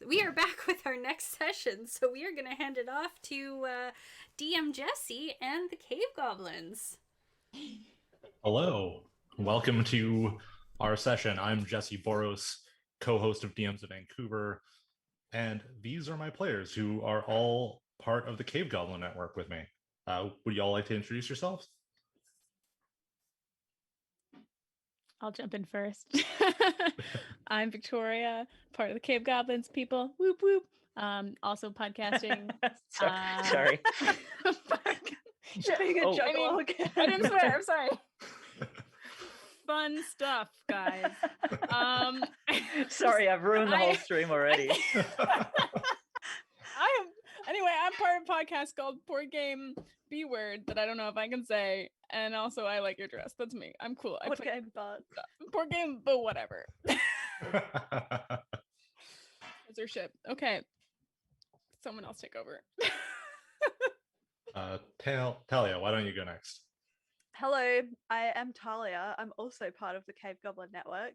We are back with our next session, so we are going to hand it off to DM Jessy and the Cave Goblins. Hello, welcome to our session. I'm Jessy, Boros, co-host of DMs of Vancouver, and these are my players who are all part of the Cave Goblin Network with me. Would y'all like to introduce yourselves? I'll jump in first. I'm Victoria, part of the Cave Goblins people. Whoop whoop. Also podcasting. Sorry. Being a juggalo again. I didn't swear. I'm sorry. Fun stuff, guys. Sorry, I've ruined the whole stream already. I'm part of a podcast called Board Game B Word that I don't know if I can say. And also, I like your dress. That's me. I'm cool. Board game, but whatever. Censorship. Okay. Someone else take over. Talia, why don't you go next? hello, I am Talia. I'm also part of the Cave Goblin Network.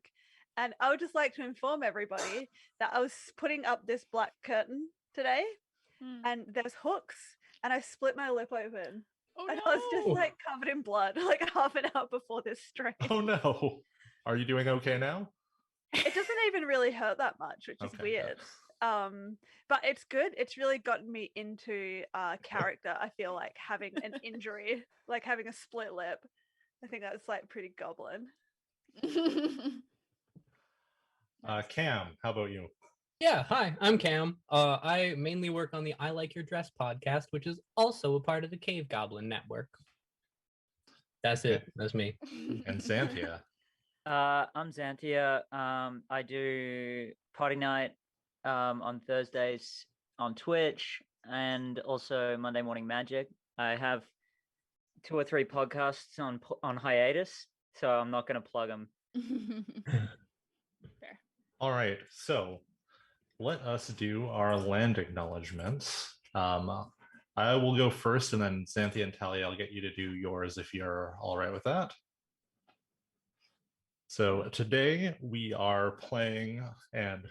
And I would just like to inform everybody that I was putting up this black curtain today and there's hooks and I split my lip open. Oh, and no. I was just like covered in blood like half an hour before this stream. Oh no. Are you doing okay now? It doesn't even really hurt that much, which is weird. But it's good. It's really gotten me into character. I feel like having an injury, like having a split lip. I think that's like pretty goblin. Cam, how about you? Yeah, hi, I'm Cam. I mainly work on the I Like Your Dress podcast, which is also a part of the Cave Goblin Network. That's it. That's me. And Xanthia. I'm Xanthia. I do Party Night on Thursdays on Twitch and also Monday Morning Magic. I have 2 or 3 podcasts on hiatus, so I'm not going to plug them. Fair. All right, so let us do our land acknowledgements. I will go first, and then Xanthia and Talia, I'll get you to do yours if you're all right with that. So today we are playing and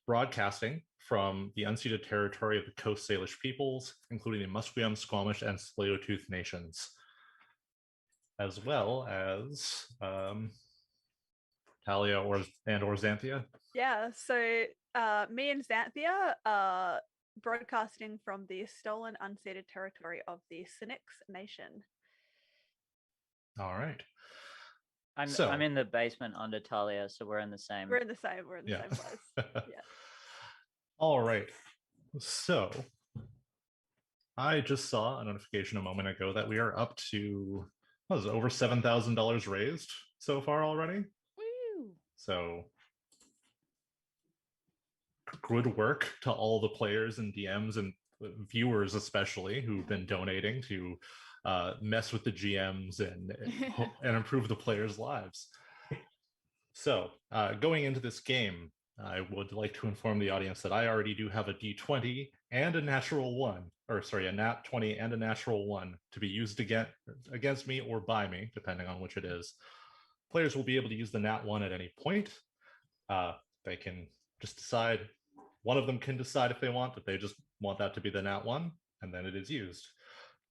broadcasting from the unceded territory of the Coast Salish peoples, including the Musqueam, Squamish, and Tsleil-Waututh nations, as well as Talia or Xanthia. Yeah, so me and Xanthia are broadcasting from the stolen unceded territory of the Sinix Nation. All right. I'm in the basement under Talia, so we're in the same. We're in the same place. Yeah. All right. So I just saw a notification a moment ago that we are up to over $7,000 raised so far already. Woo! So good work to all the players and DMs and viewers especially who've been donating to mess with the GMs and improve the players' lives. So going into this game, I would like to inform the audience that I already do have a D20 and a natural 1, or sorry, a nat 20 and a natural 1 to be used against me or by me, depending on which it is. Players will be able to use the nat 1 at any point. They can just decide, one of them can decide if they want, if they just want that to be the nat 1, and then it is used.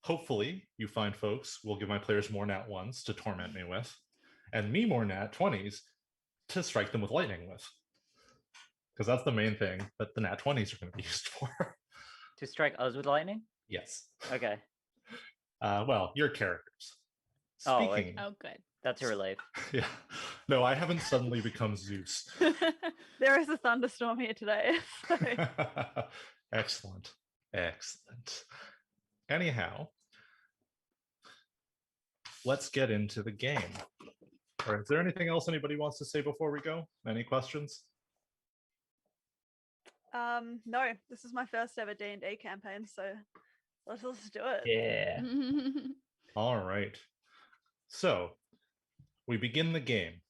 Hopefully, you find folks will give my players more nat 1s to torment me with, and me more nat 20s to strike them with lightning with. Because that's the main thing that the nat 20s are going to be used for. To strike us with lightning? Yes. Okay. Well, your characters. Speaking. Oh, good. That's a relief. Yeah. No, I haven't suddenly become Zeus. There is a thunderstorm here today. So. Excellent. Anyhow, let's get into the game. All right, is there anything else anybody wants to say before we go? Any questions? No, this is my first ever D&D campaign, so let's do it. Yeah. All right. So we begin the game.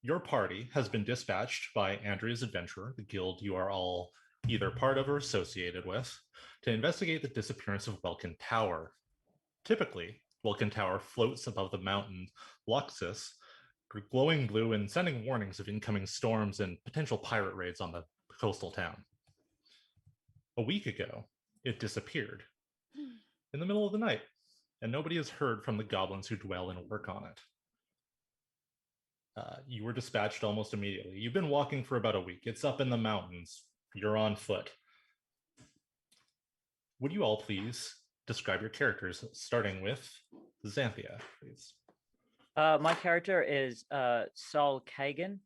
Your party has been dispatched by Andrea's Adventurer, the guild you are all either part of or associated with, to investigate the disappearance of Welkin Tower. Typically, Vulcan Tower floats above the mountain Luxus, glowing blue and sending warnings of incoming storms and potential pirate raids on the coastal town. A week ago, it disappeared in the middle of the night, and nobody has heard from the goblins who dwell and work on it. You were dispatched almost immediately. You've been walking for about a week. It's up in the mountains. You're on foot. Would you all please describe your characters, starting with Xanthia, please? My character is Sol Kagan.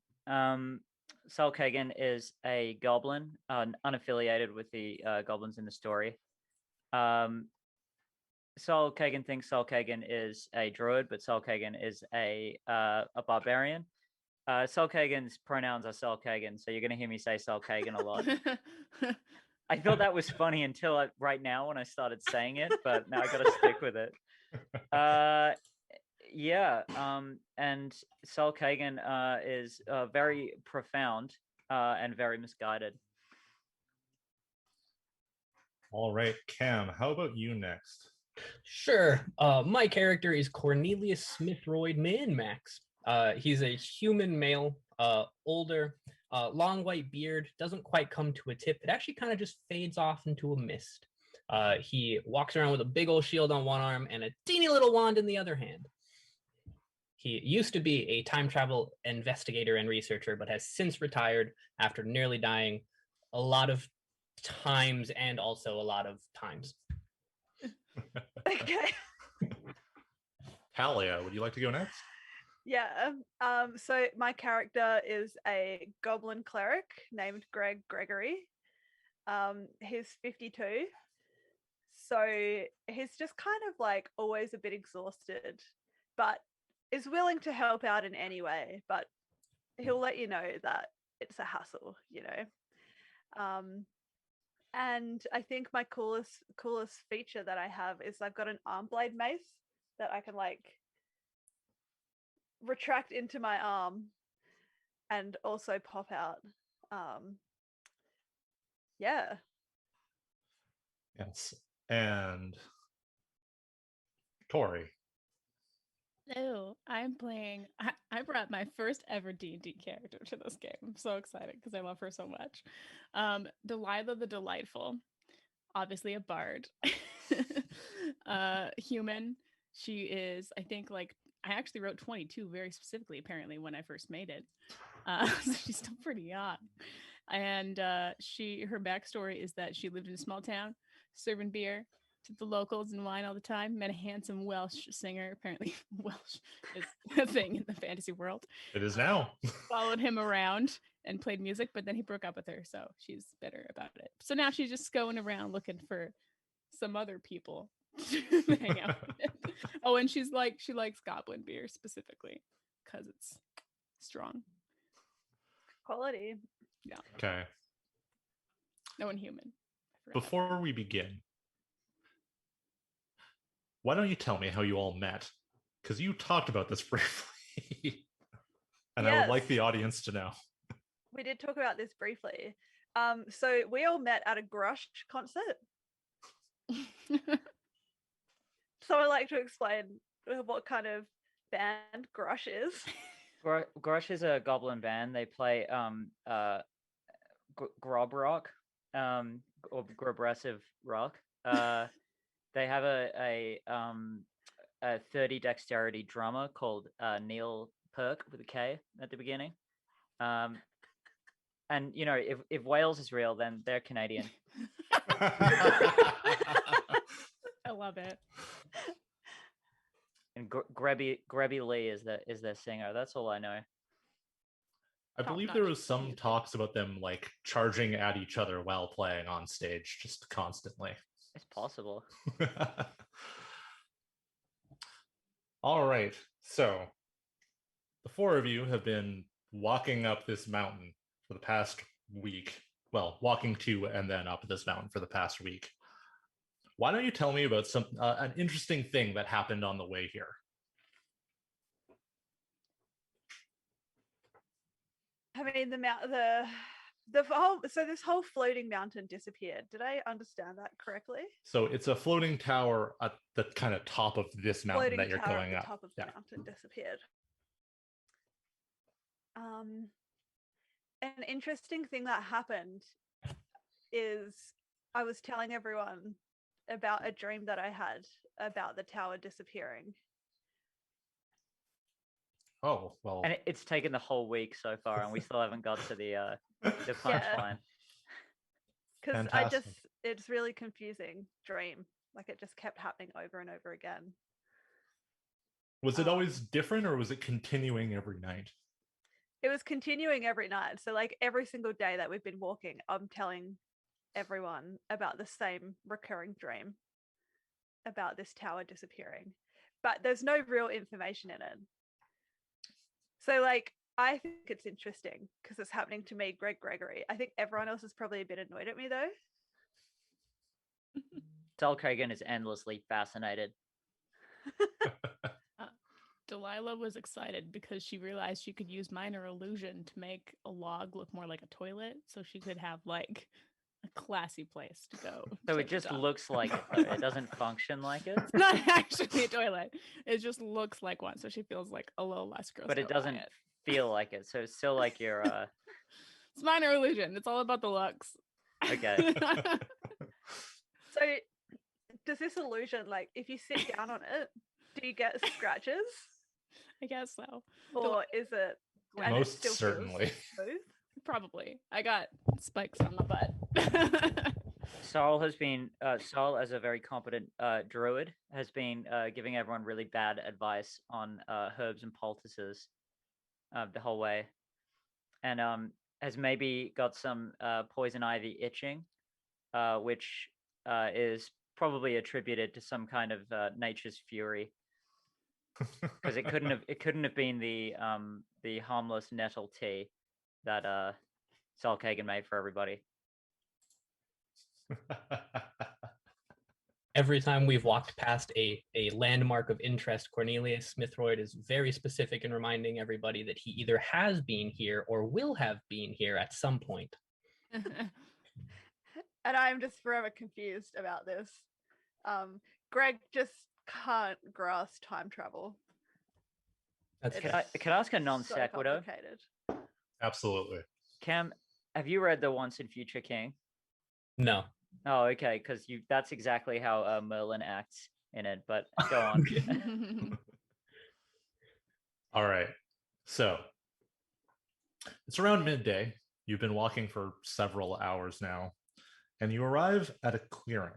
Sol Kagan is a goblin, unaffiliated with the goblins in the story. Sol Kagan thinks Sol Kagan is a druid, but Sol Kagan is a barbarian. Sol Kagan's pronouns are Sol Kagan, so you're going to hear me say Sol Kagan a lot. I thought that was funny until right now when I started saying it, but now I got to stick with it. And Sol Kagan is very profound and very misguided. All right, Cam, how about you next? Sure. My character is Corneliussmithreud Min-Max. He's a human male, older, long white beard, doesn't quite come to a tip. It actually kind of just fades off into a mist. He walks around with a big old shield on one arm and a teeny little wand in the other hand. He used to be a time travel investigator and researcher, but has since retired after nearly dying a lot of times and also a lot of times. Okay. Talia, would you like to go next? Yeah. So my character is a goblin cleric named Gregory. He's 52. So he's just kind of like always a bit exhausted, but is willing to help out in any way. But he'll let you know that it's a hassle, you know. And I think my coolest feature that I have is I've got an arm blade mace that I can like retract into my arm and also pop out. Yeah. Yes. And Tori. Hello, I'm playing. I brought my first ever D&D character to this game. I'm so excited because I love her so much. Delilah the Delightful, obviously a bard, human. She is, I think, like I actually wrote 22 very specifically, apparently, when I first made it. So she's still pretty young, and her backstory is that she lived in a small town, serving beer to the locals and wine all the time. Met a handsome Welsh singer. Apparently, Welsh is a thing in the fantasy world. It is now. Followed him around and played music, but then he broke up with her, so she's bitter about it. So now she's just going around looking for some other people to hang out with. Oh, and she likes goblin beer specifically because it's strong. Quality. Yeah. Okay. No one human. Before we begin, why don't you tell me how you all met? Because you talked about this briefly. And I would like the audience to know. We did talk about this briefly. So we all met at a Grush concert. So I'd like to explain what kind of band Grush is. Grush is a goblin band. They play grob rock, or progressive rock. They have a 30 dexterity drummer called Neil Perk with a K at the beginning. And you know, if Wales is real, then they're Canadian. I love it. And Grebby Lee is their singer. That's all I know. I believe there was some talks about them like charging at each other while playing on stage, just constantly. It's possible. All right. So the four of you have been walking up this mountain for the past week. Well, walking to and then up this mountain for the past week. Why don't you tell me about an interesting thing that happened on the way here? I mean, the this whole floating mountain disappeared. Did I understand that correctly? So it's a floating tower at the kind of top of this mountain Floating that you're tower going at up. the top of the mountain disappeared. An interesting thing that happened is I was telling everyone about a dream that I had about the tower disappearing. Oh, well. And it's taken the whole week so far, and we still haven't got to the punchline. Because it's really confusing dream. Like it just kept happening over and over again. Was it always different, or was it continuing every night? It was continuing every night. So like every single day that we've been walking, I'm telling everyone about the same recurring dream about this tower disappearing. But there's no real information in it. So like I think it's interesting because it's happening to me, Gregory. I think everyone else is probably a bit annoyed at me though. Kagan is endlessly fascinated. Delilah was excited because she realized she could use minor illusion to make a log look more like a toilet, so she could have like a classy place to go. So it just looks like it, though. It doesn't function like it. It's not actually a toilet. It just looks like one, so she feels like a little less gross. But it doesn't feel like it, so it's still like you're It's minor illusion. It's all about the looks. Okay. So does this illusion, like if you sit down on it, do you get scratches? I guess so. Or is it most certainly Probably. I got spikes on my butt. Saul has been Saul, as a very competent druid, has been giving everyone really bad advice on herbs and poultices the whole way, and has maybe got some poison ivy itching, which is probably attributed to some kind of nature's fury, because it couldn't have been the harmless nettle tea that Saul Kagan made for everybody. Every time we've walked past a landmark of interest, Corneliussmithreud is very specific in reminding everybody that he either has been here or will have been here at some point. And I'm just forever confused about this. Greg just can't grasp time travel. Can I ask a non sequitur? So Absolutely. Cam, have you read The Once and Future King? No. Oh, okay, because that's exactly how Merlin acts in it, but go on. All right. So it's around midday. You've been walking for several hours now, and you arrive at a clearing.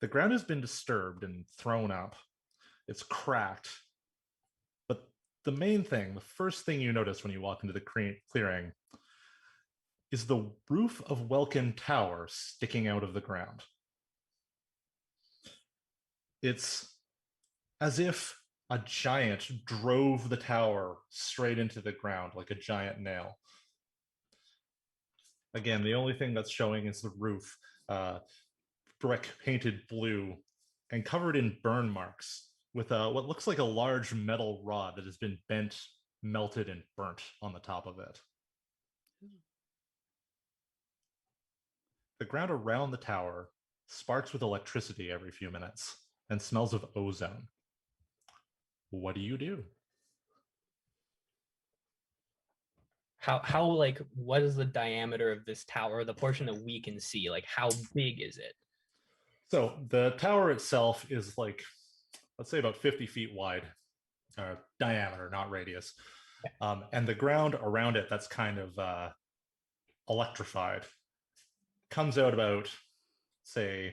The ground has been disturbed and thrown up. It's cracked. But the main thing, the first thing you notice when you walk into the clearing is the roof of Welkin Tower sticking out of the ground. It's as if a giant drove the tower straight into the ground like a giant nail. Again, the only thing that's showing is the roof, brick painted blue and covered in burn marks with what looks like a large metal rod that has been bent, melted, and burnt on the top of it. The ground around the tower sparks with electricity every few minutes and smells of ozone. What do you do? How like, what is the diameter of this tower, the portion that we can see? Like, how big is it? So the tower itself is like, let's say about 50 feet wide, diameter, not radius. And the ground around it that's kind of electrified comes out about, say,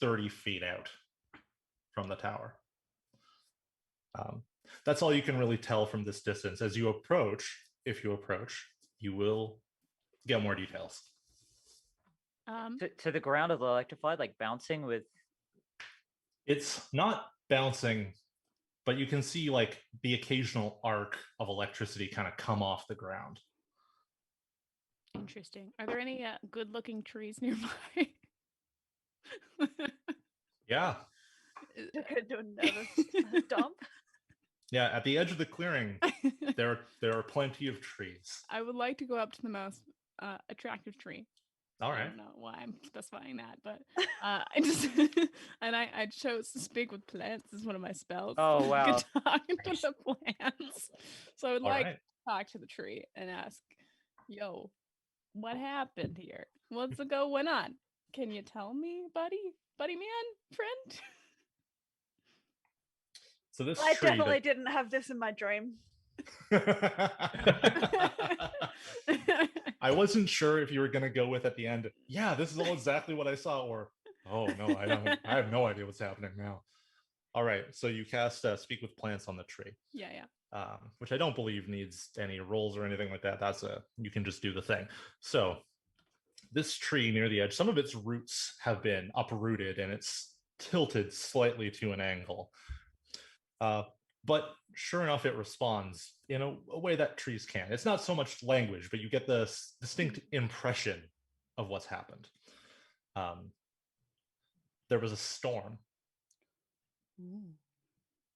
30 feet out from the tower. That's all you can really tell from this distance. As you approach, if you approach, you will get more details. To the ground of the electrified, like bouncing with... It's not bouncing, but you can see like the occasional arc of electricity kind of come off the ground. Interesting. Are there any good-looking trees nearby? Yeah. Could do a nervous dump. Yeah, at the edge of the clearing, there are plenty of trees. I would like to go up to the most attractive tree. All I right. don't know why I'm specifying that, but I just and I chose to speak with plants as one of my spells. Oh, So I wow. could talk to the plants. So I would All like right. to talk to the tree and ask, "Yo, what happened here? What's going on? Can you tell me, buddy man, friend?" So this I tree definitely didn't have this in my dream. I wasn't sure if you were going to go with at the end, yeah, this is all exactly what I saw, or, oh no, I have no idea what's happening now. All right, so you cast Speak with Plants on the tree. Yeah. Which I don't believe needs any rolls or anything like that. You can just do the thing. So this tree near the edge, some of its roots have been uprooted and it's tilted slightly to an angle. But sure enough, it responds in a way that trees can. It's not so much language, but you get the distinct impression of what's happened. There was a storm. Ooh.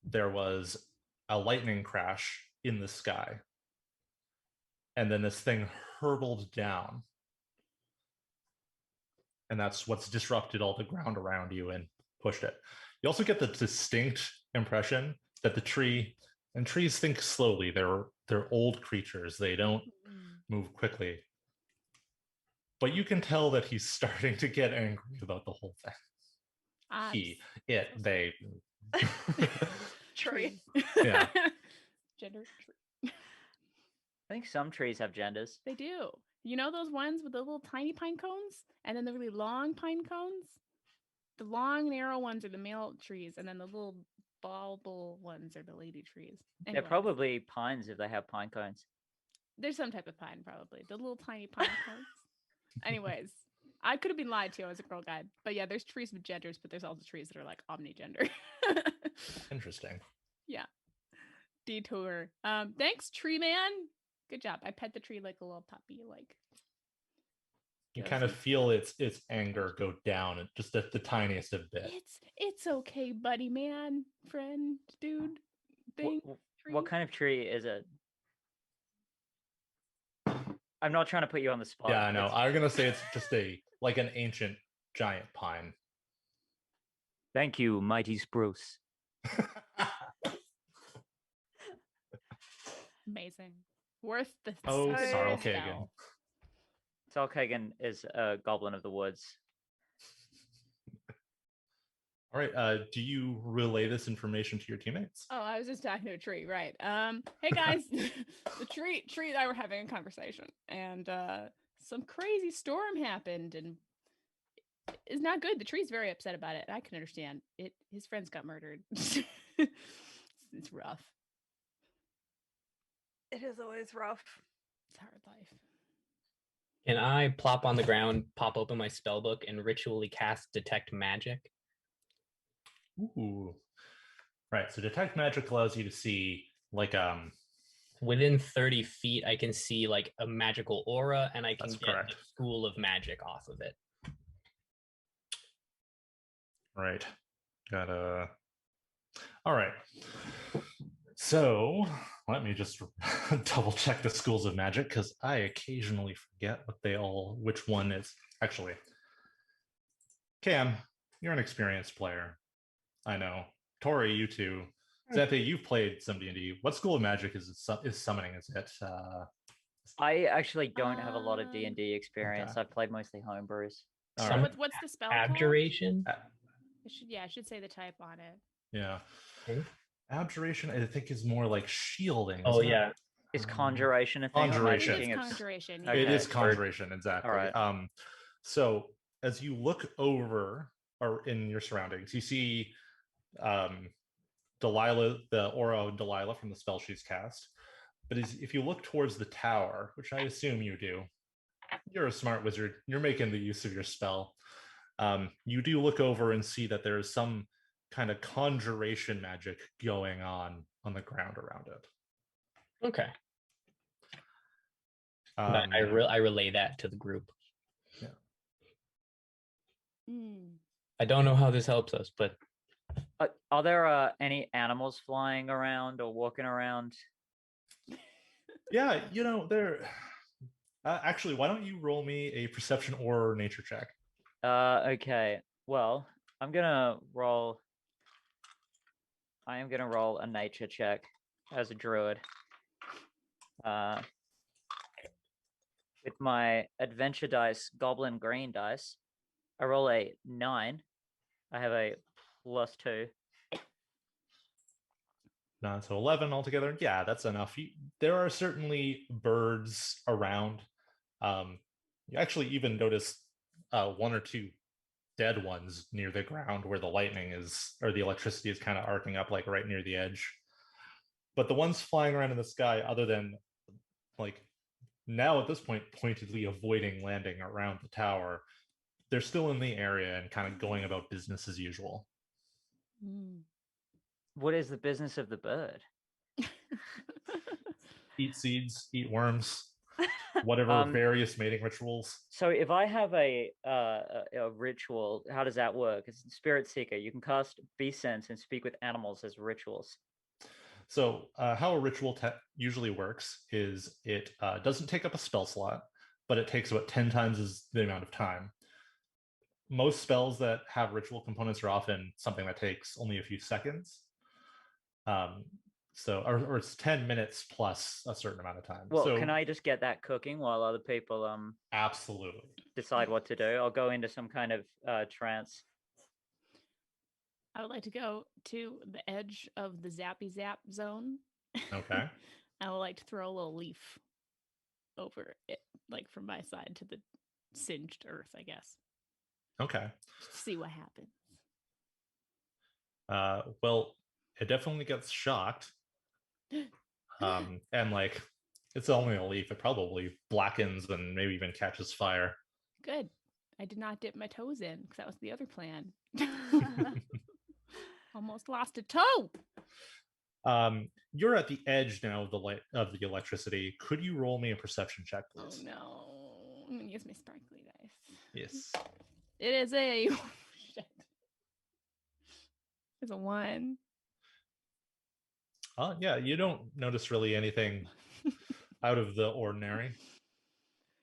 There was a lightning crash in the sky. And then this thing hurtled down. And that's what's disrupted all the ground around you and pushed it. You also get the distinct impression that the tree, and trees think slowly, they're old creatures, they don't move quickly, but you can tell that he's starting to get angry about the whole thing. They Tree. Yeah. Gender tree. I think some trees have genders. They do. You know those ones with the little tiny pine cones and then the really long pine cones? The long, narrow ones are the male trees, and then the little bauble ones are the lady trees. They're probably pines if they have pine cones. There's some type of pine, probably. The little tiny pine cones. Anyways, I could have been lied to. I was a girl guide. But yeah, there's trees with genders, but there's also trees that are like omnigender. Interesting. Yeah. Detour. Thanks, tree man. Good job. I pet the tree like a little puppy. Like you kind of feel its anger go down just the tiniest of bit. It's okay, buddy man, friend, dude, thing. What kind of tree is it? I'm not trying to put you on the spot. Yeah, I know. I'm gonna say it's just like an ancient giant pine. Thank you, mighty spruce. Amazing. Worth the Sarlkagan. Sarlkagan is a goblin of the woods. All right. Do you relay this information to your teammates? Oh, I was just talking to a tree, right? Hey guys, the tree and I were having a conversation, and some crazy storm happened, and it's not good. The tree's very upset about it. I can understand it. His friends got murdered. It's rough. It is always rough. It's hard life. Can I plop on the ground, pop open my spell book, and ritually cast Detect Magic? Ooh. Right. So Detect Magic allows you to see like within 30 feet, I can see like a magical aura, and I can get a school of magic off of it. Right. All right. So let me just double check the schools of magic, because I occasionally forget which one is actually. Cam, you're an experienced player. I know. Tori, you too. Zephy, you've played some D&D. What school of magic is summoning? Is it? I actually don't have a lot of D&D experience. Okay. I've played mostly homebrews. So what's the spell Abjuration? I should say the type on it. Yeah. Okay. Abjuration, I think, is more like shielding. Oh, yeah. Is conjuration a thing? Conjuration. It is conjuration. Okay. It is conjuration, exactly. All right. So as you look over or in your surroundings, you see Delilah, the aura of Delilah from the spell she's cast. But if you look towards the tower, which I assume you do, you're a smart wizard. You're making the use of your spell. You do look over and see that there is some kind of conjuration magic going on the ground around it. Okay. I relay that to the group. Yeah. I don't know how this helps us, but are there any animals flying around or walking around? Yeah, Actually, why don't you roll me a perception or nature check? Okay. Well, I am gonna roll a nature check as a druid. With my adventure dice, goblin green dice, I roll a 9. I have a +2. 9, so 11 altogether. Yeah, that's enough. There are certainly birds around. You actually even notice one or two dead ones near the ground where the lightning is, or the electricity is kind of arcing up, like right near the edge. But the ones flying around in the sky, other than like now at this point pointedly avoiding landing around the tower, they're still in the area and kind of going about business as usual. What is the business of the bird? Eat seeds, eat worms, whatever various mating rituals. So if I have a ritual, how does that work? It's Spirit Seeker. You can cast Beast Sense and speak with animals as rituals. So how a ritual usually works is it doesn't take up a spell slot, but it takes about 10 times the amount of time. Most spells that have ritual components are often something that takes only a few seconds. Or it's 10 minutes plus a certain amount of time. Well, can I just get that cooking while other people absolutely decide what to do? I'll go into some kind of trance. I would like to go to the edge of the zappy zap zone. Okay. I would like to throw a little leaf over it, like from my side to the singed earth, I guess. Okay. Just to see what happens. Well, it definitely gets shocked. And like, it's only a leaf. It probably blackens and maybe even catches fire. Good. I did not dip my toes in because that was the other plan. Almost lost a toe. You're at the edge now of the light of the electricity. Could you roll me a perception check, please? Oh no! I'm gonna use my sparkly dice. Yes. It is a shit. It's a 1. Yeah, you don't notice really anything out of the ordinary.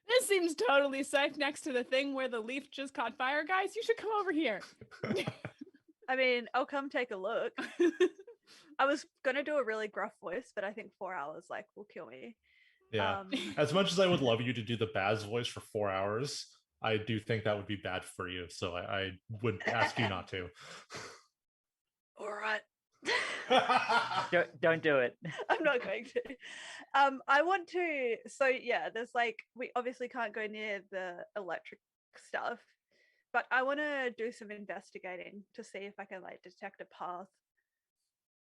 This seems totally safe next to the thing where the leaf just caught fire, guys. You should come over here. I mean, I'll come take a look. I was gonna do a really gruff voice, but I think 4 hours will kill me. Yeah. As much as I would love you to do the Baz voice for 4 hours, I do think that would be bad for you. So I would ask you not to. All right. Don't do it. I'm not going to. I want to. So yeah, there's we obviously can't go near the electric stuff, but I want to do some investigating to see if I can detect a path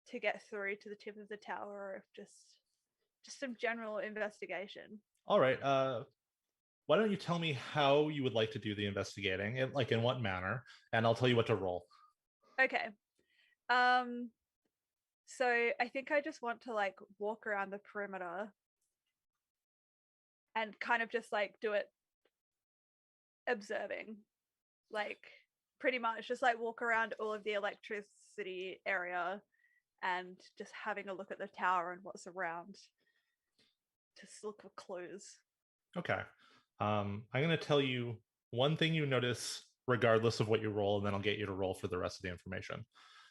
to get through to the tip of the tower, or if just some general investigation. All right. Why don't you tell me how you would like to do the investigating, and in what manner, and I'll tell you what to roll. Okay. So I think I just want to walk around the perimeter and kind of just do it observing, pretty much just walk around all of the electricity area and just having a look at the tower and what's around, just look for clues. Okay. I'm going to tell you one thing you notice regardless of what you roll, and then I'll get you to roll for the rest of the information.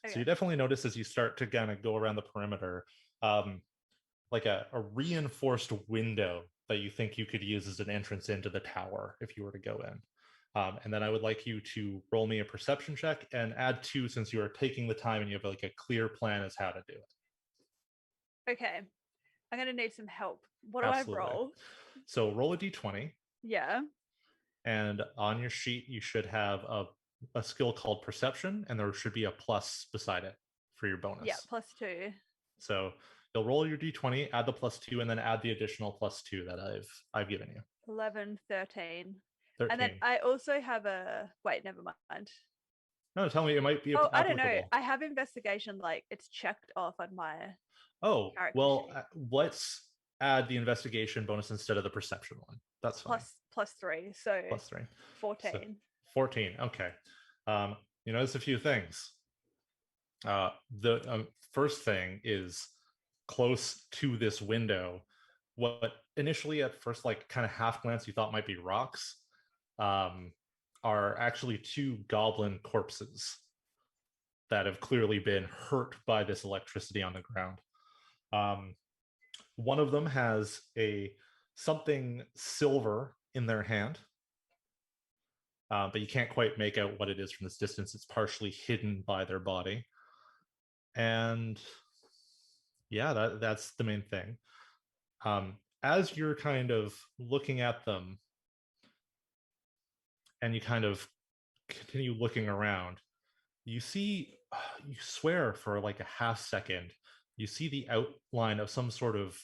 Okay. So you definitely notice as you start to kind of go around the perimeter, like a reinforced window that you think you could use as an entrance into the tower if you were to go in. And then I would like you to roll me a perception check and add 2 since you are taking the time and you have a clear plan as how to do it. Okay. I'm going to need some help. What Absolutely. do I roll? So roll a d20. Yeah. And on your sheet, you should have a skill called perception, and there should be a plus beside it for your bonus. Yeah, +2. So you'll roll your d20, add the +2, and then add the additional +2 that I've given you. 11, 13. And then I also have a... Wait, never mind. No, tell me, it might be applicable. I don't know. I have investigation, it's checked off on my... Oh, well, let's add the investigation bonus instead of the perception one. That's fine. +3, so... +3. 14. So 14, okay. You notice a few things. The first thing is close to this window. what initially at first, like kind of half glance, you thought might be rocks, are actually two goblin corpses that have clearly been hurt by this electricity on the ground. One of them has something silver in their hand, but you can't quite make out what it is from this distance. It's partially hidden by their body. And yeah, that's the main thing. As you're kind of looking at them and you kind of continue looking around, you swear for like a half second, you see the outline of some sort of,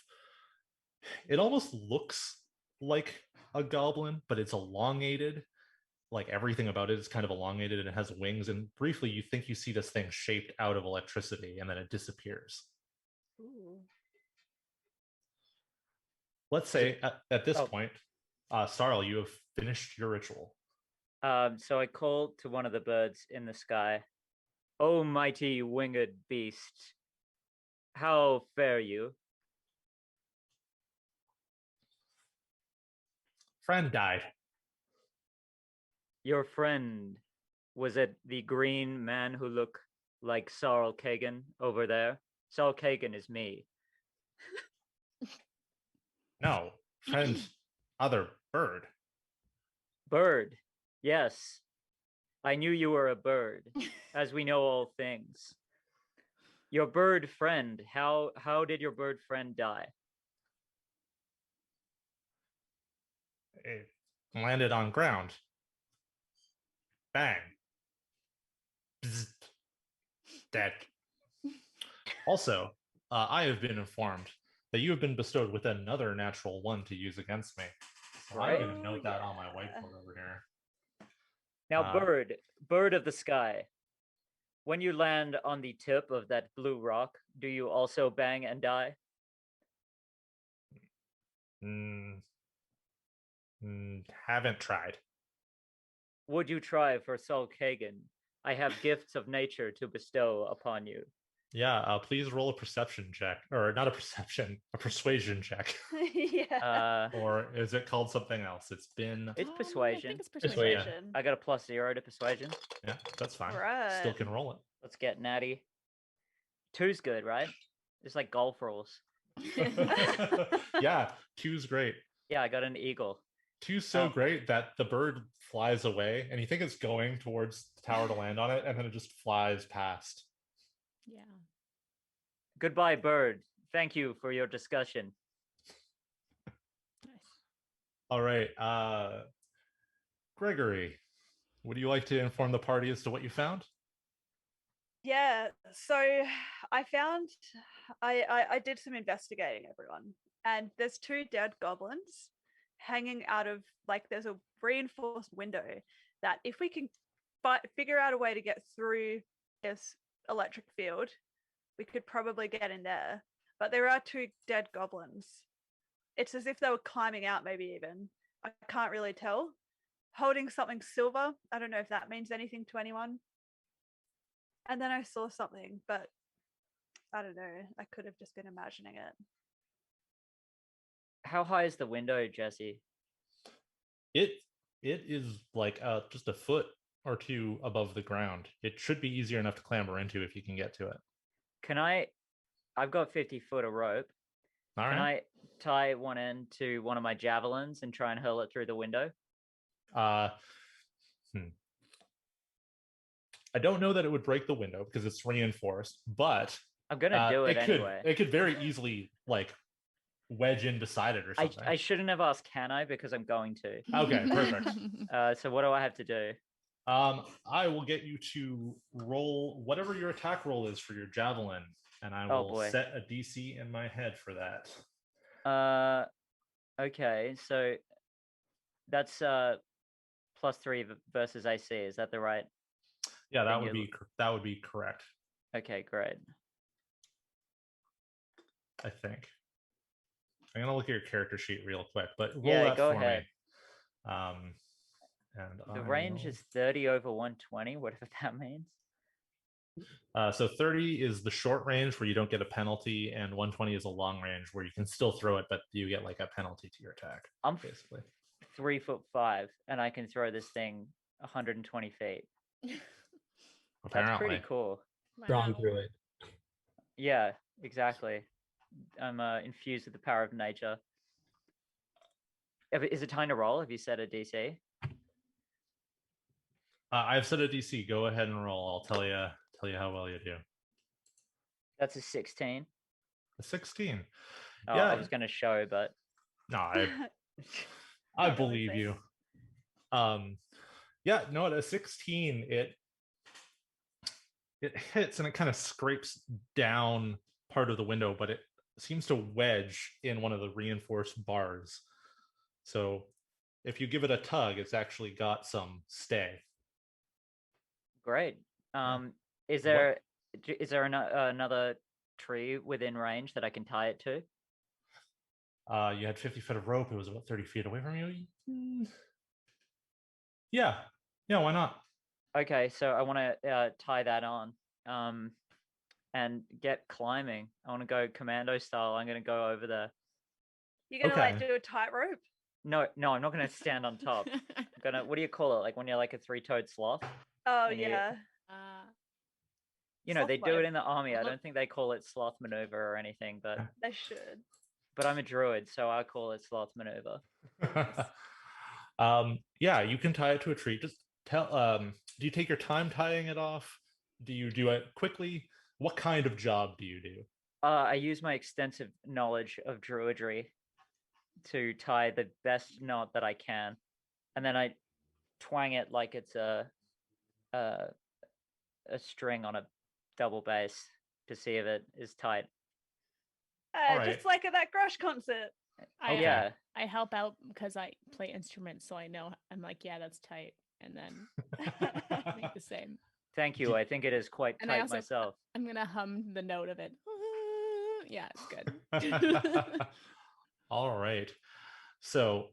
it almost looks like a goblin, but it's elongated. Like everything about it is kind of elongated and it has wings. And briefly, you think you see this thing shaped out of electricity and then it disappears. Ooh. Let's say at this point, Sarl, you have finished your ritual. So I call to one of the birds in the sky, "O mighty winged beast, how fare you?" Friend died. Your friend, was it the green man who looked like Sarl Kagan over there? Sarl Kagan is me. No, friend, other bird. Bird, yes. I knew you were a bird, as we know all things. Your bird friend, how did your bird friend die? It landed on ground. Bang. Bzzzt. Dead. Also, I have been informed that you have been bestowed with another natural one to use against me. So I'm going to note that on my whiteboard over here. Now, bird of the sky, when you land on the tip of that blue rock, do you also bang and die? Haven't tried. Would you try for Sol Kagan? I have gifts of nature to bestow upon you. Yeah, please roll a perception check. Or not a perception, a persuasion check. Yeah. Or is it called something else? It's It's I persuasion. think it's persuasion. Persuasion. I got a +0 to persuasion. Yeah, that's fine. Right. Still can roll it. Let's get natty. 2's good, right? It's like golf rules. Yeah, 2's great. Yeah, I got an eagle. 2's so great that the bird flies away and you think it's going towards the tower to land on it, and then it just flies past. Yeah. Goodbye, bird. Thank you for your discussion. Nice. All right. Gregory, would you like to inform the party as to what you found? Yeah, so I found I did some investigating, everyone, and there's two dead goblins hanging out of, like, there's a reinforced window that if we can figure out a way to get through this electric field, we could probably get in there. But there are two dead goblins. It's as if they were climbing out, maybe even. I can't really tell. Holding something silver. I don't know if that means anything to anyone. And then I saw something, but I don't know. I could have just been imagining it. How high is the window, Jesse? It is like just a foot or two above the ground. It should be easier enough to clamber into if you can get to it. I've got 50 foot of rope. All right. Can I tie one end to one of my javelins and try and hurl it through the window? I don't know that it would break the window because it's reinforced, but I'm gonna do it anyway. It could very easily like wedge in beside it or something. I shouldn't have asked, can I? Because I'm going to. Okay, perfect. So what do I have to do? I will get you to roll whatever your attack roll is for your javelin, and I will set a DC in my head for that. Okay, so that's +3 versus AC. Is that the right? Yeah, that would be correct. Okay, great. I think. I'm gonna look at your character sheet real quick, but roll Yeah, that go for ahead. me. And The range is 30 over 120, whatever that means. So 30 is the short range where you don't get a penalty, and 120 is a long range where you can still throw it, but you get like a penalty to your attack. I'm basically 3'5", and I can throw this thing 120 feet. apparently. That's pretty cool. Strong druid. Yeah, exactly. I'm infused with the power of nature. Is it time to roll? Have you set a DC? I've set a DC. Go ahead and roll. I'll tell you how well you do. That's a 16. A 16. Oh, Yeah. I was going to show, but No, I Not really believe safe. you. Yeah, no, at a 16, it hits and it kind of scrapes down part of the window, but it seems to wedge in one of the reinforced bars. So if you give it a tug, it's actually got some stay. great. Is there another tree within range that I can tie it to? You had 50 feet of rope. It was about 30 feet away from you. Yeah, why not? Okay, so I want to tie that on and get climbing. I want to go commando style. I'm going to go over there. You're gonna Okay. like do a tightrope? No, I'm not going to stand on top. I'm gonna, what do you call it? Like when you're like a three-toed sloth? Oh And you- yeah. You know, Sloth they do mode. it in the army. I don't think they call it sloth maneuver or anything, but They should. I'm a druid, so I call it sloth maneuver. Yeah, you can tie it to a tree. Just tell. Do you take your time tying it off? Do you do it quickly? What kind of job do you do? I use my extensive knowledge of druidry to tie the best knot that I can, and then I twang it like it's a string on a double bass to see if it is tight. Alright. Just like at that Grush concert. Okay. Yeah, I help out because I play instruments, so I know. I'm like, yeah, that's tight, and then make the same. thank you. I think it is quite And I tight also- myself. I'm gonna hum the note of it. Yeah, it's good. All right. So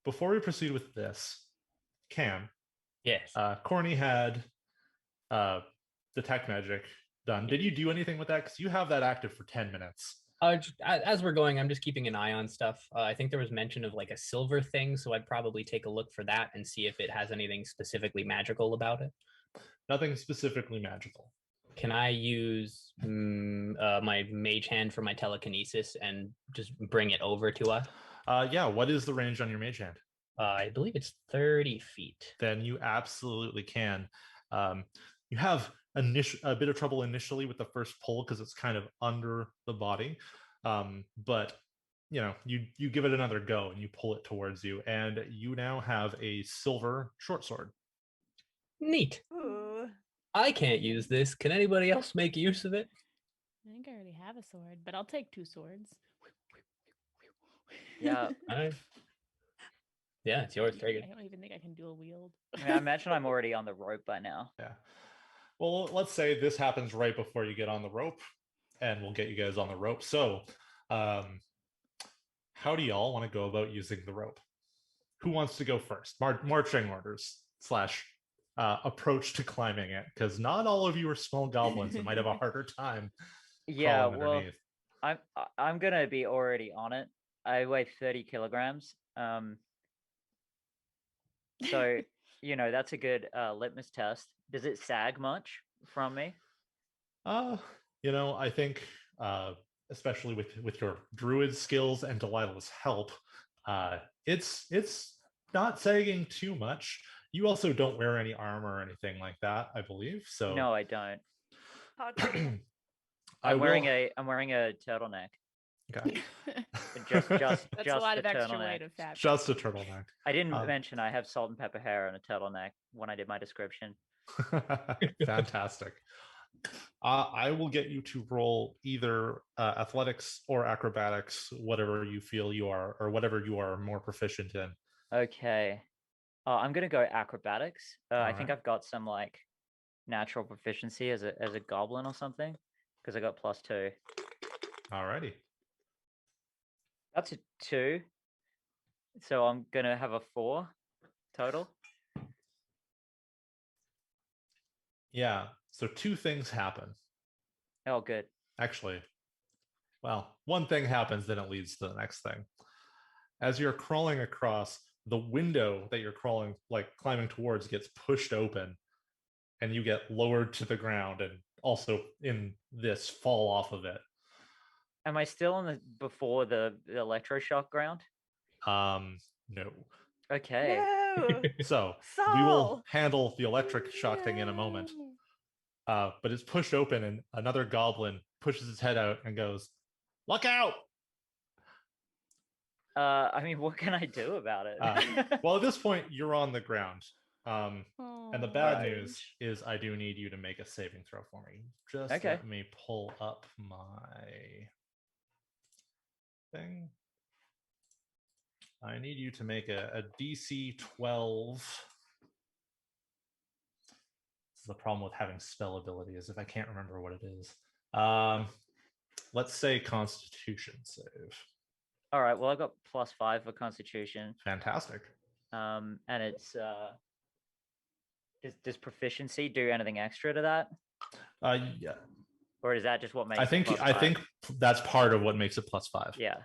before we proceed with this, Cam, Yes. Corny had detect magic done. Did you do anything with that? Because you have that active for 10 minutes. As we're going, I'm just keeping an eye on stuff. I think there was mention of like a silver thing, so I'd probably take a look for that and see if it has anything specifically magical about it. Nothing specifically magical. Can I use my mage hand for my telekinesis and just bring it over to us? Yeah, what is the range on your mage hand? I believe it's 30 feet. Then you absolutely can. You have a bit of trouble initially with the first pull because it's kind of under the body, but you give it another go and you pull it towards you, and you now have a silver short sword. Neat. Ooh. I can't use this. Can anybody else make use of it? I think I already have a sword, but I'll take 2 swords. Yeah. Yeah, it's yours. Very good. I don't even think I can dual wield. I mean, I imagine I'm already on the rope by now. Yeah. Well, let's say this happens right before you get on the rope, and we'll get you guys on the rope. So, how do y'all want to go about using the rope? Who wants to go first? Marching orders / approach to climbing it, because not all of you are small goblins and might have a harder time. Yeah, crawling well, underneath. I'm gonna be already on it. I weigh 30 kilograms. So that's a good litmus test. Does it sag much from me? I think especially with your druid skills and Delilah's help, it's not sagging too much. You also don't wear any armor or anything like that, I believe. So No, I don't. I'm wearing a turtleneck. Okay. Just That's just a lot the of extra turtleneck. weight of fabric. Just a turtleneck. I didn't mention I have salt and pepper hair and a turtleneck when I did my description. Fantastic. I will get you to roll either athletics or acrobatics, whatever you feel you are, or whatever you are more proficient in. Okay. I'm gonna go acrobatics. I think Alright. I've got some like natural proficiency as a goblin or something, because I got +2. Alrighty. That's a 2. So I'm gonna have a 4 total. Yeah. So 2 things happen. Oh, good. Actually, well, one thing happens, then it leads to the next thing. As you're crawling across, the window that you're climbing towards gets pushed open, and you get lowered to the ground, and also in this fall off of it. Am I still on before the electroshock ground? No. Okay. No. So we will handle the electric shock thing in a moment. But it's pushed open, and another goblin pushes his head out and goes, "Look out!" I mean, what can I do about it? Well, at this point, you're on the ground. And the bad news is I do need you to make a saving throw for me. Just let me pull up my thing. I need you to make a DC 12. This is the problem with having spell ability, is if I can't remember what it is. Let's say Constitution save. All right. Well, I got +5 for Constitution. Fantastic. And it's does proficiency do anything extra to that? Yeah. Or is that just what makes? I think that's part of what makes it +5. Yeah.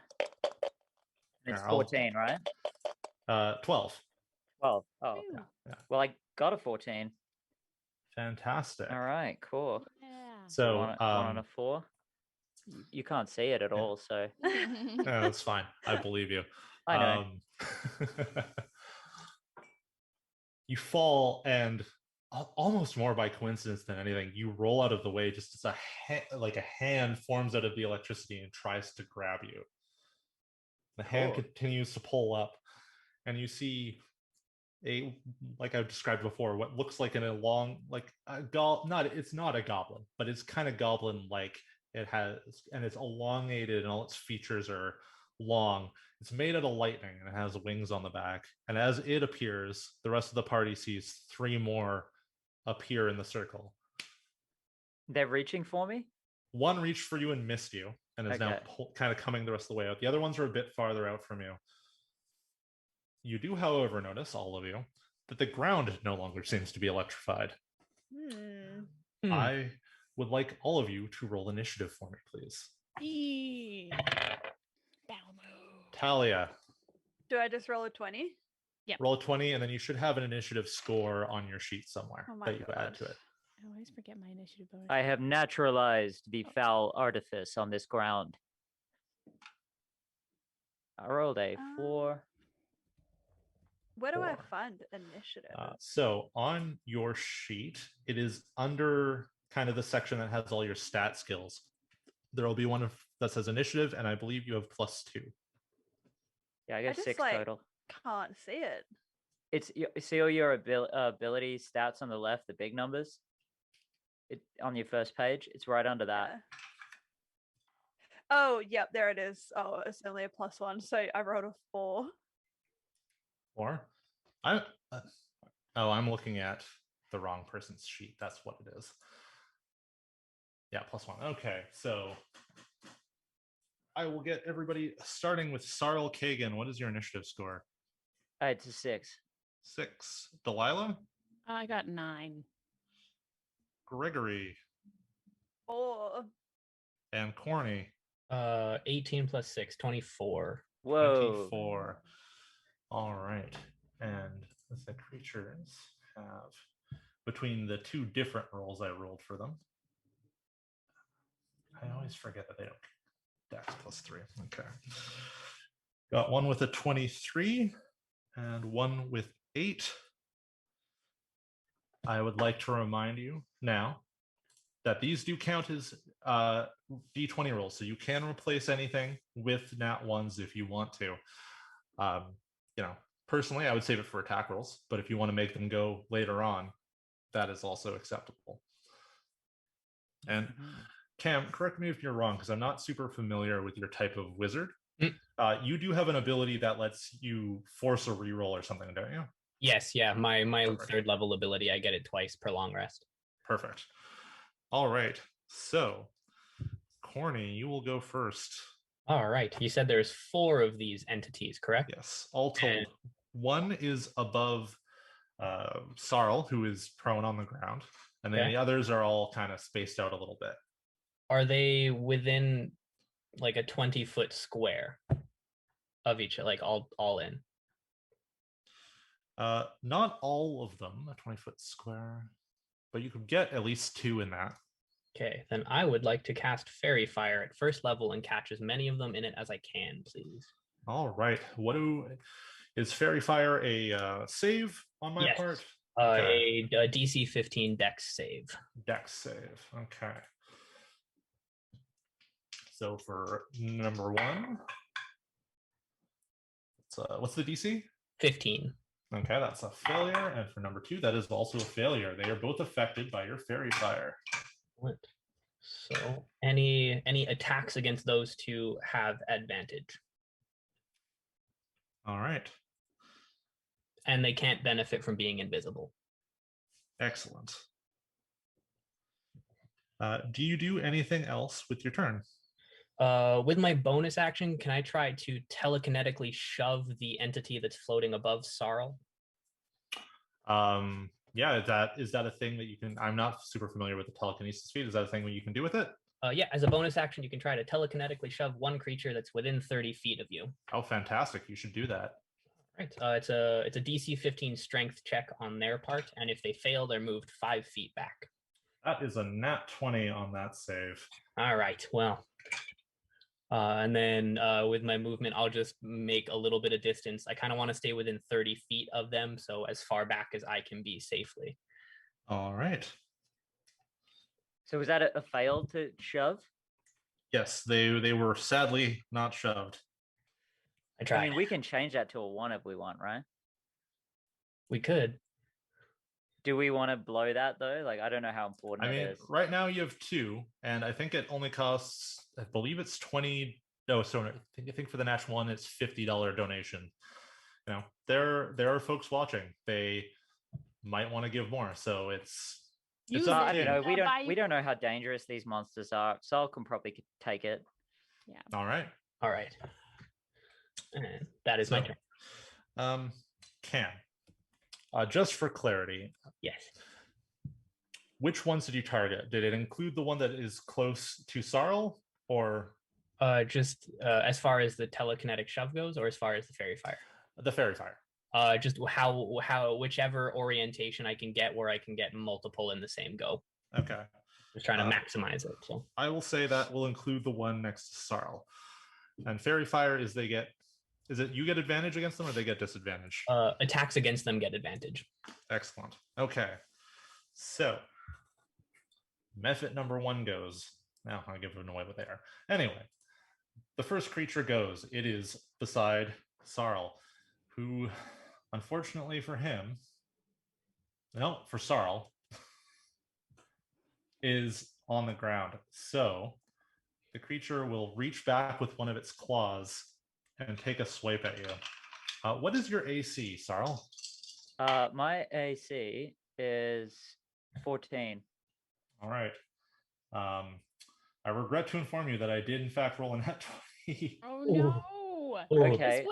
It's 14, right? 12. 12. Oh, yeah. Well, I got a 14. Fantastic. All right, cool. Yeah. So one on a 4. You can't see it at all, so. No, that's fine. I believe you. I know. You fall, and almost more by coincidence than anything, you roll out of the way just as a hand forms out of the electricity and tries to grab you. The hand continues to pull up, and you see like I've described before, what looks like it's not a goblin, but it's kind of goblin-like. It's elongated, and all its features are long. It's made out of lightning, and it has wings on the back. And as it appears, the rest of the party sees 3 more appear in the circle. They're reaching for me? One reached for you and missed you, and is now kind of coming the rest of the way out. The other ones are a bit farther out from you. You do, however, notice, all of you, that the ground no longer seems to be electrified. I would like all of you to roll initiative for me, please. Talia. Do I just roll a 20? Yeah. Roll a 20, and then you should have an initiative score on your sheet somewhere that you add to it. I always forget my initiative bonus. I have naturalized the foul artifice on this ground. I rolled a 4. Where do I find initiative? So on your sheet, it is under kind of the section that has all your stat skills. There will be one that says initiative, and I believe you have +2. Yeah, I got 6 total. Can't see it. It's see all your ability stats on the left, the big numbers. On your first page, it's right under that. Yeah. Oh, yep, there it is. Oh, it's only a +1, so I rolled a 4. 4? I'm looking at the wrong person's sheet. That's what it is. Yeah, +1. Okay, so I will get everybody starting with Sarl Kagan. What is your initiative score? It's a 6. 6. Delilah? I got 9. Gregory? 4. And Corny? 18 + 6, 24. Whoa. 24. All right. And the creatures have, between the 2 different rolls I rolled for them, I always forget that they don't Dex +3. Okay. Got one with a 23 and one with 8. I would like to remind you now that these do count as D20 rolls, so you can replace anything with nat 1s if you want to. Personally, I would save it for attack rolls, but if you want to make them go later on, that is also acceptable. And Cam, correct me if you're wrong, because I'm not super familiar with your type of wizard. You do have an ability that lets you force a reroll or something, don't you? Yes, yeah. My 3rd level ability, I get it twice per long rest. Perfect. All right. So, Corny, you will go first. All right. You said there's 4 of these entities, correct? Yes, all told. One is above Sarl, who is prone on the ground. and then Okay. the others are all kind of spaced out a little bit. Are they within like a 20-foot square of each, like all in? Not all of them, a 20-foot square, but you could get at least 2 in that. Okay, then I would like to cast Fairy Fire at first level and catch as many of them in it as I can, please. All right. Is Fairy Fire a save on my Yes. part? A DC 15 Dex save. Dex save. Okay. So for number 1, what's the DC? 15. Okay, that's a failure. And for number 2, that is also a failure. They are both affected by your Fairy Fire. What? So any attacks against those 2 have advantage. All right. And they can't benefit from being invisible. Excellent. Do you do anything else with your turn? With my bonus action, can I try to telekinetically shove the entity that's floating above Sarl? Yeah, is that a thing that you can? I'm not super familiar with the telekinesis feat. Is that a thing that you can do with it? Yeah, as a bonus action, you can try to telekinetically shove one creature that's within 30 feet of you. Oh, fantastic! You should do that. Right. It's a DC 15 strength check on their part, and if they fail, they're moved 5 feet back. That is a nat 20 on that save. All right. Well, and then with my movement, I'll just make a little bit of distance. I kind of want to stay within 30 feet of them, so as far back as I can be safely. All right. So was that a fail to shove? Yes, they were sadly not shoved. I tried. I mean, we can change that to a 1 if we want, right? We could. Do we want to blow that though? Like, I don't know how important it is. Right now you have 2, and I think it only costs, I believe it's 20. No, so I think for the natural 1, it's $50 donation. You know, there are folks watching. They might want to give more, so it's I don't know. We don't know how dangerous these monsters are. Sol can probably take it. Yeah. All right. And that is my turn. Cam, just for clarity, yes. Which ones did you target? Did it include the one that is close to Sarl, or just as far as the telekinetic shove goes, or as far as the Fairy Fire? The Fairy Fire. Just how whichever orientation I can get where I can get multiple in the same go. Okay. Just trying to maximize it. So I will say that will include the one next to Sarl. And Fairy Fire is it you get advantage against them or they get disadvantage? Attacks against them get advantage. Excellent. Okay. So method number 1 goes. Now I'll give them away what they are. Anyway, the first creature goes. It is beside Sarl, who, unfortunately for him, for Sarl, is on the ground. So the creature will reach back with one of its claws and take a swipe at you. What is your AC, Sarl? My AC is 14. All right. I regret to inform you that I did in fact roll a nat 20. Oh no. Okay.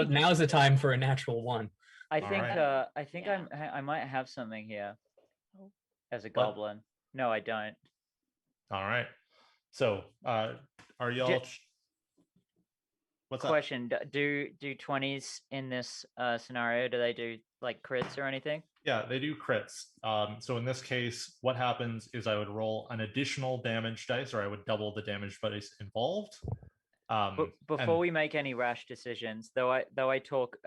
Now's the time for a natural 1. I think Yeah. I might have something here as a goblin. No, I don't. All right. So, are y'all? What's Question: Do 20s in this scenario? Do they do like crits or anything? Yeah, they do crits. So in this case, what happens is I would roll an additional damage dice, or I would double the damage dice involved. But before we make any rash decisions, though I talk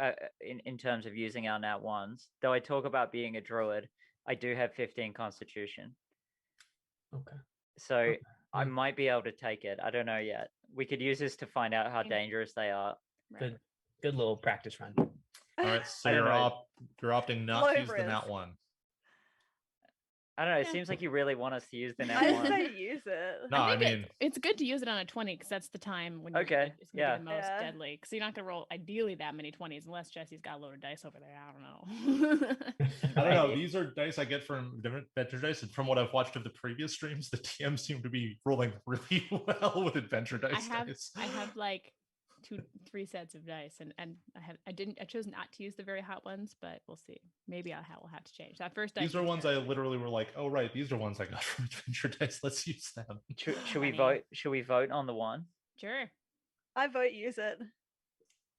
in terms of using our nat 1s, though I talk about being a druid, I do have 15 Constitution. Okay. So I might be able to take it. I don't know yet. We could use this to find out how dangerous they are. Good little practice run. All right, so you're opting not to use the nat 1. I don't know. It seems like you really want us to use the nat I 1. say use it. No, I mean it's good to use it on a 20 because that's the time when it's going to be the most deadly. Because you're not going to roll ideally that many 20s unless Jesse's got a load of dice over there. I don't know. I don't know. These are dice I get from different adventure dice, and from what I've watched of the previous streams, the TMs seem to be rolling really well with adventure dice. I have like three sets of dice, and I chose not to use the very hot ones, but we'll see. Maybe will have to change that first dice. These are ones I literally were like, oh right, these are ones I got from Adventure Dice. Let's use them. Should we vote? Should we vote on the one? Sure. I vote use it.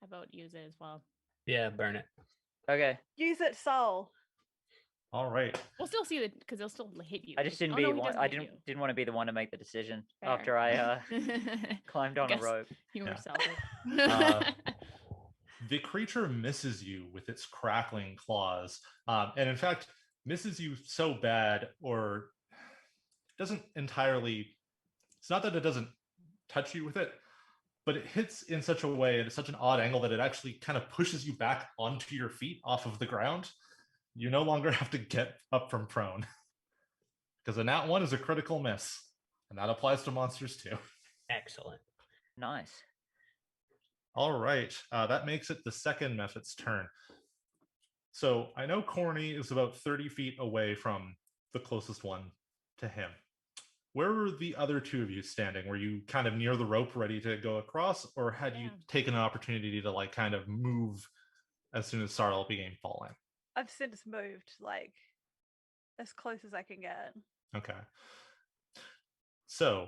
I vote use it as well. Yeah, burn it. Okay. Use it, soul. All right. We'll still see it because they'll still hit you. I just didn't didn't want to be the one to make the decision Fair. after I climbed on a rope. You were Yeah. selfish. The creature misses you with its crackling claws, and in fact misses you so bad, or doesn't entirely. It's not that it doesn't touch you with it, but it hits in such a way and at such an odd angle that it actually kind of pushes you back onto your feet off of the ground. You no longer have to get up from prone, because a nat 1 is a critical miss, and that applies to monsters too. Excellent. Nice. All right, that makes it the second Mephit's turn. So I know Corny is about 30 feet away from the closest one to him. Where were the other two of you standing? Were you kind of near the rope ready to go across, or had you taken an opportunity to like kind of move as soon as Sarl began falling? I've since moved, like, as close as I can get. Okay. So,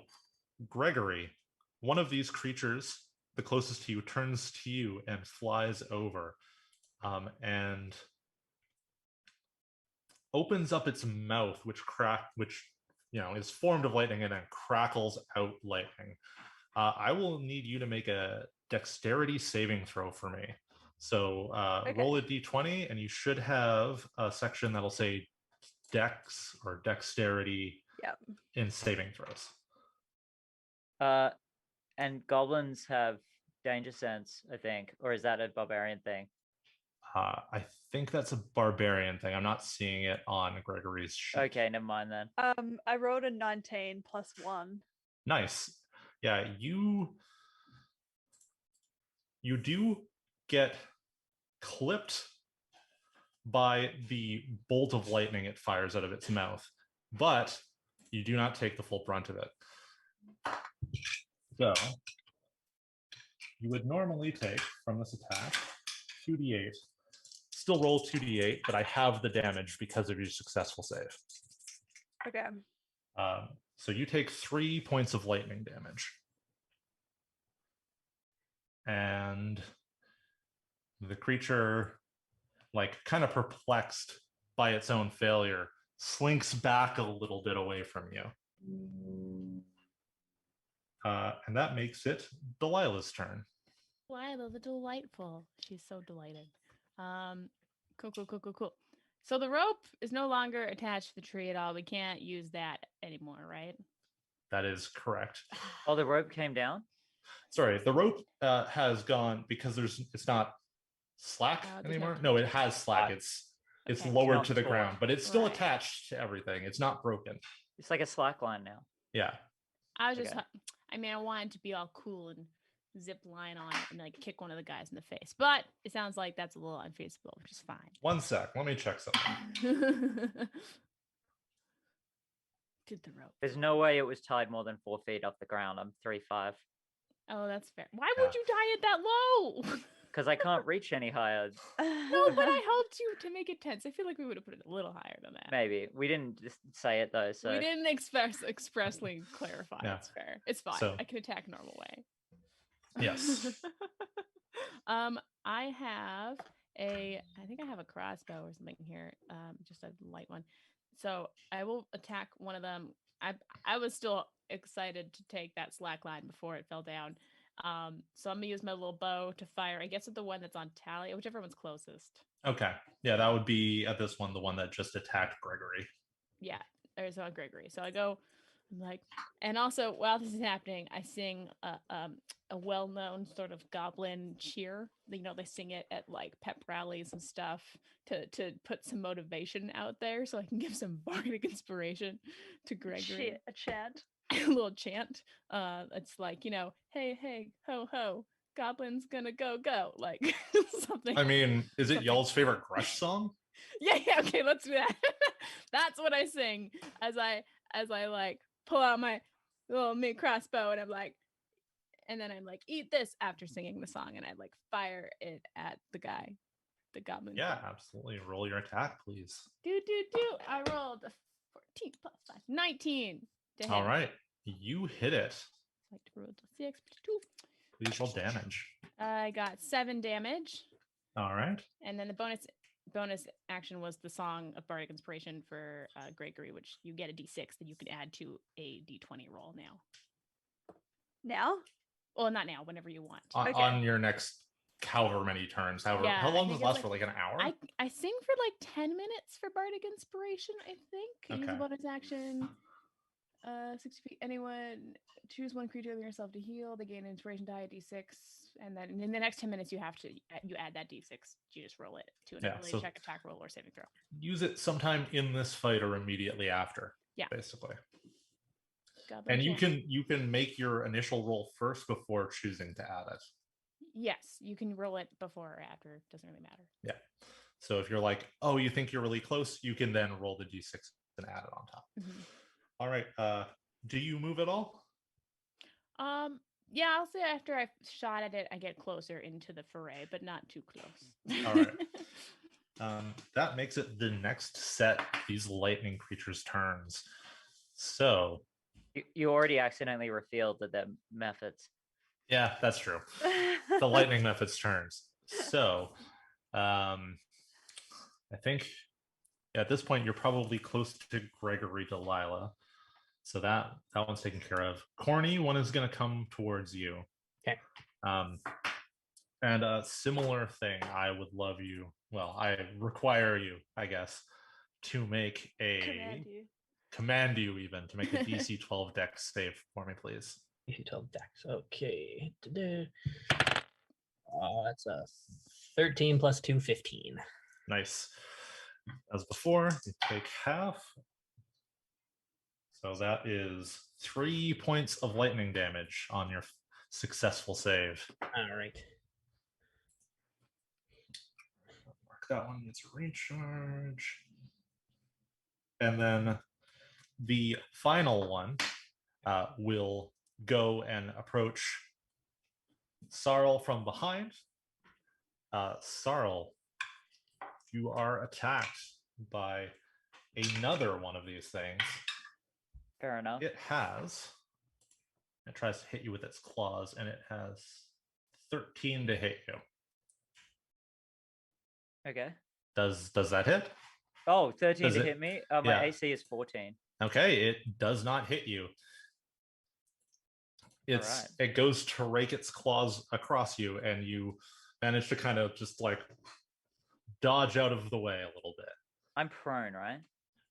Gregory, one of these creatures, the closest to you, turns to you and flies over, and opens up its mouth, which is formed of lightning and then crackles out lightning. I will need you to make a dexterity saving throw for me. So roll a d20, and you should have a section that'll say dex or dexterity in saving throws. And goblins have danger sense, I think, or is that a barbarian thing? I think that's a barbarian thing. I'm not seeing it on Gregory's sheet. Okay, never mind then. I rolled a 19 plus 1. Nice. Yeah, you do get clipped by the bolt of lightning it fires out of its mouth, but you do not take the full brunt of it. So you would normally take from this attack 2d8. Still roll 2d8, but I have the damage because of your successful save. Okay. So you take 3 points of lightning damage. And the creature, like kind of perplexed by its own failure, slinks back a little bit away from you. And that makes it Delilah's turn. Delilah the delightful. She's so delighted. Cool. So the rope is no longer attached to the tree at all. We can't use that anymore, right? That is correct. Oh, the rope came down? Sorry, the rope has gone because it's not slack anymore. No, it has slack. It's lowered to the ground, but it's still attached to everything. It's not broken. It's like a slack line now. Yeah. I was just, I wanted to be all cool and zip line on it and like kick one of the guys in the face, but it sounds like that's a little unfeasible, which is fine. One sec, let me check something. Did the rope? There's no way it was tied more than 4 feet off the ground. I'm 3'5". Oh, that's fair. Why would you tie it that low? Because I can't reach any higher. No, but I helped you to make it tense. I feel like we would have put it a little higher than that. Maybe. We didn't just say it though, so we didn't expressly clarify. Yeah. It's fair. It's fine. So, I can attack normal way. Yes. I think I have a crossbow or something here. Just a light one. So I will attack one of them. I was still excited to take that slack line before it fell down. So I'm gonna use my little bow to fire. I guess at the one that's on Talia, whichever one's closest. Okay. Yeah, that would be at this one, the one that just attacked Gregory. Yeah, there's on Gregory. So I go, I'm like, and also while this is happening, I sing a well-known sort of goblin cheer. You know, they sing it at like pep rallies and stuff to put some motivation out there, so I can give some bardic inspiration to Gregory. A chant. A little chant. It's like, you know, hey, ho, ho, goblin's gonna go, like something. I mean, is it y'all's favorite Grush song? Yeah, okay, let's do that. That's what I sing as I like pull out my little mini crossbow, and I'm like, and then I'm like, eat this after singing the song, and I'd like fire it at the guy, the goblin. Yeah, absolutely. Roll your attack, please. I rolled a 14 plus 5, 19 to hit. All right, you hit it. Like to roll a 6 plus 2. Please roll damage. I got 7 damage. All right. And then the bonus action was the Song of Bardic Inspiration for Gregory, which you get a d6 that you can add to a d20 roll now. Now? Well, not now, whenever you want. On your next however many turns. How long does it last for? Like an hour? I sing for like 10 minutes for Bardic Inspiration, I think. Use a bonus action. 60 feet. Anyone choose one creature other than yourself to heal. They gain inspiration die at d6, and then in the next 10 minutes you add that d6. You just roll it to an ability check, attack roll, or saving throw. Use it sometime in this fight or immediately after. Yeah, basically. And you can make your initial roll first before choosing to add it. Yes, you can roll it before or after. It doesn't really matter. Yeah. So if you're like, oh, you think you're really close, you can then roll the d6 and add it on top. Mm-hmm. All right. Do you move at all? Yeah, I'll say after I've shot at it, I get closer into the foray, but not too close. All right. That makes it the next set of these lightning creatures' turns. So you already accidentally revealed that they're methods. Yeah, that's true. The lightning method's turns. So I think at this point you're probably close to Gregory Delilah. So that one's taken care of. Corny, one is going to come towards you. Okay. And a similar thing, I would love you. Well, I require you, I guess, to make command you even to make a DC 12 Dex save for me, please. DC 12 Dex. Okay. That's a 13 plus 2, 15. Nice. As before, you take half. So that is 3 points of lightning damage on your successful save. All right. Mark that one gets a recharge. And then the final one will go and approach Sarl from behind. Sarl, you are attacked by another one of these things. Fair enough. It tries to hit you with its claws, and it has 13 to hit you. Okay. Does that hit? Oh, 13 to hit me? My AC is 14. Okay, it does not hit you. It goes to rake its claws across you, and you manage to kind of just like dodge out of the way a little bit. I'm prone, right?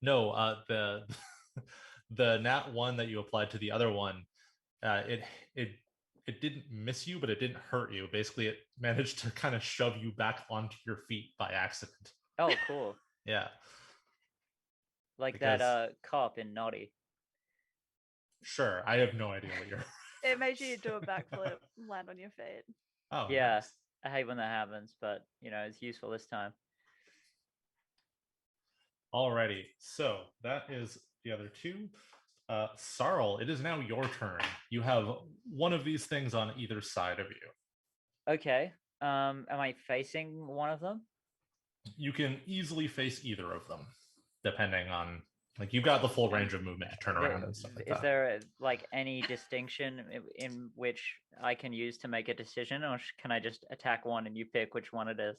No, the nat 1 that you applied to the other one, it didn't miss you, but it didn't hurt you. Basically, it managed to kind of shove you back onto your feet by accident. Oh, cool. Yeah. That cop in Naughty. Sure, I have no idea what you're... It made you do a backflip and land on your feet. Oh, yeah. Nice. I hate when that happens, but, it's useful this time. Alrighty, so that is the other two. Sarl, it is now your turn. You have one of these things on either side of you. Okay. Am I facing one of them? You can easily face either of them, depending on... you've got the full range of movement to turn around and stuff like that. Is there any distinction in which I can use to make a decision, or can I just attack one and you pick which one it is?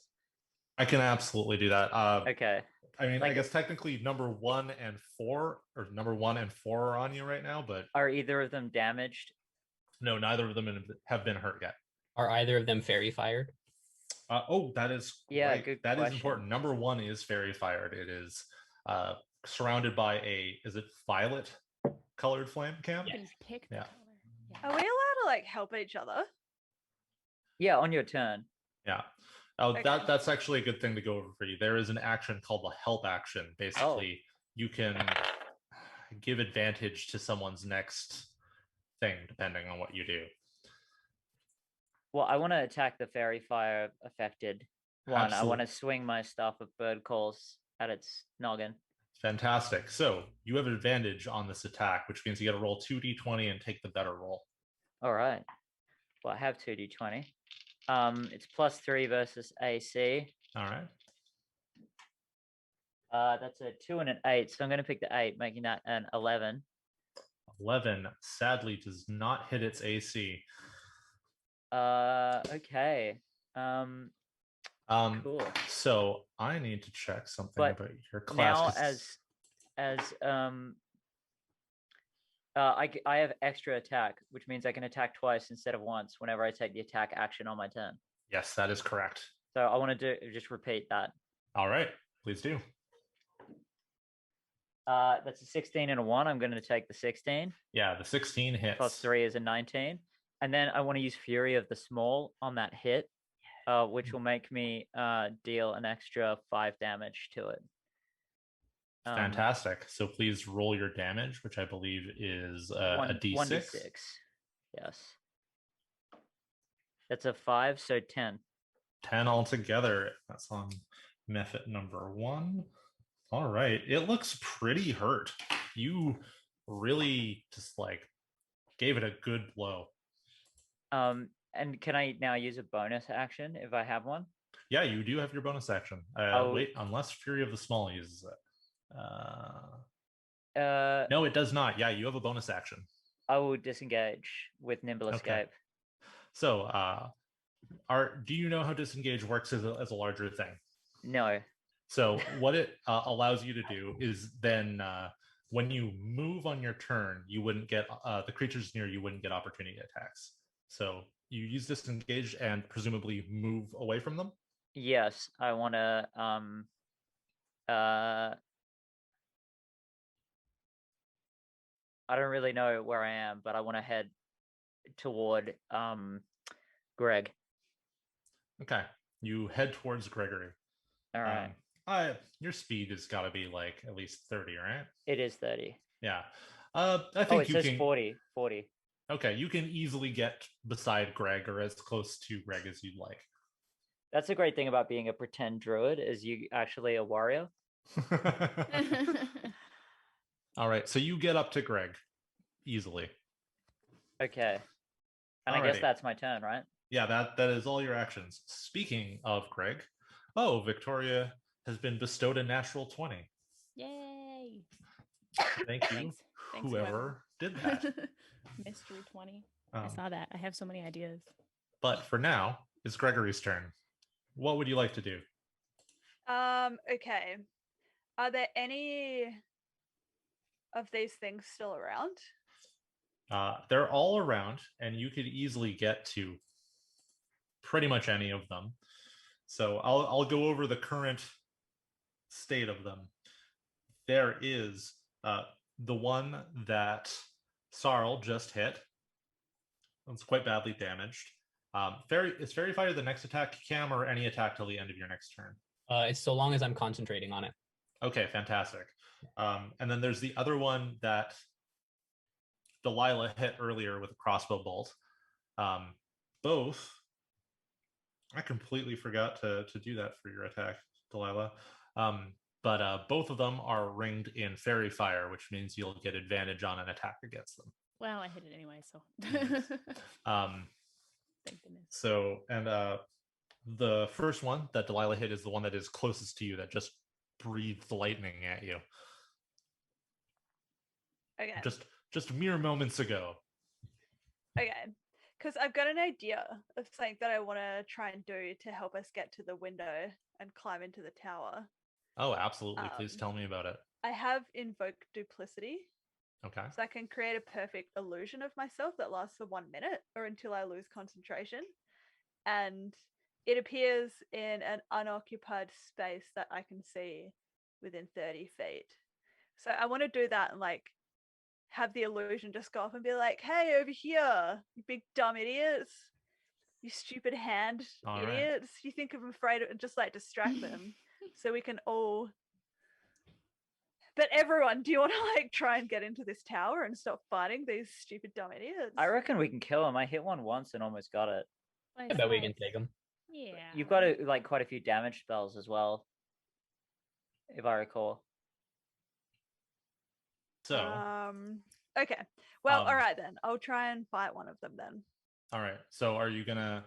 I can absolutely do that. Okay. I mean, I guess technically number 1 and 4 are on you right now, but are either of them damaged? No, neither of them have been hurt yet. Are either of them fairy fired? That is good that question. Is important. Number 1 is fairy fired. It is surrounded by is it violet colored flame cam? You can pick the color. Yeah. Are we allowed to help each other? Yeah, on your turn. Yeah. Oh, okay. That's actually a good thing to go over for you. There is an action called the help action. Basically, you can give advantage to someone's next thing depending on what you do. Well, I want to attack the fairy fire affected one. Absolutely. I want to swing my staff of bird calls at its noggin. Fantastic. So you have advantage on this attack, which means you got to roll 2d20 and take the better roll. All right. Well, I have 2d20. It's +3 versus AC. All right. That's a 2 and an 8, so I'm going to pick the 8, making that an 11. 11 sadly does not hit its AC. Okay. Cool. So I need to check something But about your class. Now, I have extra attack, which means I can attack twice instead of once whenever I take the attack action on my turn. Yes, that is correct. So I want to just repeat that. All right, please do. That's a 16 and a 1. I'm going to take the 16. Yeah, the 16 hits. +3 is a 19. And then I want to use Fury of the Small on that hit, which will make me deal an extra 5 damage to it. Fantastic. So please roll your damage, which I believe is a D6. 1d6. Yes. That's a 5, so 10. 10 altogether. That's on method number 1. All right. It looks pretty hurt. You really just gave it a good blow. And can I now use a bonus action if I have one? Yeah, you do have your bonus action. Wait, unless Fury of the Small uses it. No, it does not. Yeah, you have a bonus action. I will disengage with Nimble Escape. So, do you know how disengage works as a larger thing? No. So what it allows you to do is then when you move on your turn, you wouldn't get the creatures near you wouldn't get opportunity attacks. So you use disengage and presumably move away from them? Yes, I want to I don't really know where I am, but I want to head toward Greg. Okay. You head towards Gregory. All right. Your speed has got to be at least 30, right? It is 30. Yeah. I think it says 40. Okay, you can easily get beside Greg or as close to Greg as you'd like. That's a great thing about being a pretend druid, is you actually a warrior. All right, so you get up to Greg easily. Okay. And I guess that's my turn, right? Yeah, that is all your actions. Speaking of Greg, Victoria has been bestowed a natural 20. Yay! Thank you, Thanks, whoever did that. Mystery 20. I saw that. I have so many ideas. But for now, it's Gregory's turn. What would you like to do? Okay. Are there any of these things still around? They're all around, and you could easily get to pretty much any of them. So I'll go over the current state of them. There is the one that Sarl just hit. It's quite badly damaged. Is Fairy Fire the next attack, Cam, or any attack till the end of your next turn? It's so long as I'm concentrating on it. Okay, fantastic. And then there's the other one that Delilah hit earlier with a crossbow bolt. Both, I completely forgot to do that for your attack, Delilah. But both of them are ringed in Fairy Fire, which means you'll get advantage on an attack against them. Well, I hit it anyway, so. Thank goodness. So, and the first one that Delilah hit is the one that is closest to you, that just breathed lightning at you. Okay. Just mere moments ago. Okay. Because I've got an idea of something that I want to try and do to help us get to the window and climb into the tower. Oh, absolutely. Please tell me about it. I have invoked duplicity. Okay. So I can create a perfect illusion of myself that lasts for 1 minute or until I lose concentration. And it appears in an unoccupied space that I can see within 30 feet. So I want to do that and have the illusion just go off and be like, hey, over here, you big dumb idiots. You stupid hand idiots. Right. You think I'm afraid of, and just distract them so we can all. But everyone, do you want to try and get into this tower and stop fighting these stupid dumb idiots? I reckon we can kill him. I hit one once and almost got it. I bet we can take him. Yeah. You've got quite a few damage spells as well, if I recall. So. Okay. Well, all right then. I'll try and fight one of them then. All right. So are you gonna?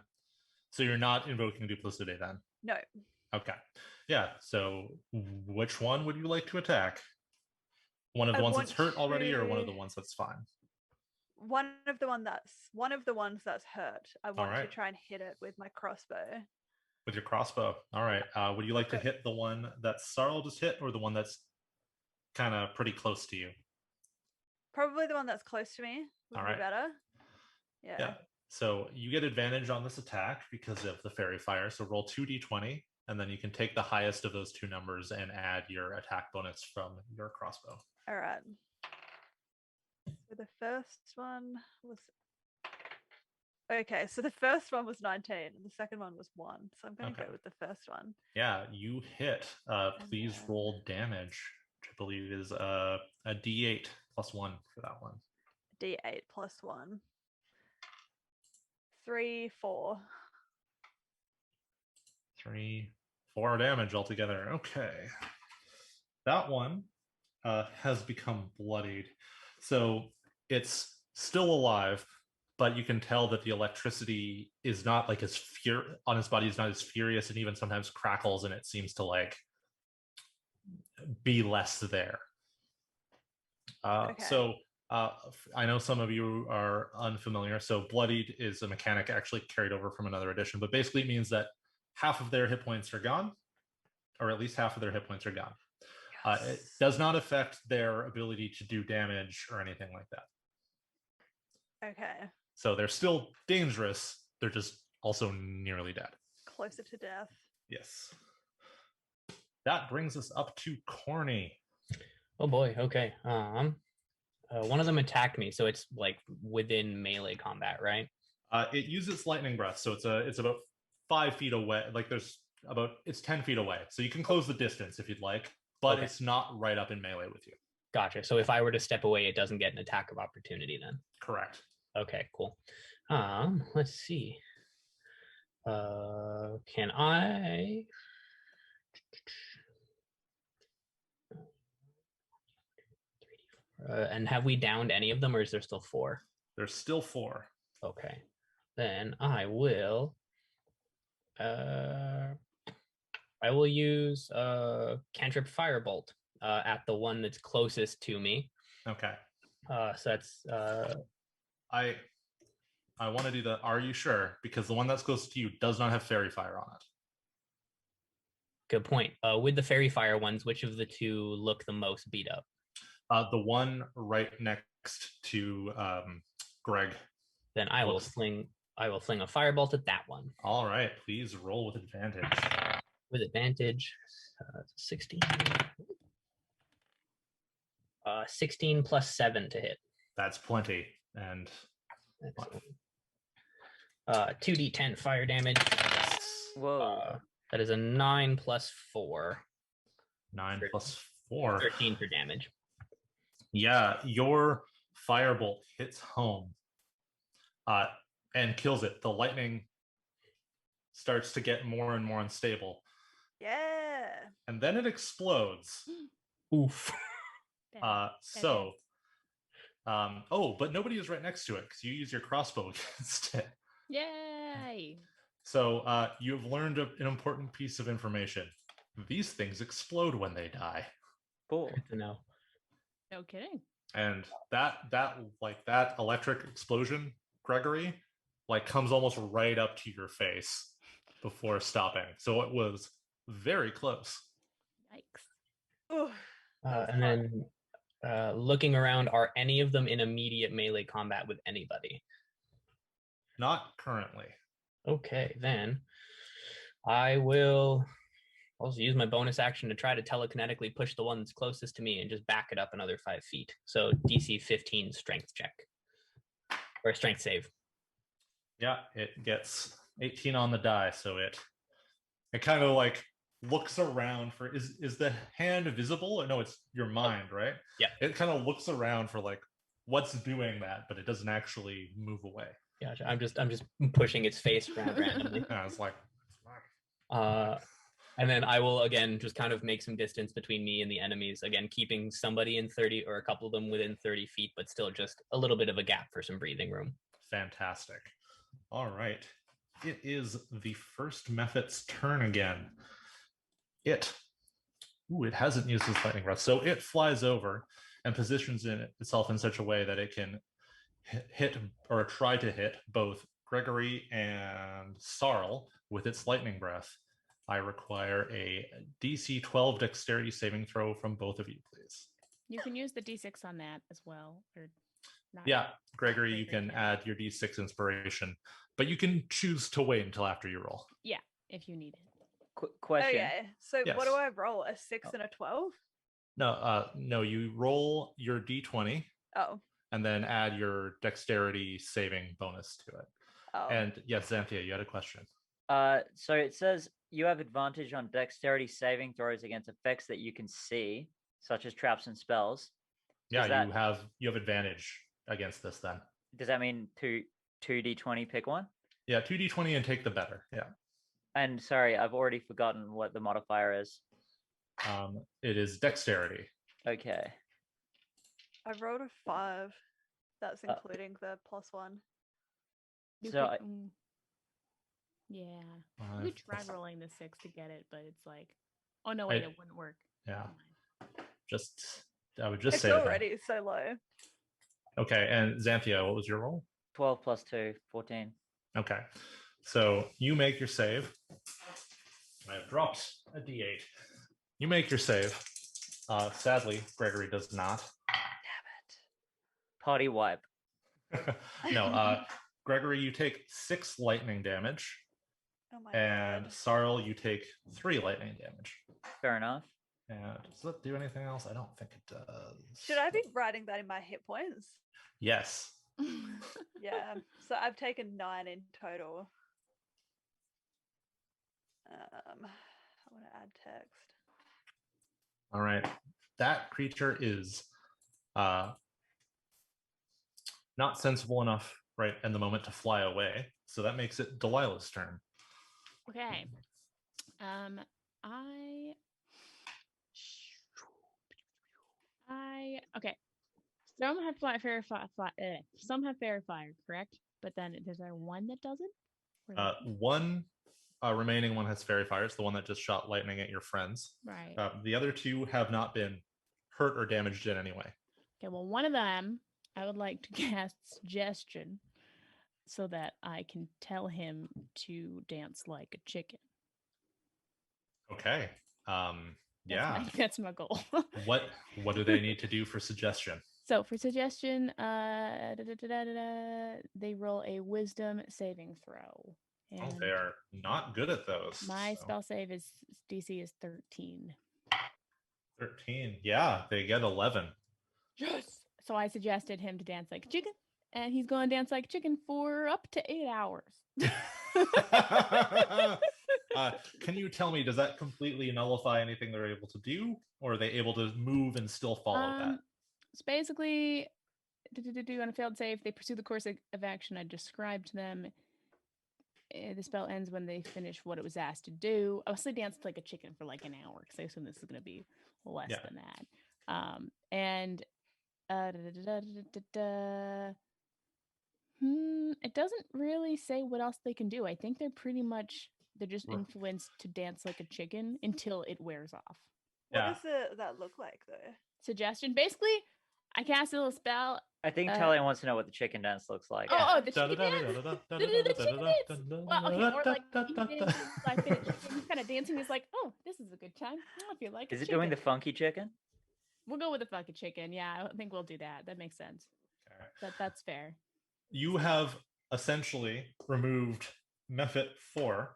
So you're not invoking duplicity then? No. Okay. Yeah. So which one would you like to attack? One of the I ones that's want hurt already, or one of to- the ones that's fine? One of the ones that's hurt. I want to right. try and hit it with my crossbow. With your crossbow. All right. Would you like to hit the one that Sarl just hit, or the one that's kind of pretty close to you? Probably the one that's close to me would All be right. better. Yeah. So you get advantage on this attack because of the fairy fire. So roll 2d20, and then you can take the highest of those two numbers and add your attack bonus from your crossbow. All right. So the first one was okay. So the first one was 19, and the second one was 1. So I'm going to go with the first one. Yeah, you hit. Please roll damage, which I believe is a d8 plus 1 for that one. D8 plus 1. 3, 4. 3, 4 damage altogether. Okay. That one has become bloodied. So it's still alive, but you can tell that the electricity is not like as on his body is not as furious, and even sometimes crackles, and it seems to like be less there. So I know some of you are unfamiliar. So bloodied is a mechanic actually carried over from another edition, but basically it means that half of their hit points are gone, or at least half of their hit points are gone. Yes. It does not affect their ability to do damage or anything like that. Okay. So they're still dangerous. They're just also nearly dead. Closer to death. Yes. That brings us up to Corny. Oh boy. Okay. One of them attacked me, so it's like within melee combat, right? It uses lightning breath, so it's about 5 feet away. Like it's 10 feet away, so you can close the distance if you'd like, but it's not right up in melee with you. Gotcha. So if I were to step away, it doesn't get an attack of opportunity then. Correct. Okay, cool. Let's see. Can I? And have we downed any of them, or is there still 4? There's still 4. Okay. Then I will use cantrip firebolt at the one that's closest to me. Okay. So that's I want to do the are you sure? Because the one that's closest to you does not have fairy fire on it. Good point. With the fairy fire ones, which of the two look the most beat up? The one right next to Greg. Then I will fling a firebolt at that one. All right, please roll with advantage. With advantage, 16. 16 plus 7 to hit. That's plenty. And 2d10 fire damage. Whoa. That is a 9 plus 4. 9 plus 4. 13 for damage. Yeah, your firebolt hits home and kills it. The lightning starts to get more and more unstable. Yeah. And then it explodes. Oof. But nobody is right next to it because you use your crossbow against it. Yay! So you've learned an important piece of information. These things explode when they die. Cool. Good to know. No kidding. And that electric explosion, Gregory, like comes almost right up to your face before stopping. So it was very close. Yikes. And then looking around, are any of them in immediate melee combat with anybody? Not currently. Okay, then I will also use my bonus action to try to telekinetically push the one that's closest to me and just back it up another 5 feet. So DC 15 strength check. Or strength save. Yeah, it gets 18 on the die, so it kind of like looks around for is the hand visible? Or no, it's your mind, right? Yeah. It kind of looks around for like what's doing that, but it doesn't actually move away. Gotcha. I'm just pushing its face around randomly. Yeah, it's like and then I will again just kind of make some distance between me and the enemies, again keeping somebody in 30 or a couple of them within 30 feet, but still just a little bit of a gap for some breathing room. Fantastic. All right. It is the first Mephit's turn again. It hasn't used its lightning breath, so it flies over and positions itself in such a way that it can hit or try to hit both Gregory and Sarl with its lightning breath. I require a DC 12 dexterity saving throw from both of you, please. You can use the D6 on that as well, or not. Yeah, Gregory, you can add your D6 inspiration, but you can choose to wait until after you roll. Yeah, if you need it. Question. Okay, so Yes. what do I roll? A 6 and a 12? No, you roll your D20 Oh. and then add your dexterity saving bonus to it. Oh. And yes, Xanthia, you had a question. So it says you have advantage on dexterity saving throws against effects that you can see, such as traps and spells. Yeah, you have advantage against this then. Does that mean 2d20 pick one? Yeah, 2d20 and take the better. Yeah. And sorry, I've already forgotten what the modifier is. It is dexterity. Okay. I rolled a 5. That's including the +1. So yeah, Five we tried plus- rolling the 6 to get it, but it's like, oh no, wait, it wouldn't work. Yeah. Never mind. I would just It's say that. already so low. Okay, and Xanthia, what was your roll? 12 plus 2, 14. Okay, so you make your save. I have dropped a d8. You make your save. Sadly, Gregory does not. Potty wipe. No, Gregory, you take 6 lightning damage, Oh my and god. Sarl, you take 3 lightning damage. Fair enough. And does that do anything else? I don't think it does. Should I be writing that in my hit points? Yes. Yeah. So I've taken 9 in total. I want to add text. All right. That creature is not sensible enough right in the moment to fly away. So that makes it Delilah's turn. Okay. Okay. Some have some have fairy fire, correct? But then is there one that doesn't? One remaining one has fairy fire. It's the one that just shot lightning at your friends. Right. The other 2 have not been hurt or damaged in any way. Okay, well, one of them I would like to cast suggestion so that I can tell him to dance like a chicken. Okay. Yeah. That's my goal. What do they need to do for suggestion? So for suggestion, they roll a wisdom saving throw. And they are not good at those. My spell save is DC is 13. 13. Yeah, they get 11. Yes. So I suggested him to dance like a chicken, and he's going to dance like a chicken for up to 8 hours. Can you tell me, does that completely nullify anything they're able to do, or are they able to move and still follow that? So basically, on a failed save, they pursue the course of action I described to them. The spell ends when they finish what it was asked to do. I mostly danced like a chicken for like an hour because I assume this is going to be less than that. It doesn't really say what else they can do. I think they're just influenced to dance like a chicken until it wears off. What does that look like though? Suggestion. Basically, I cast a little spell. I think Talia wants to know what the chicken dance looks like. Oh, the chicken dance. The chicken dance. Well, okay, or like he's kind of dancing. He's like, oh, this is a good time. I feel like. Is it doing the funky chicken? We'll go with the funky chicken. Yeah, I think we'll do that. That makes sense. That's fair. You have essentially removed Mephit 4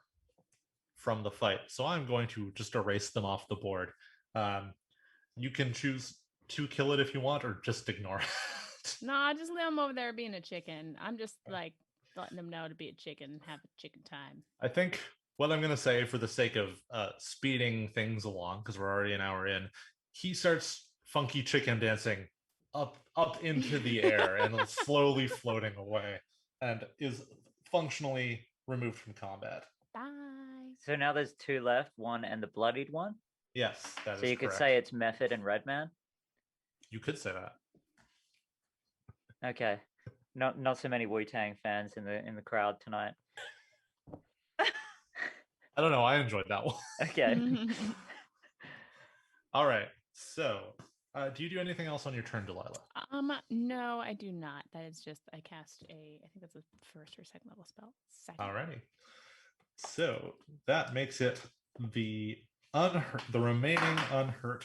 from the fight, so I'm going to just erase them off the board. You can choose to kill it if you want, or just ignore it. No, just leave him over there being a chicken. I'm just like letting them know to be a chicken and have a chicken time. I think what I'm going to say, for the sake of speeding things along, because we're already an hour in, he starts funky chicken dancing up into the air and slowly floating away, and is functionally removed from combat. Bye. So now there's 2 left, one and the bloodied one? Yes, that is So you could correct. say it's Mephit and Redman? You could say that. Okay. Not so many Wu-Tang fans in the crowd tonight. I don't know. I enjoyed that one. Okay. All right. So, do you do anything else on your turn, Delilah? No, I do not. That is just I cast I think that's a first or second level spell. Second. Alrighty. So that makes it the remaining unhurt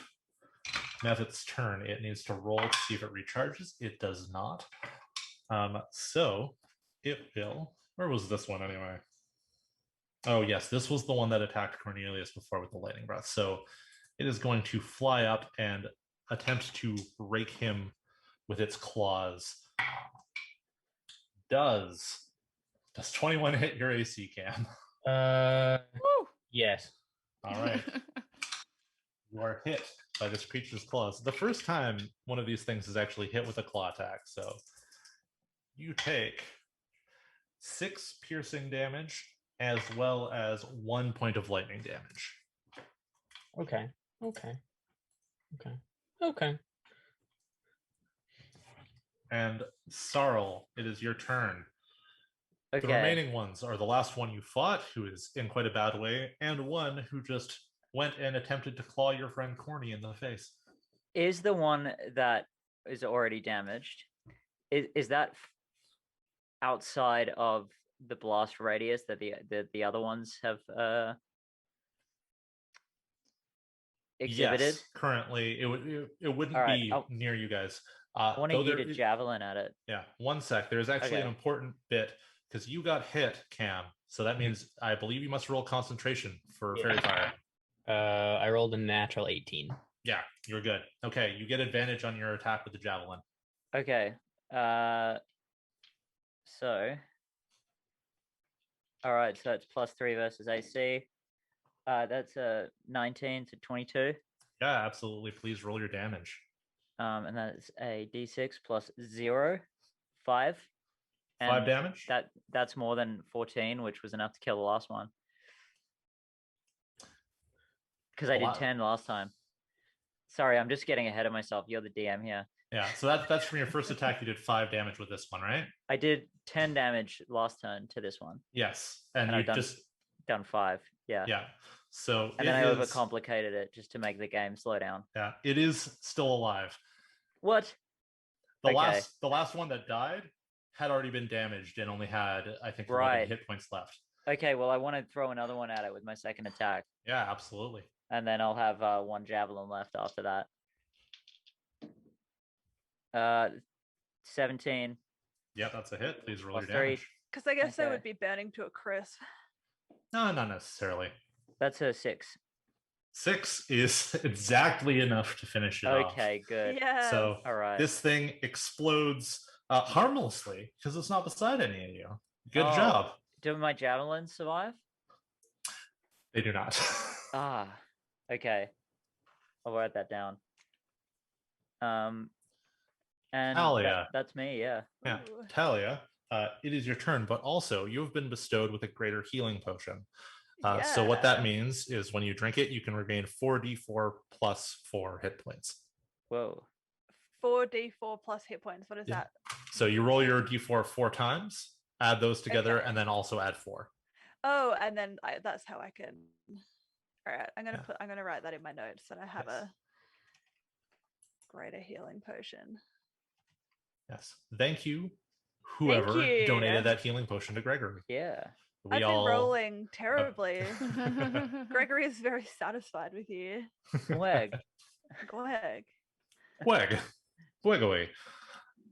Mevit's turn. It needs to roll to see if it recharges. It does not. So it will. Where was this one anyway? Oh yes, this was the one that attacked Cornelius before with the lightning breath. So it is going to fly up and attempt to rake him with its claws. Does 21 hit your AC, Cam? Yes. All right. You are hit by this creature's claws. The first time one of these things is actually hit with a claw attack. So you take 6 piercing damage as well as 1 point of lightning damage. Okay. And Sarl, it is your turn. Okay. The remaining ones are the last one you fought, who is in quite a bad way, and one who just went and attempted to claw your friend Corny in the face. Is the one that is already damaged, is that outside of the blast radius that the other ones have exhibited? Yes, currently it wouldn't All right, be near you guys. I want to use a javelin at it. Yeah, 1 sec. There's actually an important bit because you got hit, Cam. So that means I believe you must roll concentration for fairy fire. I rolled a natural 18. Yeah, you're good. Okay, you get advantage on your attack with the javelin. Okay. So. All right, so it's +3 versus AC. That's a 19 to 22. Yeah, absolutely. Please roll your damage. And that's a D6 plus 0, 5. And 5 damage? That's more than 14, which was enough to kill the last one. Because I did 10 last time. Sorry, I'm just getting ahead of myself. You're the DM here. Yeah, so that's from your first attack. You did 5 damage with this one, right? I did 10 damage last turn to this one. Yes, and you just done 5. Yeah. Yeah. So and then I overcomplicated it just to make the game slow down. Yeah, it is still alive. What? The last one that died had already been damaged and only had, I think, 11 hit points left. Okay, well, I want to throw another one at it with my second attack. Yeah, absolutely. And then I'll have 1 javelin left after that. 17. Yeah, that's a hit. Please roll your damage. Because I guess they would be burning to a crisp. No, not necessarily. That's a 6. 6 is exactly enough to finish it off. Okay, good. Yeah. So all right. This thing explodes harmlessly because it's not beside any of you. Good job. Do my javelins survive? They do not. Okay. I'll write that down. And Talia. That's me, yeah. Yeah, Talia, it is your turn, but also you have been bestowed with a greater healing potion. So what that means is when you drink it, you can regain 4d4 plus 4 hit points. Whoa. 4d4 plus hit points. What is that? So you roll your d4 4 times, add those together, and then also add 4. Oh, and then that's how I can. All right, I'm gonna write that in my notes that I have a greater healing potion. Yes. Thank you, whoever donated that healing potion to Gregory. Yeah. I've been rolling terribly. Gregory is very satisfied with you. Gweg. Away.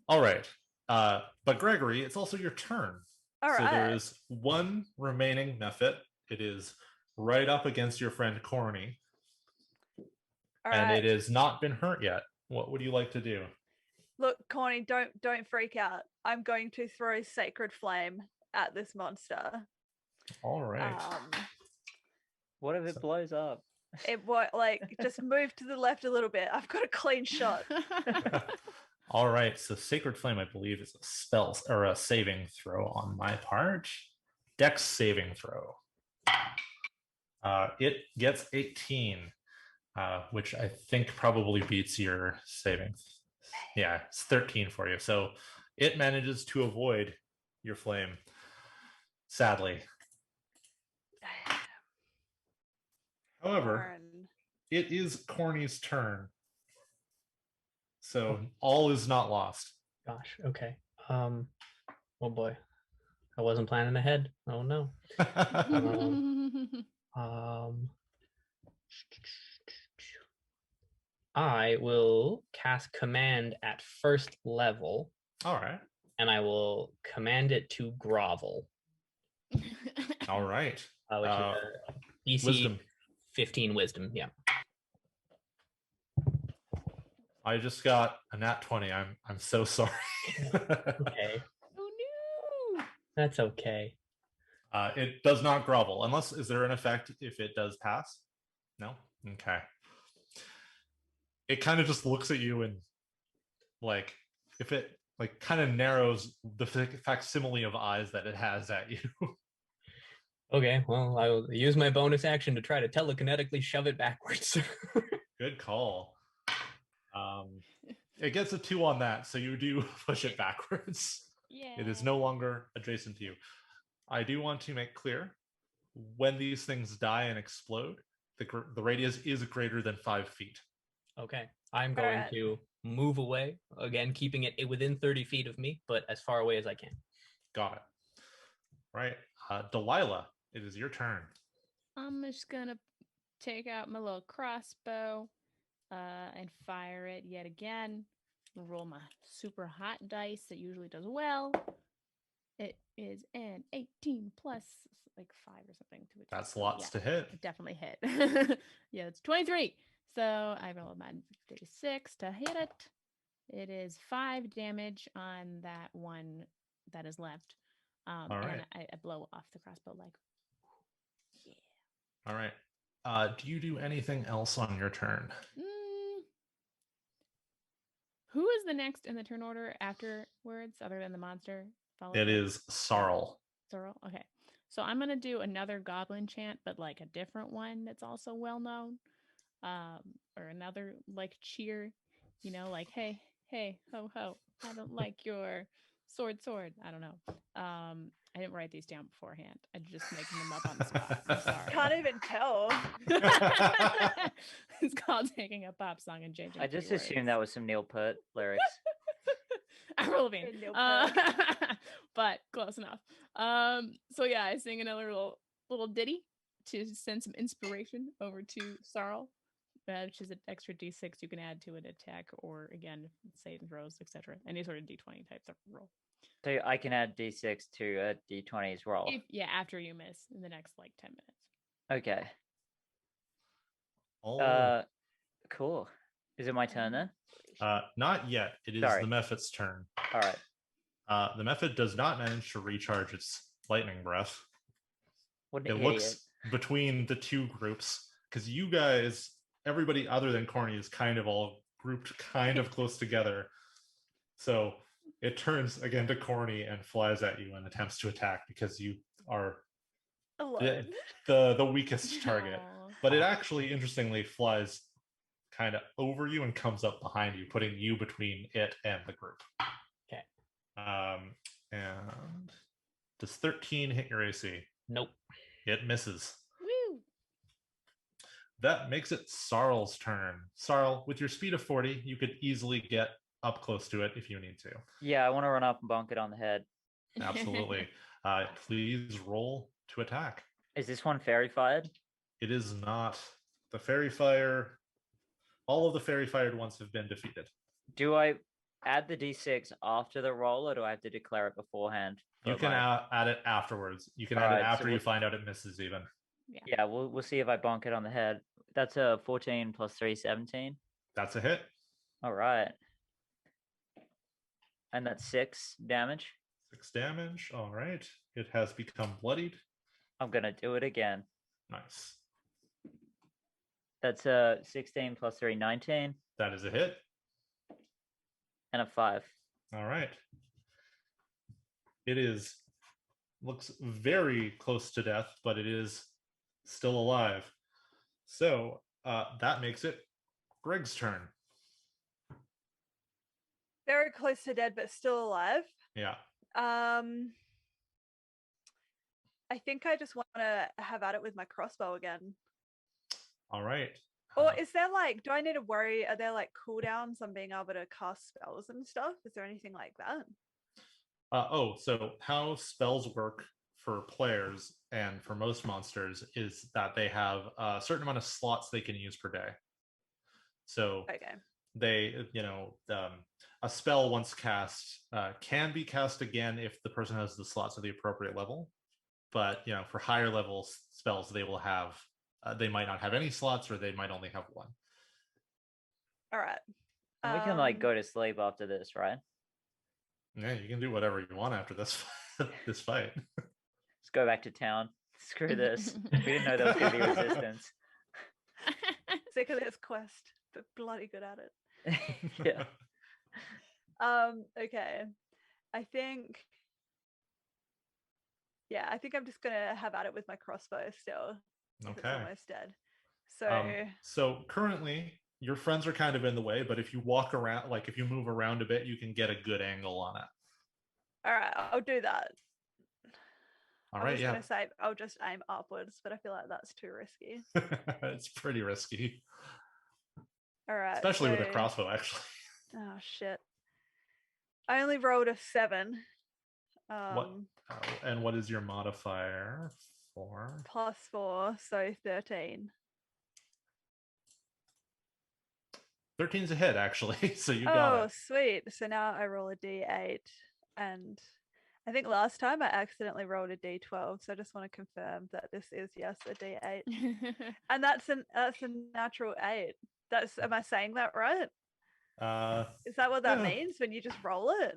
All right. But Gregory, it's also your turn. All right. So there is 1 remaining Mephit. It is right up against your friend Corny. And it has not been hurt yet. What would you like to do? Look, Corny, don't freak out. I'm going to throw Sacred Flame at this monster. All right. What if it blows up? It won't, just move to the left a little bit. I've got a clean shot. All right. So Sacred Flame, I believe, is a spell or a saving throw on my part. Dex saving throw. It gets 18, which I think probably beats your saving. Yeah, it's 13 for you. So It manages to avoid your flame, sadly. However, Darn. it is Corny's turn. So all is not lost. Gosh. Okay. Oh boy. I wasn't planning ahead. Oh no. I will cast command at first level. All right. And I will command it to grovel. All right. Which is DC wisdom. 15 wisdom. Yeah. I just got a nat 20. I'm so sorry. Okay. Oh no. That's okay. It does not grovel. Unless, is there an effect if it does pass? No? Okay. It kind of just looks at you and like, if it like kind of narrows the facsimile of eyes that it has at you. Okay, well, I will use my bonus action to try to telekinetically shove it backwards. Good call. It gets a 2 on that, so you do push it backwards. Yeah. It is no longer adjacent to you. I do want to make clear, when these things die and explode, the radius is greater than 5 feet. Okay, I'm going to move away, again, keeping it within 30 feet of me, but as far away as I can. Got it. Right. Delilah, it is your turn. I'm just gonna take out my little crossbow and fire it yet again. Roll my super hot dice that usually does well. It is an 18 plus like 5 or something to attack. That's lots to hit. It definitely hit. Yeah, it's 23. So I roll my d6 to hit it. It is 5 damage on that one that is left. All right. And I blow off the crossbow like, yeah. All right. Do you do anything else on your turn? Who is the next in the turn order afterwards, other than the monster? It is Sarl. Sarl? Okay. So I'm going to do another goblin chant, but like a different one that's also well known. Or another like cheer, you know, like, hey, hey, ho, ho. I don't like your sword. I don't know. I didn't write these down beforehand. I'm just making them up on the spot. I'm sorry. Can't even tell. It's called taking a pop song and changing. I just assumed that was some Neil Peart lyrics. Irrelevant. But close enough. So yeah, I sing another little ditty to send some inspiration over to Sarl, which is an extra d6 you can add to an attack, or again, saving throws, etc. Any sort of d20 type of roll. So I can add d6 to a d20's roll. After you miss in the next like 10 minutes. Okay. Cool. Is it my turn then? Not yet. It is the Mephit's turn. All right. The Mephit does not manage to recharge its lightning breath. What an it looks between the two groups, because you guys, everybody other than Corny, is kind of all grouped kind of close together. So it turns again to Corny and flies at you and attempts to attack because you are the weakest target. But it actually, interestingly, flies kind of over you and comes up behind you, putting you between it and the group. Okay. And does 13 hit your AC? Nope. It misses. Woo! That makes it Sarl's turn. Sarl, with your speed of 40, you could easily get up close to it if you need to. Yeah, I want to run up and bonk it on the head. Absolutely. Please roll to attack. Is this one fairy fired? It is not. The fairy fire, all of the fairy fired ones have been defeated. Do I add the d6 after the roll, or do I have to declare it beforehand? You can add it afterwards. You can add it after you find out it misses even. Yeah, we'll see if I bonk it on the head. That's a 14 plus 3, 17. That's a hit. All right. And that's 6 damage. 6 damage. All right. It has become bloodied. I'm going to do it again. Nice. That's a 16 plus 3, 19. That is a hit. And a 5. All right. It looks very close to death, but it is still alive. So that makes it Greg's turn. Very close to dead, but still alive. Yeah. I think I just want to have at it with my crossbow again. All right. Or is there like, do I need to worry? Are there like cooldowns on being able to cast spells and stuff? Is there anything like that? So how spells work for players and for most monsters is that they have a certain amount of slots they can use per day. So Okay. they, a spell once cast can be cast again if the person has the slots of the appropriate level. But for higher level spells, they will have they might not have any slots, or they might only have one. All right. And we can like go to sleep after this, right? Yeah, you can do whatever you want after this this fight. Let's go back to town. Screw this. We didn't know there was going to be resistance. Sick of this quest, but bloody good at it. Yeah. Okay. I think I'm just gonna have at it with my crossbow still. Okay. It's almost dead. So so currently your friends are kind of in the way, but if you walk around, like if you move around a bit, you can get a good angle on it. all right, I'll do that. All I right, was yeah. gonna say I'll just aim upwards, but I feel like that's too risky. It's pretty risky. All right. Especially with a crossbow, actually. Oh shit. I only rolled a 7. What is your modifier? 4 + 4, so 13. 13's a hit, actually. So you got it. Oh, sweet. So now I roll a d8, and I think last time I accidentally rolled a d12. So I just want to confirm that this is a d8, and that's a natural 8. Am I saying that right? Is that what that means when you just roll it?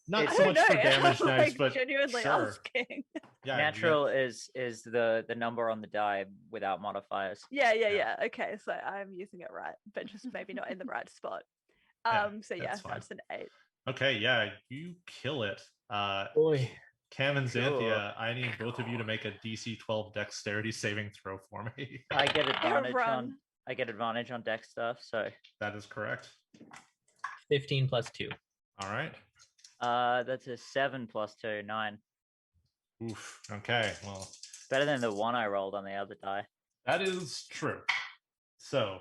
Not so much for damage dice, but genuinely sure. Asking. Yeah, natural is the number on the die without modifiers. Yeah. Okay, so I'm using it right, but just maybe not in the right spot. That's an 8. Okay, yeah, you kill it. Boy. Cam and Xanthia, I need both of you to make a DC 12 dexterity saving throw for me. I get advantage on dex stuff, so that is correct. 15 + 2. All right. That's a 7 + 2, 9. Oof. Okay. Well, better than the 1 I rolled on the other die. That is true. So,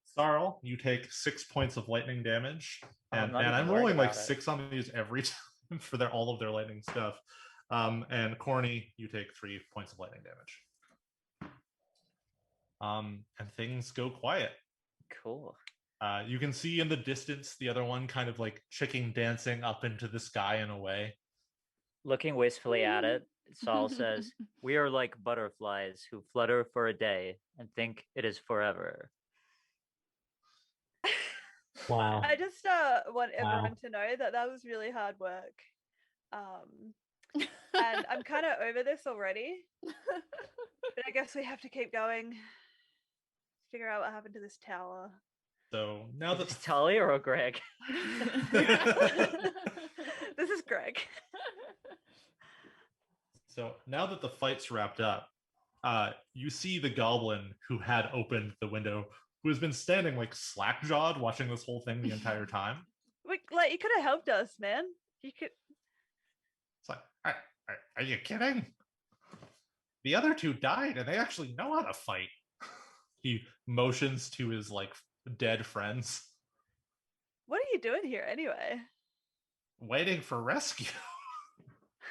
Sarl, you take 6 points of lightning damage, and I'm rolling like 6 on these every time for all of their lightning stuff. And Corny, you take 3 points of lightning damage. And things go quiet. Cool. You can see in the distance the other one kind of like chicken dancing up into the sky in a way. Looking wistfully at it, Saul says, "We are like butterflies who flutter for a day and think it is forever." Wow. I just want everyone to know that was really hard work. And I'm kind of over this already. But I guess we have to keep going. Figure out what happened to this tower. So now that's Talia or Greg? This is Greg. So now that the fight's wrapped up, you see the goblin who had opened the window, who has been standing like slack-jawed watching this whole thing the entire time. Like, you could have helped us, man. You could. It's like, are you kidding? The other 2 died, and they actually know how to fight. He motions to his like dead friends. What are you doing here anyway? Waiting for rescue.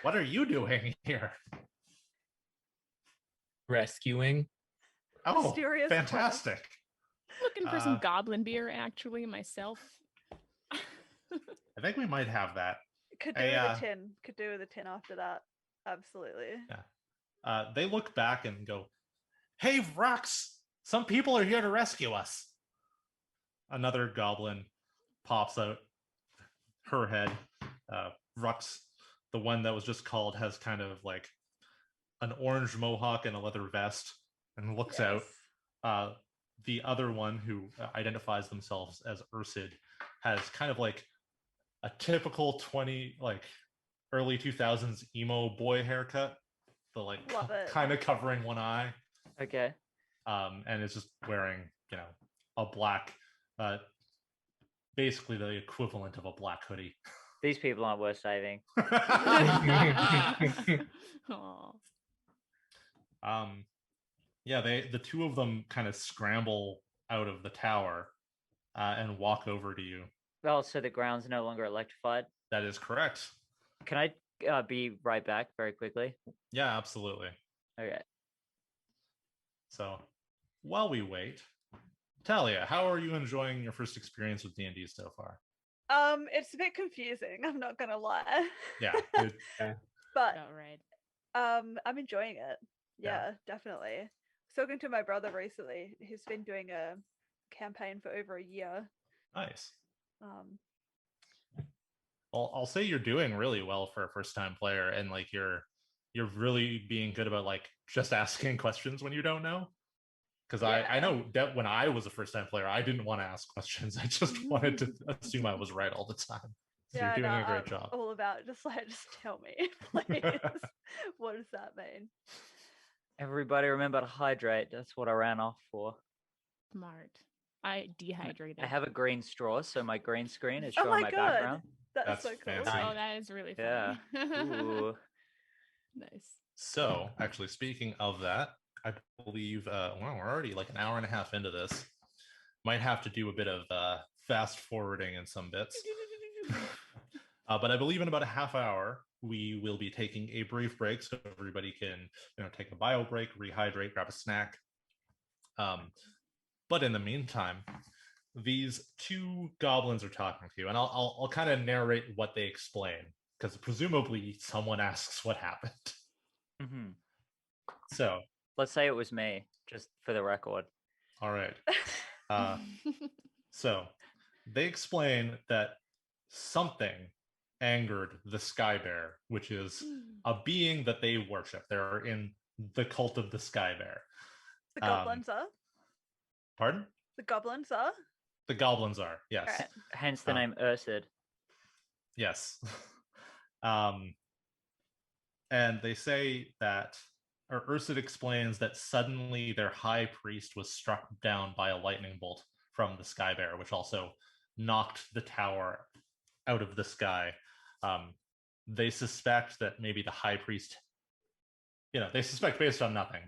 What are you doing here? Rescuing. Oh, mysterious fantastic. quest. Looking for some goblin beer, actually, myself. I think we might have that. Could do with a tin. Could do with a tin after that. Absolutely. Yeah. They look back and go, "Hey, Rux, some people are here to rescue us." Another goblin pops out her head. Rux, the one that was just called, has kind of like an orange mohawk and a leather vest and looks out. The other one, who identifies themselves as Ursid, has kind of like a typical early 2000s emo boy haircut. The like kind of covering one eye. Okay. And is just wearing, a black basically the equivalent of a black hoodie. These people aren't worth saving. Aw. Yeah, the two of them kind of scramble out of the tower and walk over to you. Oh, so the ground's no longer electrified. That is correct. Can I be right back very quickly? Yeah, absolutely. Okay. So while we wait, Talia, how are you enjoying your first experience with D&D so far? It's a bit confusing, I'm not gonna lie. Yeah. But All right. I'm enjoying it. Yeah, definitely. I was talking to my brother recently. He's been doing a campaign for over a year. Nice. Um, Well, I'll say you're doing really well for a first-time player, and like you're really being good about like just asking questions when you don't know. Because I know that when I was a first-time player, I didn't want to ask questions. I just wanted to assume I was right all the time. So yeah, you're doing a great I'm job. all about just tell me, please. What does that mean? Everybody remember to hydrate. That's what I ran off for. Smart. I dehydrated. I have a green straw, so my green screen is Oh showing my my God. background. That's so cool. fancy. Oh, that is really funny. Yeah. Ooh. Nice. So, actually, speaking of that, I believe well, we're already like an hour and a half into this. Might have to do a bit of fast forwarding in some bits. But I believe in about a half hour, we will be taking a brief break so everybody can, take a bio break, rehydrate, grab a snack. But in the meantime, these two goblins are talking to you, and I'll kind of narrate what they explain, because presumably someone asks what happened. Mm-hmm. So let's say it was me, just for the record. All right. So they explain that something angered the Sky Bear, which is a being that they worship. They're in the cult of the Sky Bear. The goblins are? Pardon? The goblins are? The goblins are, yes. Right. Hence the name Ursid. Yes. And they say that, or Ursid explains that suddenly their high priest was struck down by a lightning bolt from the Sky Bear, which also knocked the tower out of the sky. They suspect that maybe the high priest, they suspect based on nothing,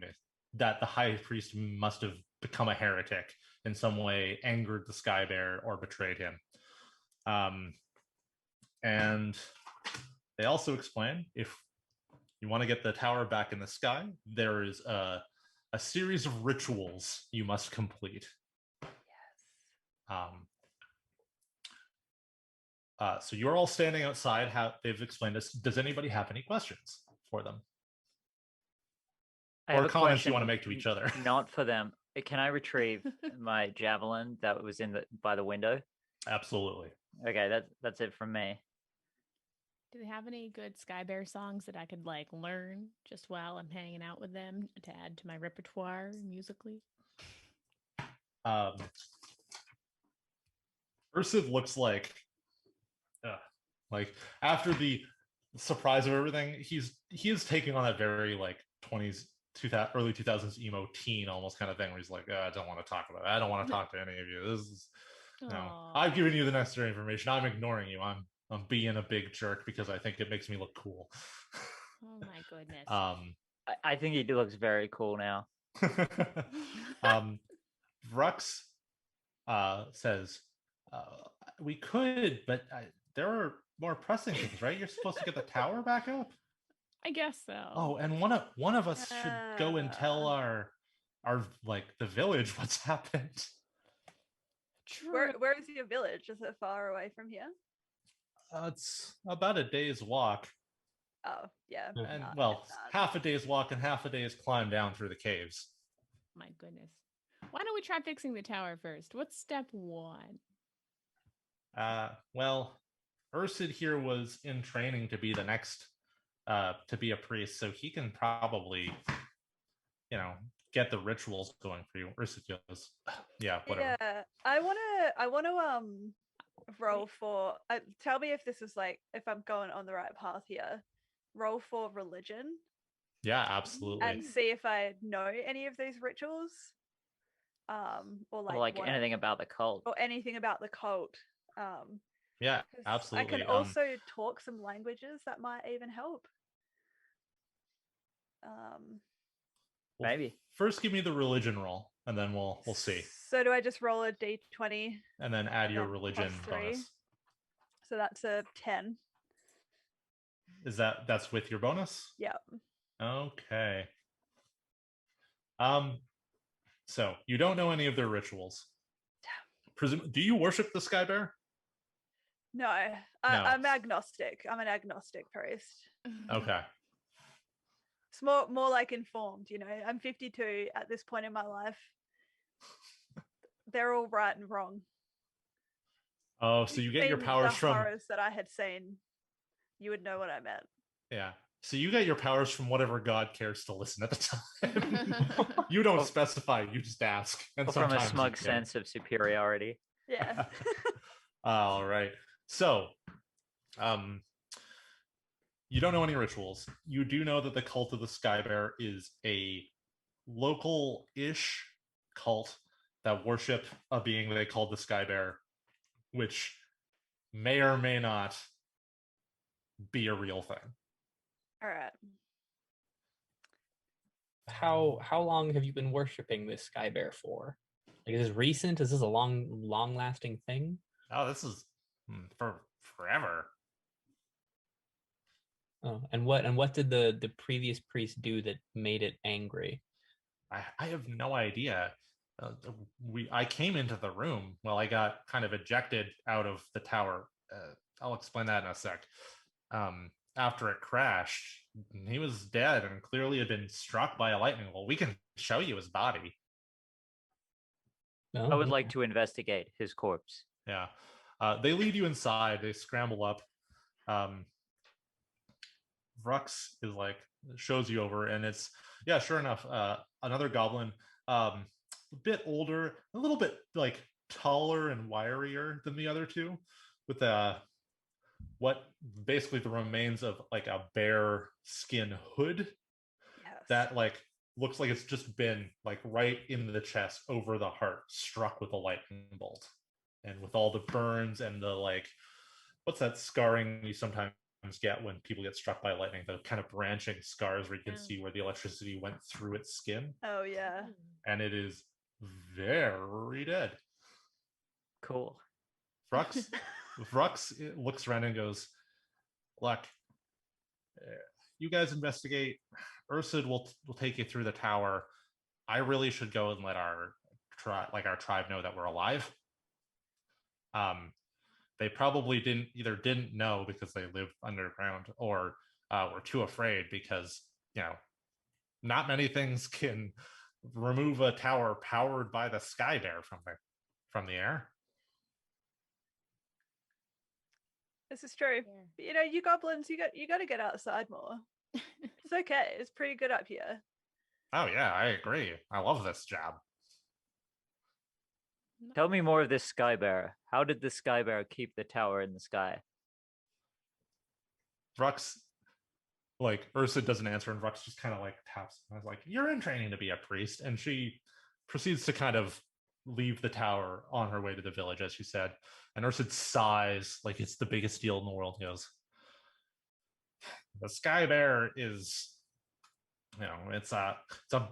that the high priest must have become a heretic in some way, angered the Sky Bear, or betrayed him. And they also explain, if you want to get the tower back in the sky, there is a series of rituals you must complete. Yes. So you're all standing outside. They've explained this. Does anybody have any questions for them? Or comments you want to make to each other? Not for them. Can I retrieve my javelin that was by the window? Absolutely. Okay, that's it from me. Do they have any good Sky Bear songs that I could learn just while I'm hanging out with them to add to my repertoire musically? Ursid looks like after the surprise of everything, he is taking on that very 20s, early 2000s emo teen almost kind of thing, where he's like, I don't want to talk about it. I don't want to talk to any of you. This is I've given you the necessary information. I'm ignoring you. I'm being a big jerk because I think it makes me look cool. Oh my goodness. I think he looks very cool now. Vrux says, we could, but there are more pressing things, right? You're supposed to get the tower back up? I guess so. Oh, and one of us should go and tell our the village what's happened. True. Where is your village? Is it far away from here? It's about a day's walk. Oh, yeah. And half a day's walk and half a day's climb down through the caves. My goodness. Why don't we try fixing the tower first? What's step 1? Well, Ursid here was in training to be the next to be a priest, so he can probably get the rituals going for you. Ursid goes, yeah, whatever. Yeah, I wanna roll for tell me if this is if I'm going on the right path here. Roll for religion. Yeah, absolutely. And see if I know any of these rituals. Or anything about the cult. Or anything about the cult. Yeah, 'cause absolutely. I can also talk some languages that might even help. Well, Maybe. first, give me the religion roll, and then we'll see, So do I just roll a d20 and then add and your then religion +3? bonus. So that's a 10. That's with your bonus? Yep. Okay. So you don't know any of their rituals. Do you worship the Sky Bear? No, No. I'm agnostic. I'm an agnostic priest. Okay. It's more like informed, you know. I'm 52 at this point in my life. They're all right and wrong. Oh, so you get your powers the from horrors that I had seen. You would know what I meant. Yeah. So you get your powers from whatever god cares to listen at the time. You don't specify, you just ask. And Or from a sometimes smug you get it. sense of superiority. Yeah. All right. So, you don't know any rituals. You do know that the cult of the Sky Bear is a local-ish cult that worship a being they call the Sky Bear, which may or may not be a real thing. All right. How long have you been worshiping this Sky Bear for? Like, is this recent? Is this a long lasting thing? Oh, this is for forever. Oh, and what did the previous priest do that made it angry? I have no idea. I came into the room. Well, I got kind of ejected out of the tower. I'll explain that in a sec. After it crashed, he was dead and clearly had been struck by a lightning bolt. We can show you his body. Oh, I would like to investigate his corpse. Yeah. They lead you inside. They scramble up. Vrux is like, shows you over, and it's, yeah, sure enough, another goblin, a bit older, a little bit like taller and wirier than the other two, with what basically the remains of like a bear skin hood that like looks like it's just been like right in the chest over the heart, struck with a lightning bolt, and with all the burns and the like, what's that scarring you sometimes get when people get struck by lightning, the kind of branching scars where you can see where the electricity went through its skin. Oh yeah. And it is very dead. Cool. Vrux looks around and goes, look, you guys investigate. Ursud will take you through the tower. I really should go and let our tribe know that we're alive. They probably didn't know because they live underground, or were too afraid because, you know, not many things can remove a tower powered by the Sky Bear from the air. This is true. Yeah. You know, you goblins, you got to get outside more. It's okay. It's pretty good up here. Oh yeah, I agree. I love this job. Tell me more of this Sky Bear. How did the Sky Bear keep the tower in the sky? Vrux, like, Ursud doesn't answer, and Vrux just kind of like taps. I was like, you're in training to be a priest. And she proceeds to kind of leave the tower on her way to the village, as she said. And Ursud sighs like it's the biggest deal in the world. He goes, the Sky Bear is, you know, it's a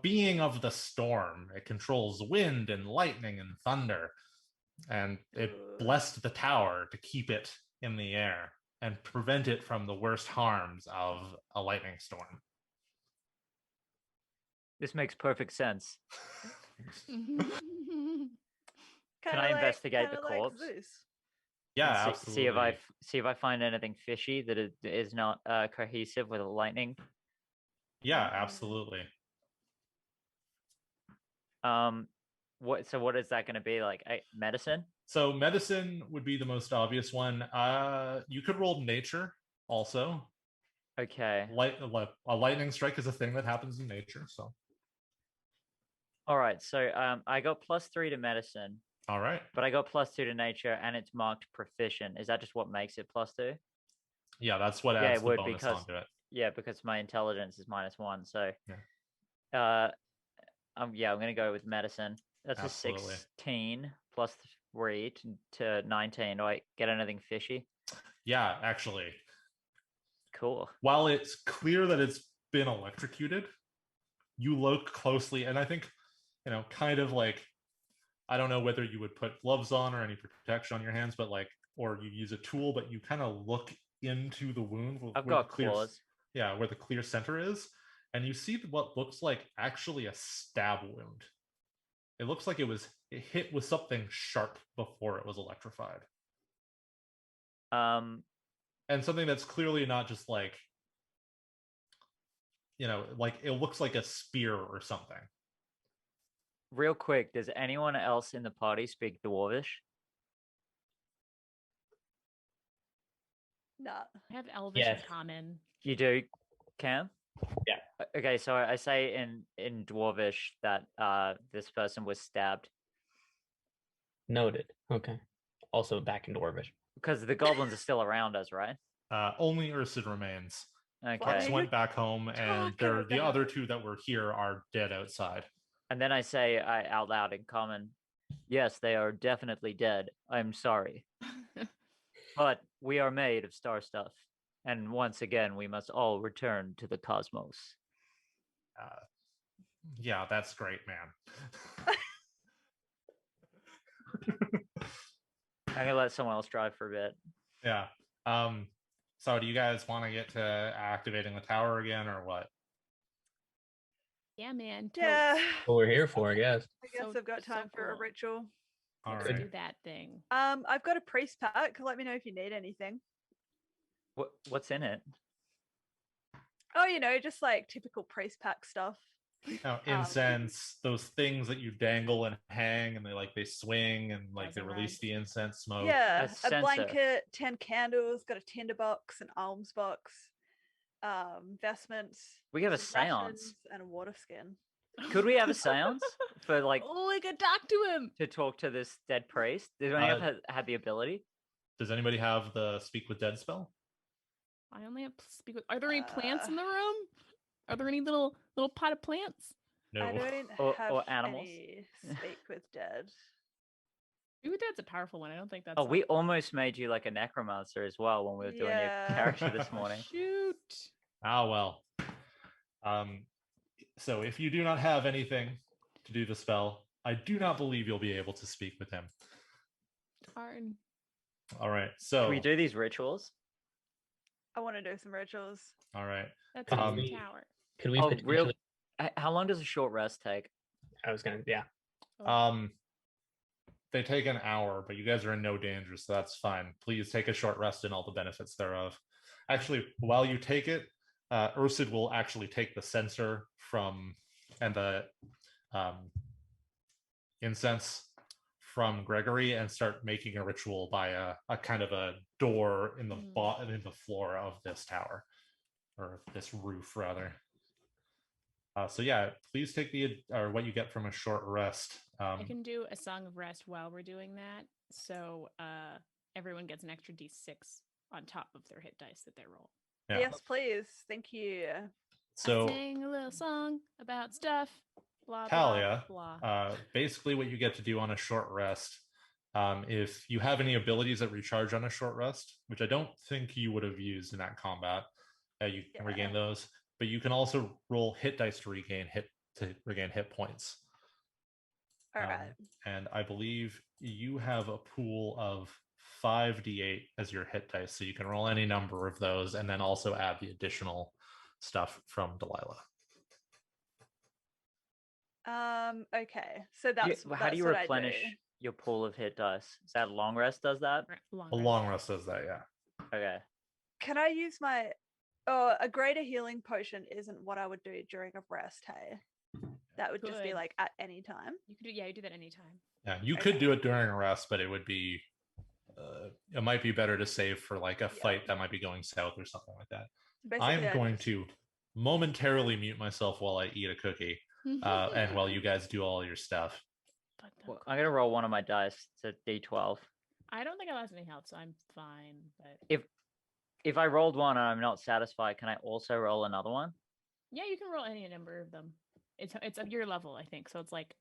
being of the storm. It controls wind and lightning and thunder, and it blessed the tower to keep it in the air and prevent it from the worst harms of a lightning storm. This makes perfect sense. Can I like, investigate the corpse? Yeah, and see if I find anything fishy that is not cohesive with lightning. Yeah, absolutely. What is that going to be like? Medicine? So medicine would be the most obvious one. You could roll nature also. Okay. A lightning strike is a thing that happens in nature. So. All right. So I got +3 to medicine. All right. But I got +2 to nature, and it's marked proficient. Is that just what makes it +2? Yeah, that's what adds the bonus onto it. Yeah, because my intelligence is -1. So, yeah. I'm going to go with medicine. That's absolutely. A 16 plus 23 to 19. Do I get anything fishy? Yeah, actually. Cool. While it's clear that it's been electrocuted, you look closely, and I think, kind of like, I don't know whether you would put gloves on or any protection on your hands, but like, or you use a tool, but you kind of look into the wound. I've got claws. Yeah, where the clear center is, and you see what looks like actually a stab wound. It looks like it hit with something sharp before it was electrified. And something that's clearly not just like, like it looks like a spear or something. Real quick, does anyone else in the party speak Dwarvish? No. I have Elvish Yes. in common. You do, Cam? Yeah. Okay, so I say in Dwarvish that this person was stabbed. Noted. Okay. Also back in Dwarvish. Because the goblins are still around us, right? Only Ursid remains. Okay. Fox went back home, and the other two that were here are dead outside. And then I say out loud in common, yes, they are definitely dead. I'm sorry. But we are made of star stuff. And once again, we must all return to the cosmos. Yeah, that's great, man. I'm going to let someone else drive for a bit. Yeah. So do you guys want to get to activating the tower again, or what? Yeah, man. Yeah. What we're here for, I guess. I guess So- I've got time so for a cool. ritual. All Let's right. do that thing. I've got a priest pack. Let me know if you need anything. What's in it? Oh, just like typical priest pack stuff. Now, incense, those things that you dangle and hang, and they swing, and like they release the incense smoke. Yeah, A a censer. blanket, 10 candles, got a tinderbox, an alms box, vestments. We have a some rations, seance. and a water skin. Could we have a seance for like Oh, we could talk to him. to talk to this dead priest? Does anyone have the ability? Does anybody have the speak with dead spell? I only have speak with. Are there any plants in the room? Are there any little pot of plants? No. I don't Or have animals. any speak with dead. Speak with Dead's a powerful one. I don't think that's. Oh, we almost made you like a necromancer as well when we were doing your Yeah. character this morning. Shoot. Ah, well. So if you do not have anything to do the spell, I do not believe you'll be able to speak with him. Darn. All right. So Can we do these rituals? I want to do some rituals. all right. That's Um, the tower. Could we Oh, potentially... How long does a short rest take? I was gonna, yeah. They take an hour, but you guys are in no danger, so that's fine. Please take a short rest and all the benefits thereof. Actually, while you take it, Ursid will actually take the censer and the incense from Gregory and start making a ritual by a kind of a door in the in the floor of this tower, or this roof rather. So yeah, please take what you get from a short rest. I can do a song of rest while we're doing that, so everyone gets an extra d6 on top of their hit dice that they roll. Yeah. Yes, please. Thank you. So Sing a little song about stuff. Blah Talia, blah blah. basically what you get to do on a short rest, if you have any abilities that recharge on a short rest, which I don't think you would have used in that combat, you can regain those. But you can also roll hit dice to regain hit points. All right. And I believe you have a pool of 5d8 as your hit dice, so you can roll any number of those, and then also add the additional stuff from Delilah. Okay. So that's How do you what I replenish do. your pool of hit dice? Is that long rest does that? A long rest does that, yeah. Okay. Can I use my? Oh, a greater healing potion isn't what I would do during a rest. Hey, that would just be Good. like at any time. You could do, you do that anytime. Yeah, you could do it during a rest, but it would be it might be better to save for like a fight that might be going south or something like that. Basically, I'm going to momentarily mute myself while I eat a cookie, and while you guys do all your stuff. Well, I'm gonna roll one of my dice. It's a d12. I don't think I lost any health, so I'm fine. But If I rolled one and I'm not satisfied, can I also roll another one? yeah, you can roll any number of them. It's of your level, I think. So it's like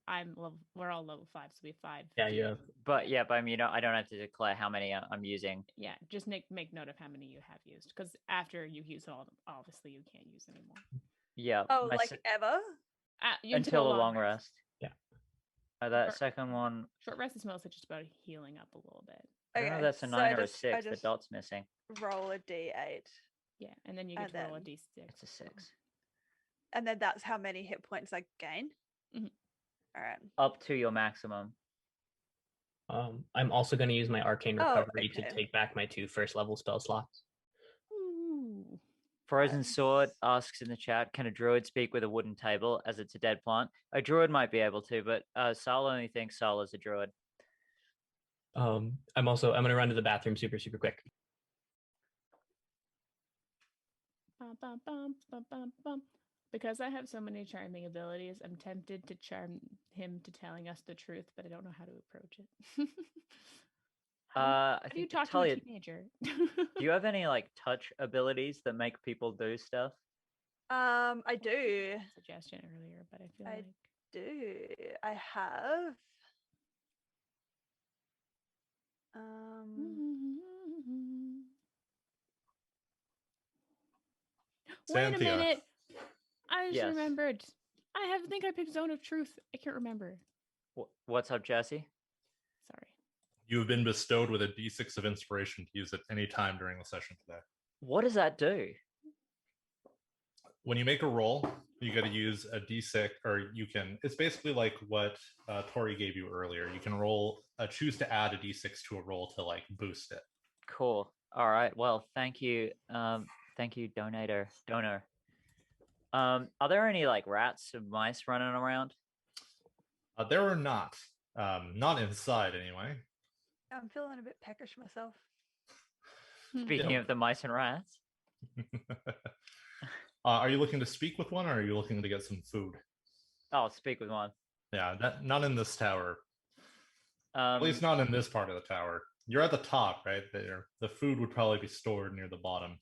we're all level 5, so we have 5. Yeah, yeah. But I mean, I don't have to declare how many I'm using. Yeah, just make note of how many you have used, because after you use all of them, obviously you can't use anymore. Yeah. Oh, like ever? Until a long rest. Yeah. That Short- second one. Short rest is mostly just about healing up a little bit. I don't know, Okay, that's a so 9 or a I 6. The just dot's missing. roll a d8, Yeah, and then you get And to roll a then- d6. It's a 6. and then that's how many hit points I gain. Mhm. All right. Up to your maximum. I'm also going to use my arcane Oh, recovery to okay. take back my 2 first level spell slots. Ooh. Frozen Nice. Sword asks in the chat, can a druid speak with a wooden table as it's a dead plant? A druid might be able to, but Sal only thinks Sal is a druid. I'm going to run to the bathroom super quick. Bum, bum, bum, bum, bum, bum. Because I have so many charming abilities, I'm tempted to charm him to telling us the truth, but I don't know how to approach it. I How do you think talk Talia, to a teenager? do you have any like touch abilities that make people do stuff? I do. Suggestion earlier, but I feel I like do. I have. Wait a Xanthia. minute. I just Yes. remembered. think I picked Zone of Truth. I can't remember. What's up, Jessy? Sorry. You have been bestowed with a D6 of inspiration to use at any time during the session today. What does that do? When you make a roll, you got to use a D6, or you can. It's basically like what Tori gave you earlier. You can choose to add a D6 to a roll to like boost it. Cool. All right. Well, thank you. Thank you, donor. Are there any like rats or mice running around? There are not. Not inside anyway. I'm feeling a bit peckish myself. Speaking of the mice and rats. Are you looking to speak with one, or are you looking to get some food? Oh, speak with one. Yeah, not in this tower. At At least not in this part of the tower. You're at the top, right? There, the food would probably be stored near the bottom.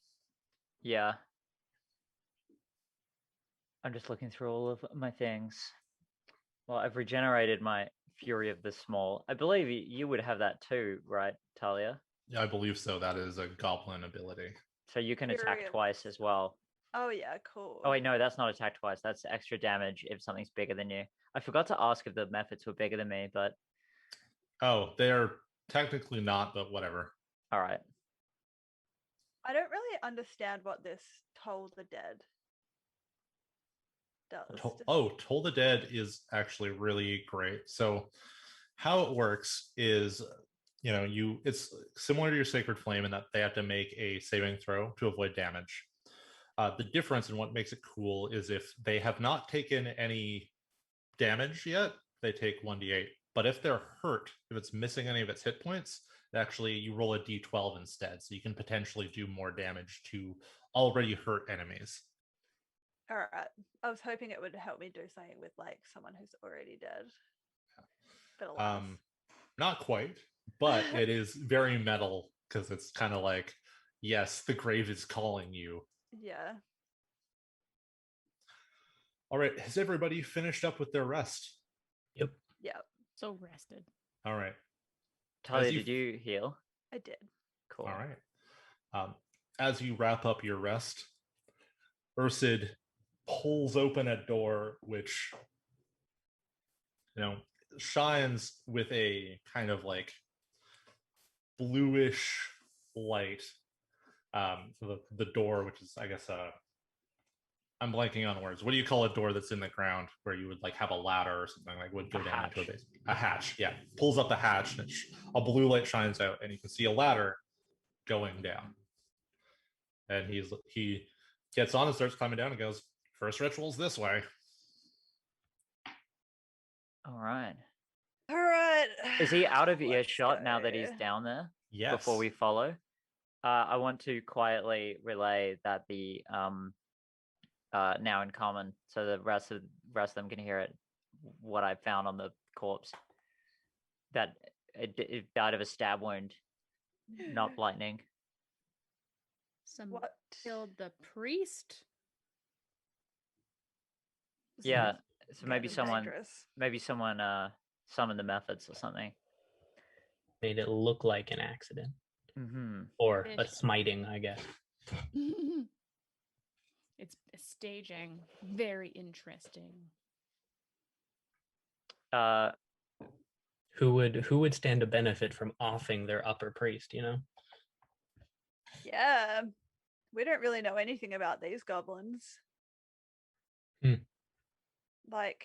Yeah. I'm just looking through all of my things. Well, I've regenerated my Fury of the Small. I believe you would have that too, right, Talia? Yeah, I believe so. That is a goblin ability. So you can Fury attack of twice as well. Oh yeah, cool. Oh wait, no, that's not attack twice. That's extra damage if something's bigger than you. I forgot to ask if the methods were bigger than me, but Oh, they're technically not, but whatever. all right. I don't really understand what this Toll the Dead does. Toll the Dead is actually really great. So how it works is, it's similar to your Sacred Flame in that they have to make a saving throw to avoid damage. The difference in what makes it cool is if they have not taken any damage yet, they take 1d8. But if they're hurt, if it's missing any of its hit points, actually you roll a d12 instead. So you can potentially do more damage to already hurt enemies. All right. I was hoping it would help me do something with like someone who's already dead. But alas. Not quite, but it is very metal because it's kind of like, yes, the grave is calling you. Yeah. All right, has everybody finished up with their rest? Yep. Yep. So rested. All right. Talia, did you heal? I did. Cool. All right. As you wrap up your rest, Ursid pulls open a door which, shines with a kind of like bluish light. The door, which is, I guess, I'm blanking on words. What do you call a door that's in the ground where you would like have a ladder or something, like would go down into a base? A hatch, yeah. Pulls up the hatch and a blue light shines out and you can see a ladder going down. And he gets on and starts climbing down and goes, "First ritual's this way." All right. All right. Is he out of Let's earshot now that he's go. down there? Yes. Before we follow? I want to quietly relay that the now in common, so the rest of them can hear it. What I found on the corpse, that it died of a stab wound, not lightning. What? Killed the priest? Yeah, So maybe that's someone dangerous. summoned the methods or something. Made it look like an accident. Mm-hmm. Or a smiting, I guess. It's staging. Very interesting. Who would stand to benefit from offing their upper priest, you know? Yeah. We don't really know anything about these goblins. Hmm. Like,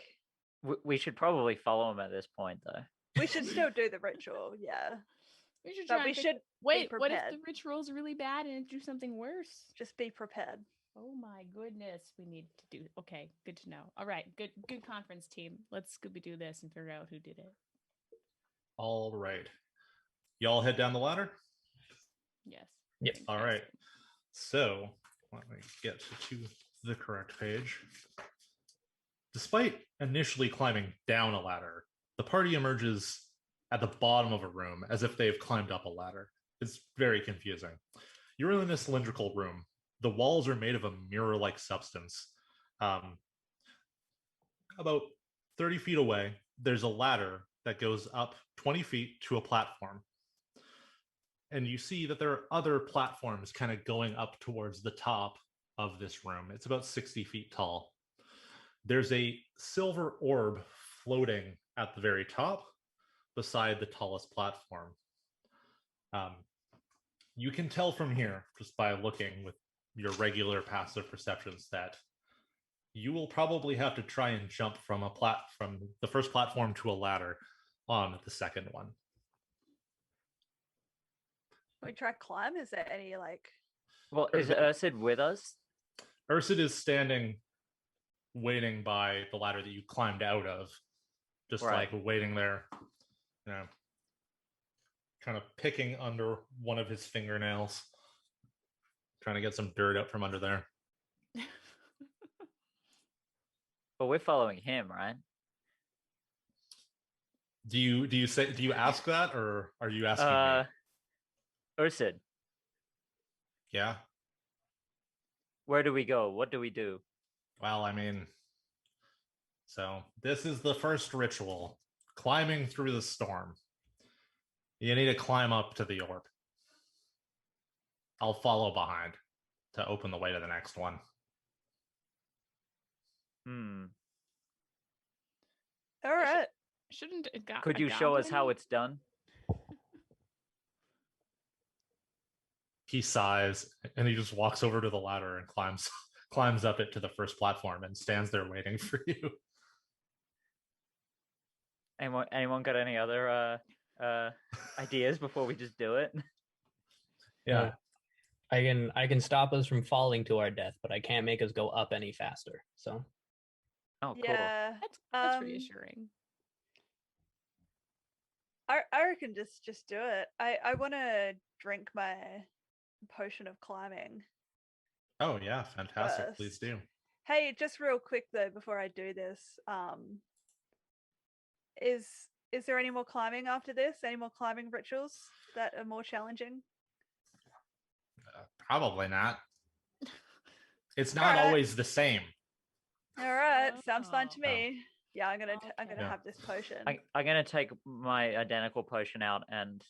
We should probably follow him at this point, though. we should still do the ritual, yeah. We should But try we and should wait, be what if prepared. the ritual's really bad and it do something worse? Just be prepared. Oh my goodness, we need to do. Okay, good to know. All right, good conference team. Let's Scooby do this and figure out who did it. All right. Y'all head down the ladder? Yes. Yep. All right. So let me get to the correct page. Despite initially climbing down a ladder, the party emerges at the bottom of a room as if they've climbed up a ladder. It's very confusing. You're in a cylindrical room. The walls are made of a mirror-like substance. About 30 feet away, there's a ladder that goes up 20 feet to a platform. And you see that there are other platforms kind of going up towards the top of this room. It's about 60 feet tall. There's a silver orb floating at the very top beside the tallest platform. You can tell from here, just by looking with your regular passive perceptions, that you will probably have to try and jump from the first platform to a ladder on the second one. Can we try climb? Is there any like? Well, is Ursid with us? Ursid is standing, waiting by the ladder that you climbed out of, just Right. like waiting there, you know, kind of picking under one of his fingernails, trying to get some dirt out from under there. But we're following him, right? Do you ask that, or are you asking me? Ursid, Yeah. where do we go? What do we do? Well, I mean, so this is the first ritual, climbing through the storm. You need to climb up to the orb. I'll follow behind to open the way to the next one. All right. Shouldn't it got? Could you show us how it's done? He sighs and he just walks over to the ladder and climbs up it to the first platform and stands there waiting for you. Anyone got any other ideas before we just do it? Yeah. I can stop us from falling to our death, but I can't make us go up any faster. So. Oh, cool. Yeah. That's reassuring. I reckon just do it. I want to drink my potion of climbing. Oh yeah, fantastic. First. Please do. Hey, just real quick though, before I do this, is there any more climbing after this? Any more climbing rituals that are more challenging? Probably not. It's not always the same. All right, sounds fun to me. Yeah, I'm gonna have this potion. I'm gonna take my identical potion out and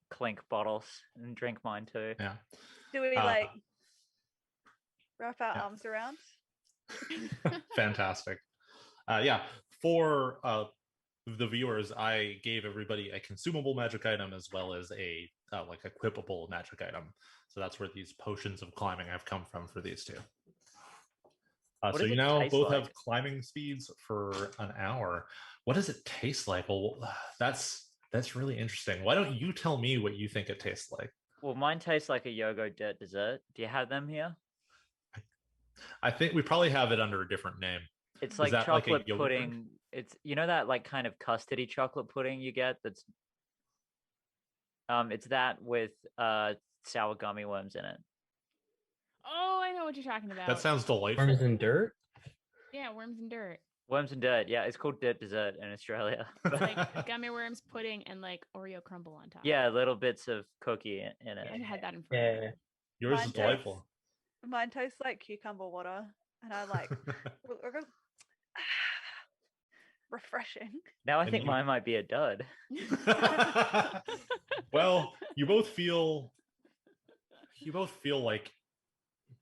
clink bottles and drink mine too. Yeah. Do we like wrap our arms around? Fantastic. Yeah, for the viewers, I gave everybody a consumable magic item as well as a like equipable magic item. So that's where these potions of climbing have come from for these two. So you now both have climbing speeds for an hour. What does it taste like? Well, that's really interesting. Why don't you tell me what you think it tastes like? Well, mine tastes like a Yogo dirt dessert. Do you have them here? I think we probably have it under a different name. It's like chocolate pudding. Drink? It's that like kind of custardy chocolate pudding you get. That's it's that with sour gummy worms in it. Oh, I know what you're talking about. That sounds delightful. Worms and dirt? Yeah, worms and dirt. Worms and dirt. Yeah, it's called dirt dessert in Australia. It's like gummy worms, pudding, and like Oreo crumble on top. Yeah, little bits of cookie in it. I had that in front. Yeah. Yours is delightful. Mine tastes like cucumber water, and I like. refreshing. Now I And think you- mine might be a dud. Well, you both feel like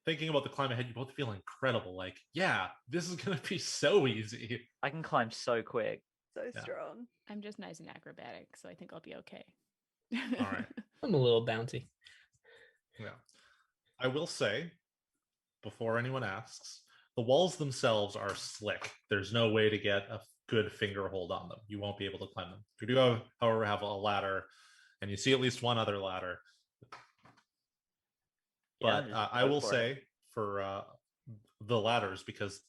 thinking about the climb ahead, you both feel incredible. Like, yeah, this is gonna be so easy. I can climb so quick. So Yeah. strong. I'm just nice and acrobatic, so I think I'll be okay. All right. I'm a little bouncy. Yeah. I will say, before anyone asks, the walls themselves are slick. There's no way to get a good finger hold on them. You won't be able to climb them. You do, however, have a ladder, and you see at least one other ladder. Yeah, But just I go will for it. say for the ladders, because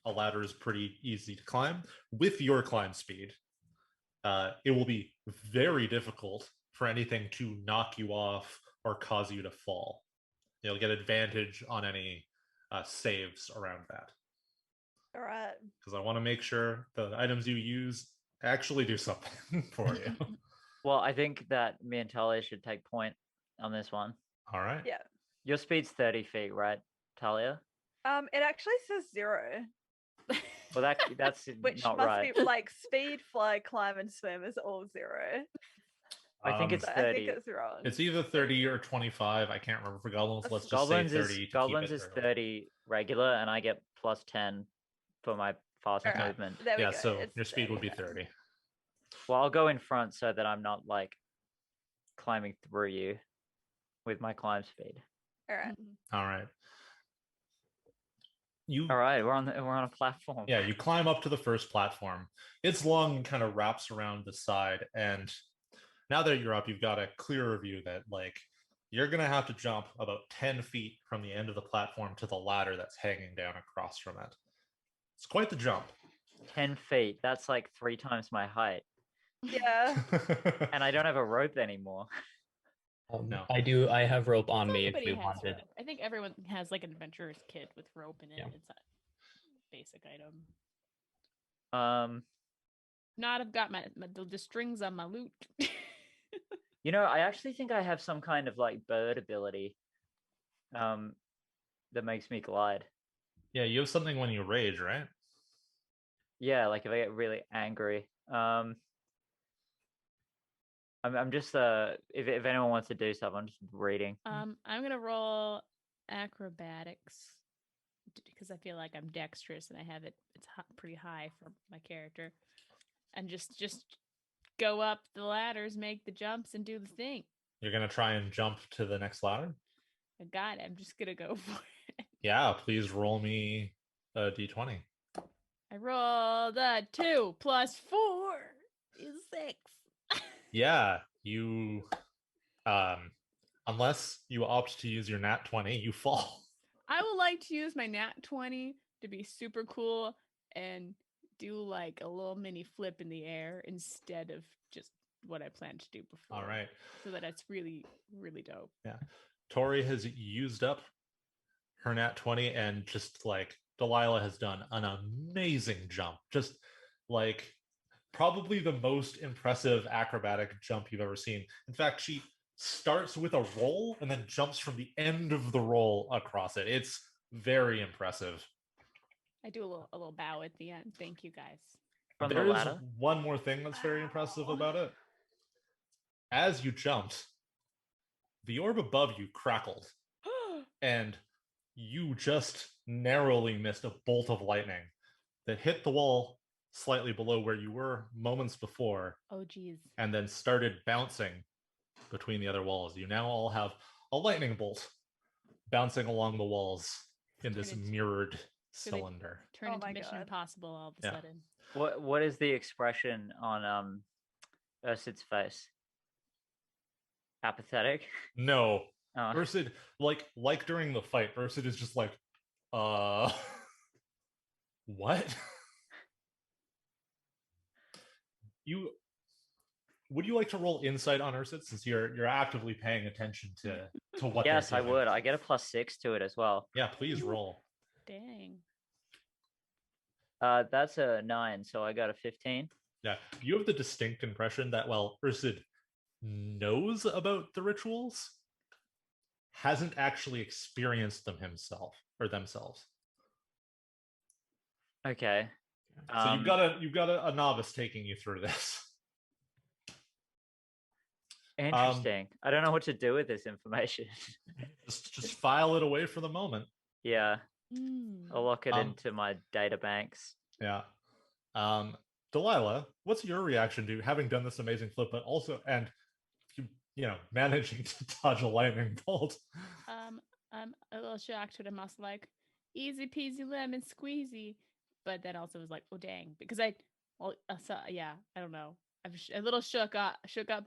a ladder is pretty easy to climb, with your climb speed, it will be very difficult for anything to knock you off or cause you to fall. You'll get advantage on any saves around that. All right. Because I want to make sure the items you use actually do something for you. Well, I think that me and Talia should take point on this one. All right. Yeah. Your speed's 30 feet, right, Talia? It actually says 0, Well, that's which not must right. be like speed, fly, climb, and swim is all 0. I think it's So 30. I think it's wrong. It's either 30 or 25. I can't remember for goblins. Let's just Goblins say 30 is Goblins is regular. 30 regular, and I get plus 10 for my fast Alright. movement. There we Yeah, go. so It's your speed would be then. 30. Well, I'll go in front so that I'm not like climbing through you with my climb speed. All right. All right. You All right, we're on a platform. Yeah, you climb up to the first platform. It's long and kind of wraps around the side, and now that you're up, you've got a clearer view that like you're gonna have to jump about 10 feet from the end of the platform to the ladder that's hanging down across from it. It's quite the jump. 10 feet. That's like 3 times my height, Yeah. and I don't have a rope anymore. No. I have rope on me if Everybody we has wanted. rope. I think everyone has like an adventurer's kit with rope in it. Yeah. It's a basic item. Not I've got the strings on my lute. You know, I actually think I have some kind of like bird ability that makes me glide. Yeah, you have something when you rage, right? Yeah, like if I get really angry. I'm just if anyone wants to do stuff, I'm just reading. I'm gonna roll acrobatics because I feel like I'm dexterous and I have it. It's pretty high for my character, and just go up the ladders, make the jumps, and do the thing. You're gonna try and jump to the next ladder? I got it. I'm just gonna go for it. Yeah, please roll me a d20. I rolled a 2 plus 4 is 6. Yeah, you unless you opt to use your nat 20, you fall. I would like to use my nat 20 to be super cool and do like a little mini flip in the air instead of just what I planned to do before. All right. So that it's really, really dope. Yeah. Tori has used up her nat 20, and just like Delilah has done an amazing jump. Just like probably the most impressive acrobatic jump you've ever seen. In fact, she starts with a roll and then jumps from the end of the roll across it. It's very impressive. I do a little bow at the end. Thank you guys. From the There is ladder? one more thing that's very impressive about it. As you jumped, the orb above you crackled, and you just narrowly missed a bolt of lightning that hit the wall slightly below where you were moments before, Oh geez. and then started bouncing between the other walls. You now all have a lightning bolt bouncing along the walls in this Turn it- mirrored so they- cylinder. Turn Oh into my Mission God. Impossible all of a Yeah. sudden. What is the expression on Ursid's face? Apathetic? No, Oh. Ursid, like during the fight, Ursid is just like, what? Would you like to roll insight on Ursid, since you're actively paying attention to what they're Yes, I doing? would. I get a +6 to it as well. Yeah, please roll. Dang. That's a 9, so I got a 15. Yeah, you have the distinct impression that while Ursid knows about the rituals, hasn't actually experienced them himself or themselves. Okay. So you've got a novice taking you through this. Interesting. I don't know what to do with this information. just file it away for the moment. Yeah. I'll lock it into my data banks. Yeah. Delilah, what's your reaction to having done this amazing flip, but also you know, managing to dodge a lightning bolt? I'm a little shocked, but I'm also like, easy peasy lemon squeezy. But then also was like, oh dang, because I don't know. I'm a little shook up,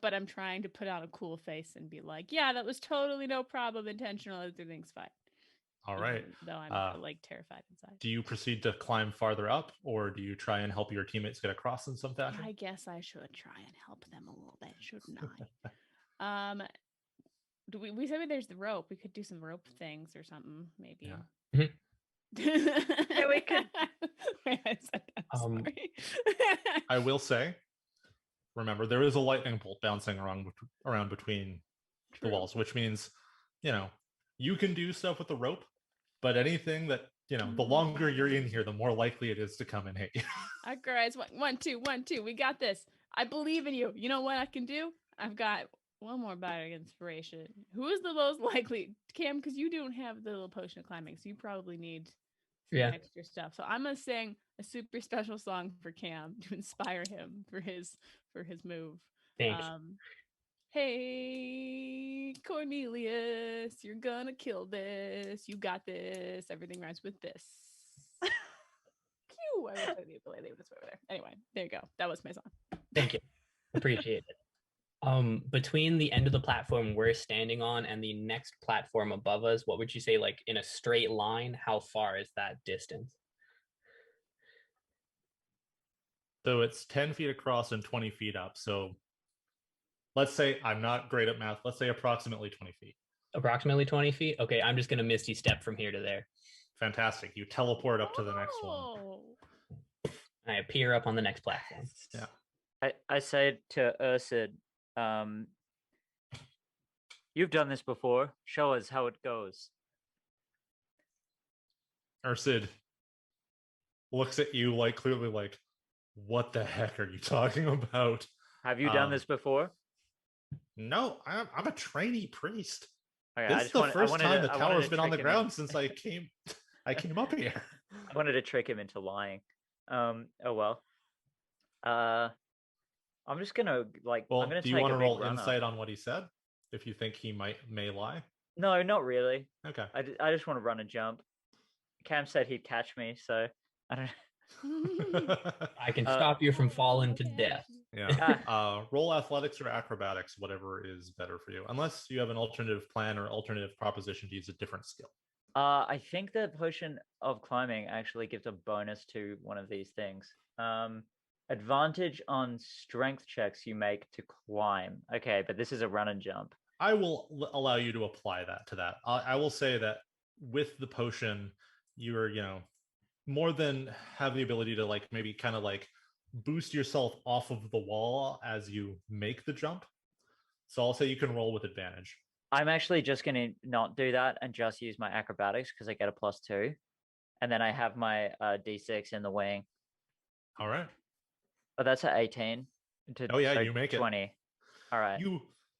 but I'm trying to put on a cool face and be like, yeah, that was totally no problem, intentional. Everything's fine. All right. Even though I'm like terrified inside. Do you proceed to climb farther up, or do you try and help your teammates get across in some fashion? I guess I should try and help them a little bit, shouldn't I? Do we said there's the rope. We could do some rope things or something, maybe. Yeah. Yeah, we could. Wait, I said that. Sorry. I will say, remember, there is a lightning bolt bouncing around between the walls, which means, you know, you can do stuff with the rope, but anything that, you know, the longer you're in here, the more likely it is to come and hit you. All right, guys, 1, 2, 1, 2. We got this. I believe in you. You know what I can do? I've got one more bite of inspiration. Who is the most likely, Cam? Because you don't have the little potion of climbing, so you probably need some extra stuff. So I'm gonna sing a super special song for Cam to inspire him for his move. Thanks. Hey, Cornelius, you're gonna kill this. You got this. Everything rhymes with this. Pew! I will play the ukulele this way over there. Anyway, there you go. That was my song. Thank you. Appreciate it. Between the end of the platform we're standing on and the next platform above us, what would you say, like in a straight line, how far is that distance? So it's 10 feet across and 20 feet up. So let's say, I'm not great at math, let's say approximately 20 feet. Approximately 20 feet? Okay, I'm just going to Misty Step from here to there. Fantastic. You teleport up to the next one. I appear up on the next platform. Yeah. I say to Ursid, you've done this before. Show us how it goes. Ursid looks at you like clearly like, what the heck are you talking about? Have you done this before? No, I'm a trainee priest. Okay, this is the first time the tower's been on the ground since I came up here. I wanted to trick him into lying. Oh well. I'm just gonna Well, I'm gonna do you take want a to big roll runner. insight on what he said? If you think he may lie. No, not really. Okay. I just want to run and jump. Cam said he'd catch me, so I don't. I can stop you from falling to death. Yeah. Roll athletics or acrobatics, whatever is better for you. Unless you have an alternative plan or alternative proposition to use a different skill. I think the potion of climbing actually gives a bonus to one of these things. Advantage on strength checks you make to climb. Okay, but this is a run and jump. I will allow you to apply that to that. I will say that with the potion, you're, you know, more than have the ability to like maybe kind of like boost yourself off of the wall as you make the jump. So I'll say you can roll with advantage. I'm actually just going to not do that and just use my acrobatics because I get a +2. And then I have my D6 in the wing. All right. Oh, that's at 18. Oh yeah, you make 20. it. All right.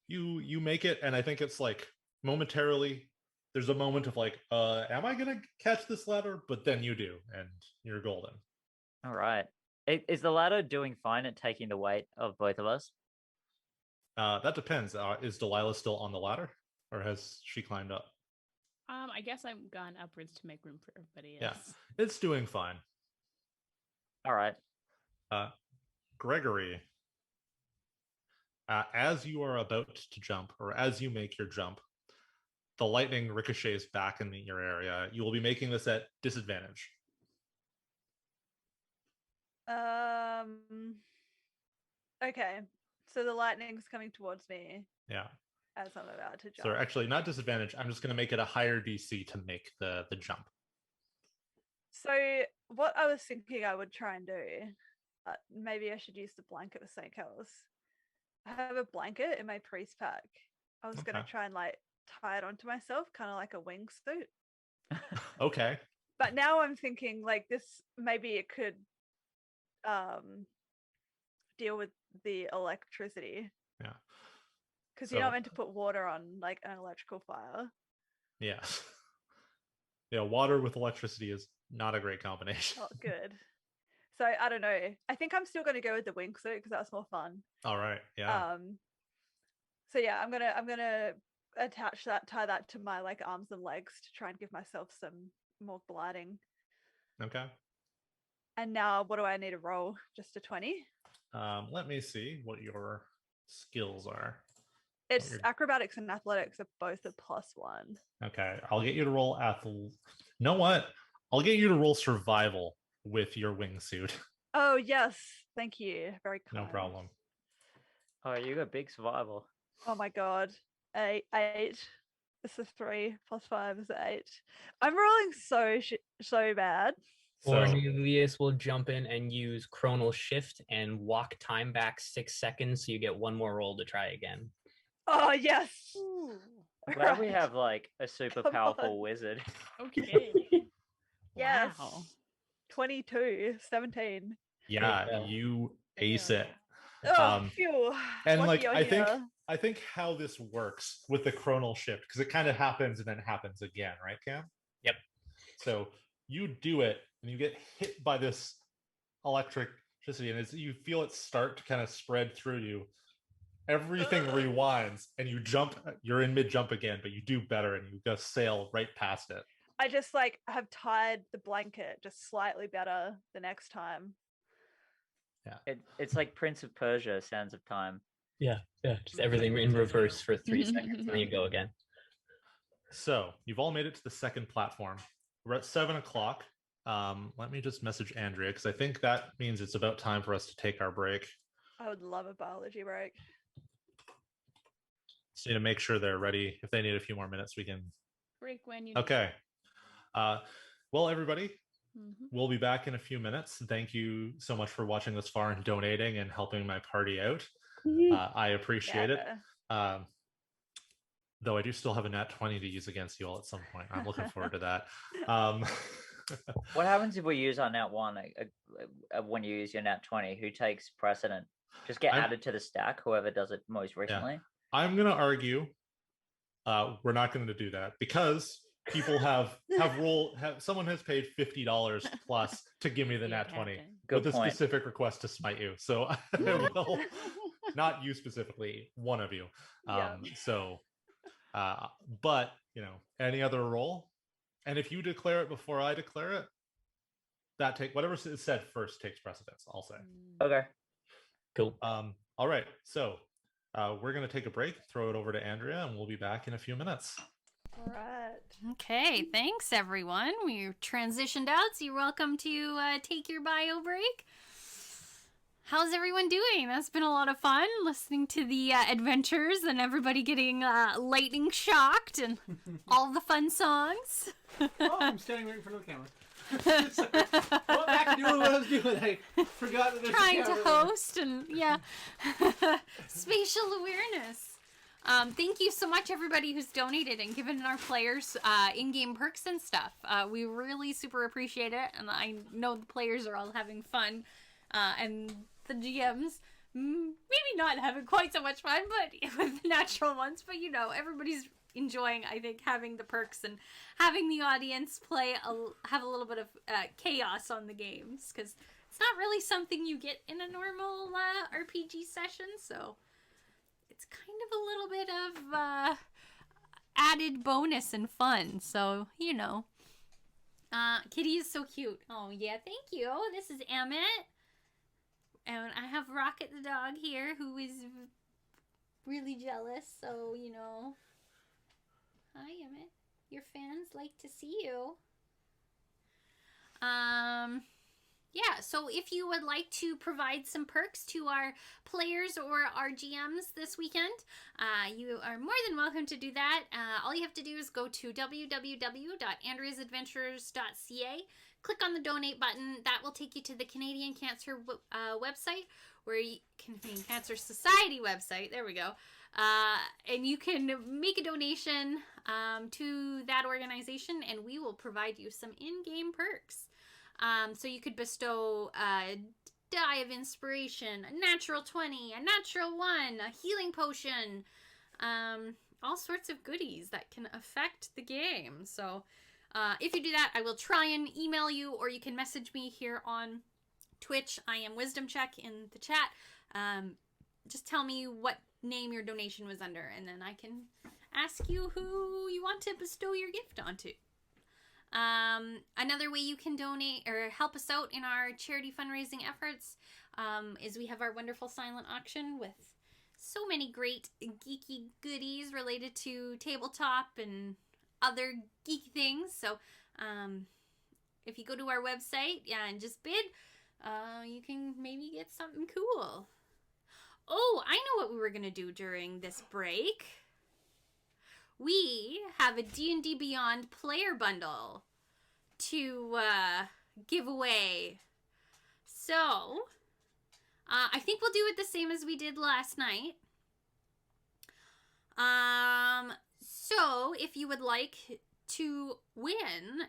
You make it, and I think it's like momentarily there's a moment of like, am I gonna catch this ladder? But then you do, and you're golden. All right. Is the ladder doing fine at taking the weight of both of us? That depends. Is Delilah still on the ladder, or has she climbed up? I guess I've gone upwards to make room for everybody else. Yeah, it's doing fine. All right. Gregory, as you are about to jump, or as you make your jump, the lightning ricochets back in your area. You will be making this at disadvantage. Okay. So the lightning's coming towards me. Yeah. As I'm about to jump. So actually, not disadvantage. I'm just going to make it a higher DC to make the jump. So what I was thinking I would try and do, maybe I should use the blanket with something else. I have a blanket in my priest pack. I was going to try and like tie it onto myself, kind of like a wingsuit. Okay. But now I'm thinking like this, maybe it could deal with the electricity. Yeah. Because you're not meant to put water on like an electrical fire. Yeah. Yeah, water with electricity is not a great combination. Not good. So I don't know. I think I'm still going to go with the wingsuit because that's more fun. All right. Yeah. So yeah, I'm gonna tie that to my like arms and legs to try and give myself some more gliding. Okay. And now, what do I need to roll? Just a 20? Let me see what your skills are. It's acrobatics and athletics are both a +1. Okay, I'll get you to roll know what? I'll get you to roll survival with your wingsuit. Oh yes, thank you. Very kind. No problem. Oh, you got big survival. Oh my god. 8. It's a 3 + 5 is 8. I'm rolling so bad. Cornelius will jump in and use chronal shift and walk time back 6 seconds, so you get one more roll to try again. Oh yes. Glad we have like a super powerful wizard. Okay. Yes. Wow. 22, 17. Yeah, you ace it. Oh, phew. And Lucky like I think how this works with the chronal shift, because it kind of happens and then happens again, right, Cam? Yep. So you do it and you get hit by this electricity, and as you feel it start to kind of spread through you, everything rewinds and you jump. You're in mid jump again, but you do better and you just sail right past it. I just like have tied the blanket just slightly better the next time. Yeah. It's like Prince of Persia, Sands of Time. Yeah. Just everything in reverse for 3 seconds, and then you go again. So you've all made it to the second platform. We're at 7 o'clock. Let me just message Andrea, because I think that means it's about time for us to take our break. I would love a biology break. Just need to make sure they're ready. If they need a few more minutes, we can Break when you. Okay. Well, everybody, we'll be back in a few minutes. Thank you so much for watching this far and donating and helping my party out. I appreciate it. Though I do still have a nat 20 to use against you all at some point. I'm looking forward to that. What happens if we use our nat 1 when you use your nat 20? Who takes precedent? Just get added to the stack, whoever does it most recently? Yeah. I'm going to argue we're not going to do that, because people someone has paid $50 plus to give me the nat 20 with a specific request to smite you. So I will, not you specifically, one of you. But any other roll, and if you declare it before I declare it, that whatever is said first takes precedence, I'll say. Okay. Cool. All right. So we're going to take a break, throw it over to Andrea, and we'll be back in a few minutes. All right. Okay, thanks everyone. We're transitioned out, so you're welcome to take your bio break. How's everyone doing? That's been a lot of fun, listening to the adventures and everybody getting lightning shocked and all the fun songs. Oh, I'm standing right in front of the camera. Well, back to doing what I was doing. I forgot that there's trying to host and spatial awareness. Thank you so much, everybody who's donated and given our players in-game perks and stuff. We really super appreciate it, and I know the players are all having fun, and the GMs maybe not having quite so much fun, but with the natural ones. But everybody's enjoying, I think, having the perks and having the audience have a little bit of chaos on the games, because it's not really something you get in a normal RPG session, so it's kind of a little bit of added bonus and fun. So Kitty is so cute. Oh yeah, thank you. This is Emmett, and I have Rocket the dog here, who is really jealous. So hi Emmett, your fans like to see you. Yeah, so if you would like to provide some perks to our players or our GMs this weekend, you are more than welcome to do that. All you have to do is go to www.andreasadventures.ca, click on the donate button. That will take you to the Canadian Cancer website, Canadian Cancer Society website, there we go. And you can make a donation to that organization, and we will provide you some in-game perks. So you could bestow die of inspiration, a natural 20, a natural 1, a healing potion, all sorts of goodies that can affect the game. So if you do that, I will try and email you, or you can message me here on Twitch. I am Wisdom Check in the chat. Just tell me what name your donation was under, and then I can ask you who you want to bestow your gift onto. Another way you can donate or help us out in our charity fundraising efforts is we have our wonderful silent auction with so many great geeky goodies related to tabletop and other geeky things. So if you go to our website, and just bid, you can maybe get something cool. Oh, I know what we were going to do during this break. We have a D&D Beyond player bundle to give away. So, I think we'll do it the same as we did last night. So, if you would like to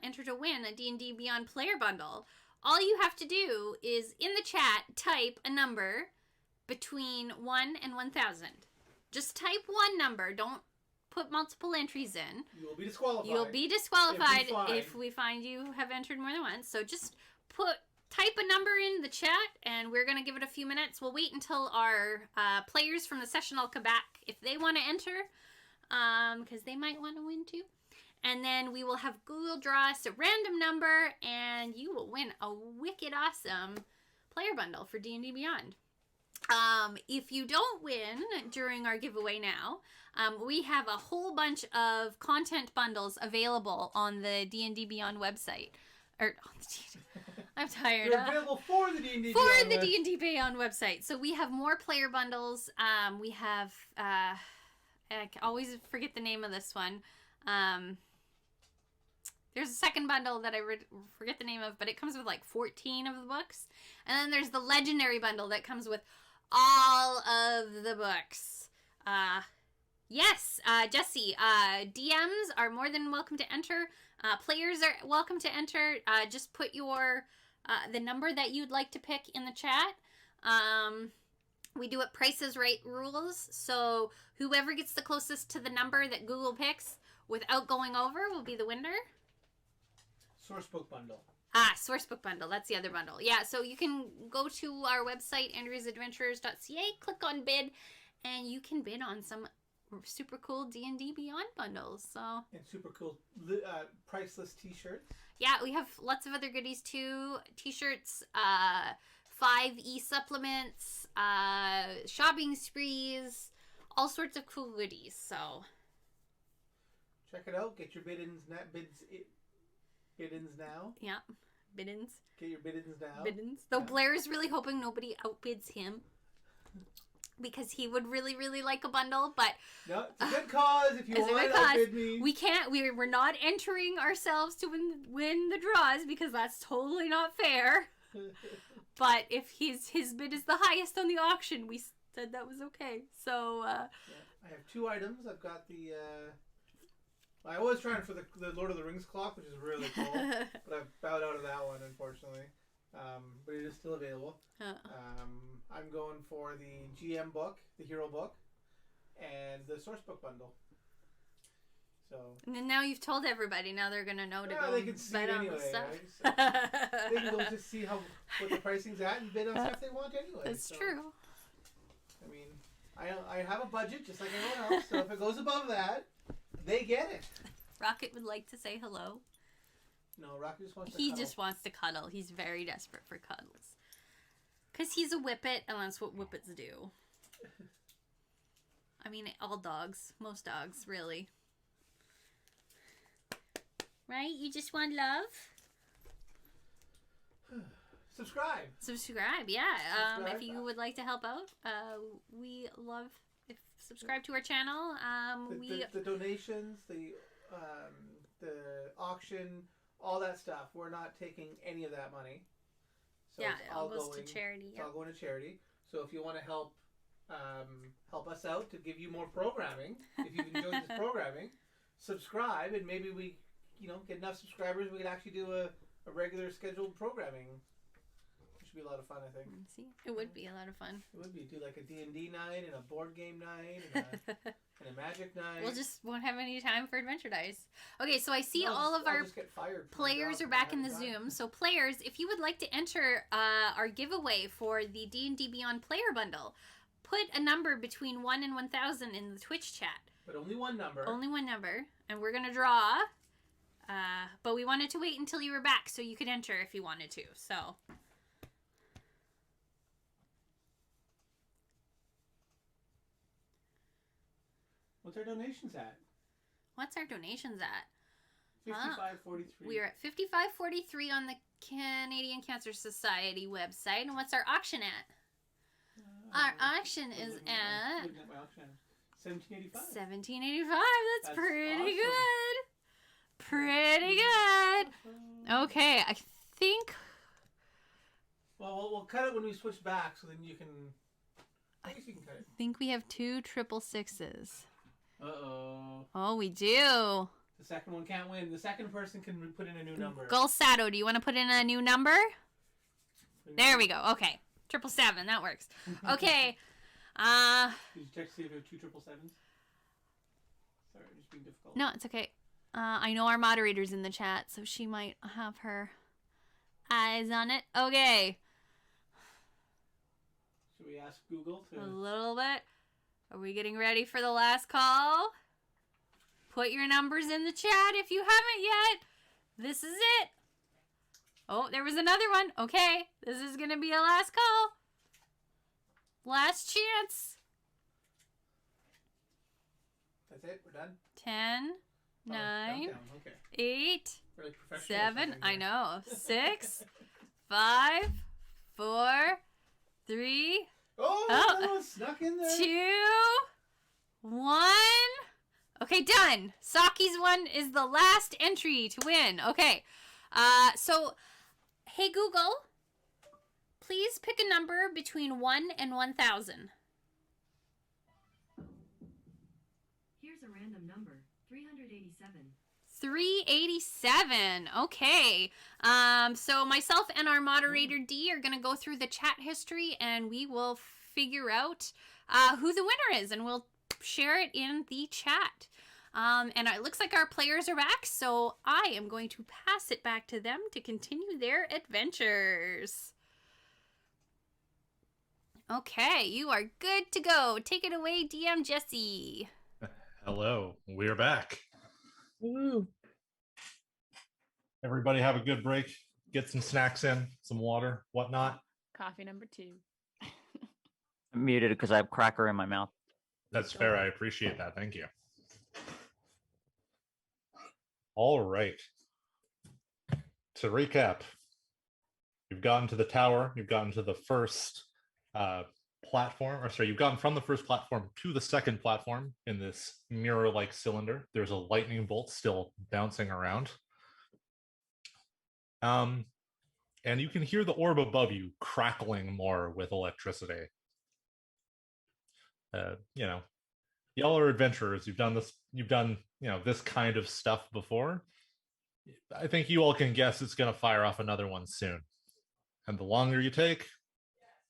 enter to win a D&D Beyond player bundle, all you have to do is in the chat type a number between 1 and 1,000. Just type one number. Don't put multiple entries in. You will be disqualified. You'll be disqualified if we find you have entered more than once. So just type a number in the chat, and we're going to give it a few minutes. We'll wait until our players from the session all come back if they want to enter, because they might want to win too. And then we will have Google draw us a random number, and you will win a wicked awesome player bundle for D&D Beyond. If you don't win during our giveaway now, we have a whole bunch of content bundles available on the D&D Beyond website. I'm tired. They're available for the D&D Beyond. For the D&D Beyond website. So we have more player bundles. We have, I always forget the name of this one. There's a second bundle that I forget the name of, but it comes with like 14 of the books. And then there's the legendary bundle that comes with all of the books. Yes, Jessy, DMs are more than welcome to enter. Players are welcome to enter. Just put your the number that you'd like to pick in the chat. We do it Price is Right rules, so whoever gets the closest to the number that Google picks without going over will be the winner. Sourcebook bundle. Sourcebook bundle. That's the other bundle. Yeah, so you can go to our website, andreasadventurers.ca, click on bid, and you can bid on some super cool D&D Beyond bundles. So And super cool priceless t-shirts. yeah, we have lots of other goodies too. T-shirts, 5 e-supplements, shopping sprees, all sorts of cool goodies. So check it out. Get your biddins now. yeah, biddins. Get your biddins now. Biddins. Though Yeah. Blair is really hoping nobody outbids him, because he would really, really like a bundle, but No, it's a good cause. If you It's a want good to cause. outbid me. we can't. We're not entering ourselves to win the draws, because that's totally not fair. But if his bid is the highest on the auction, we said that was okay. So Yeah, I have 2 items. I've got the I was trying for the Lord of the Rings clock, which is really cool, but I've bowed out of that one, unfortunately. But it is still available. I'm going for the GM book, the hero book, and the source book bundle. So and then now you've told everybody. Now they're gonna know to yeah, go they can see bet it on anyway. the stuff. Right? So they can go just see what the pricing's at and bid on stuff they want anyway. That's so, true. I mean, I have a budget just like everyone else, so if it goes above that, they get it. Rocket would like to say hello. No, Rocky just wants to He cuddle. just wants to cuddle. He's very desperate for cuddles. Because he's a whippet, and that's what whippets do. I mean, all dogs. Most dogs, really. Right? You just want love? Subscribe. Subscribe, yeah. Subscribe. If you would like to help out, we love... subscribe to our channel. The donations, the auction, all that stuff. We're not taking any of that money. So yeah, it's it all goes to charity. It's all going to charity. So if you want to help us out to give you more programming, if you've enjoyed this programming, subscribe, and maybe we, get enough subscribers, we could actually do a regular scheduled programming, which should be a lot of fun, I think. See, it would be a lot of fun. It would be. Do like a D&D night and a board game night and and a magic night. We'll just won't have any time for Adventure Dice. Okay, so I see No, all of I'll our just get fired from my players job are for not back in the having time. Zoom. So players, if you would like to enter our giveaway for the D&D Beyond player bundle, put a number between 1 and 1,000 in the Twitch chat. But only one number. Only one number, and we're gonna draw. But we wanted to wait until you were back so you could enter if you wanted to. So. What's our donations at? What's our donations at? 55.43. We're at 55.43 on the Canadian Cancer Society website. And what's our auction at? Our auction is at Looking at my auction. 1785. 1785. That's pretty awesome. good. Pretty good. Okay, I think. Well, we'll cut it when we switch back, so then you can. I guess you can cut it. Think we have 2 666s. Uh-oh. Oh, we do. The second one can't win. The second person can put in a new number. Gulsato, do you want to put in a new number? There we go. Okay. 777. That works. Okay. Did you check to see if we have 2 777s? Sorry, just being difficult. No, it's okay. I know our moderator's in the chat, so she might have her eyes on it. Okay. Should we ask Google to... A little bit. Are we getting ready for the last call? Put your numbers in the chat if you haven't yet. This is it. Oh, there was another one. Okay. This is going to be a last call. Last chance. That's it? We're done? 10, 9, countdown, okay. 8, We're like professional 7. or something I here. know. 6, 5, 4, 3, Oh, snuck in there. 2, 1. Okay, done. Saki's one is the last entry to win. Okay. So, hey Google, please pick a number between 1 and 1,000. Here's a random number, 387. 387. Okay. So myself and our moderator D are going to go through the chat history and we will figure out who the winner is and we'll share it in the chat. And it looks like our players are back, so I am going to pass it back to them to continue their adventures. Okay, you are good to go. Take it away, DM Jessy. Hello, we're back. Woo. Everybody have a good break. Get some snacks in, some water, whatnot. Coffee number 2. I'm muted because I have cracker in my mouth. That's fair. I appreciate that. Thank you. All right. To recap, you've gotten to the tower. You've gotten to the first platform, or sorry, you've gotten from the first platform to the second platform in this mirror-like cylinder. There's a lightning bolt still bouncing around. And you can hear the orb above you crackling more with electricity. You know, y'all are adventurers. You've done this, this kind of stuff before. I think you all can guess it's going to fire off another one soon. And the longer you take,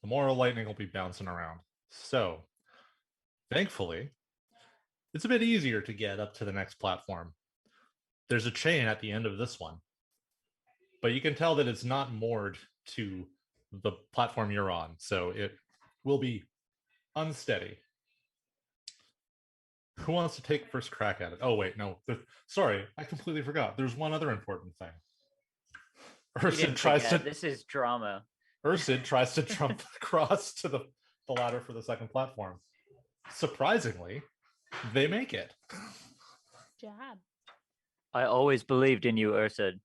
the more lightning will be bouncing around. So, thankfully, it's a bit easier to get up to the next platform. There's a chain at the end of this one, but you can tell that it's not moored to the platform you're on, so it will be unsteady. Who wants to take first crack at it? Oh, wait, no. Sorry, I completely forgot. There's one other important thing. This is drama. Ursid tries to jump across to the ladder for the second platform. Surprisingly, they make it. Job. I always believed in you, Ursid.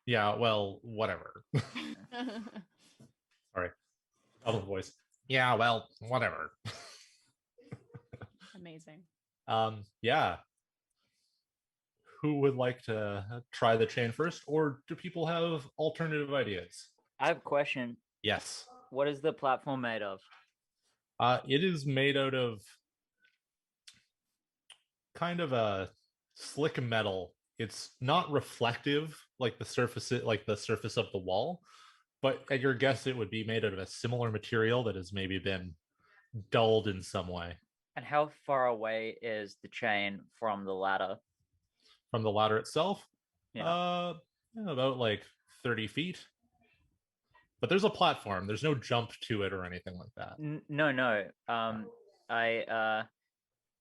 Yeah, well, whatever. Sorry. Double voice. Yeah, well, whatever. Amazing. Yeah. Who would like to try the chain first, or do people have alternative ideas? I have a question. Yes. What is the platform made of? It is made out of kind of a slick metal. It's not reflective like the surface of the wall, but at your guess, it would be made out of a similar material that has maybe been dulled in some way. And how far away is the chain from the ladder? From the ladder itself, Yeah. about like 30 feet. But there's a platform. There's no jump to it or anything like that. No.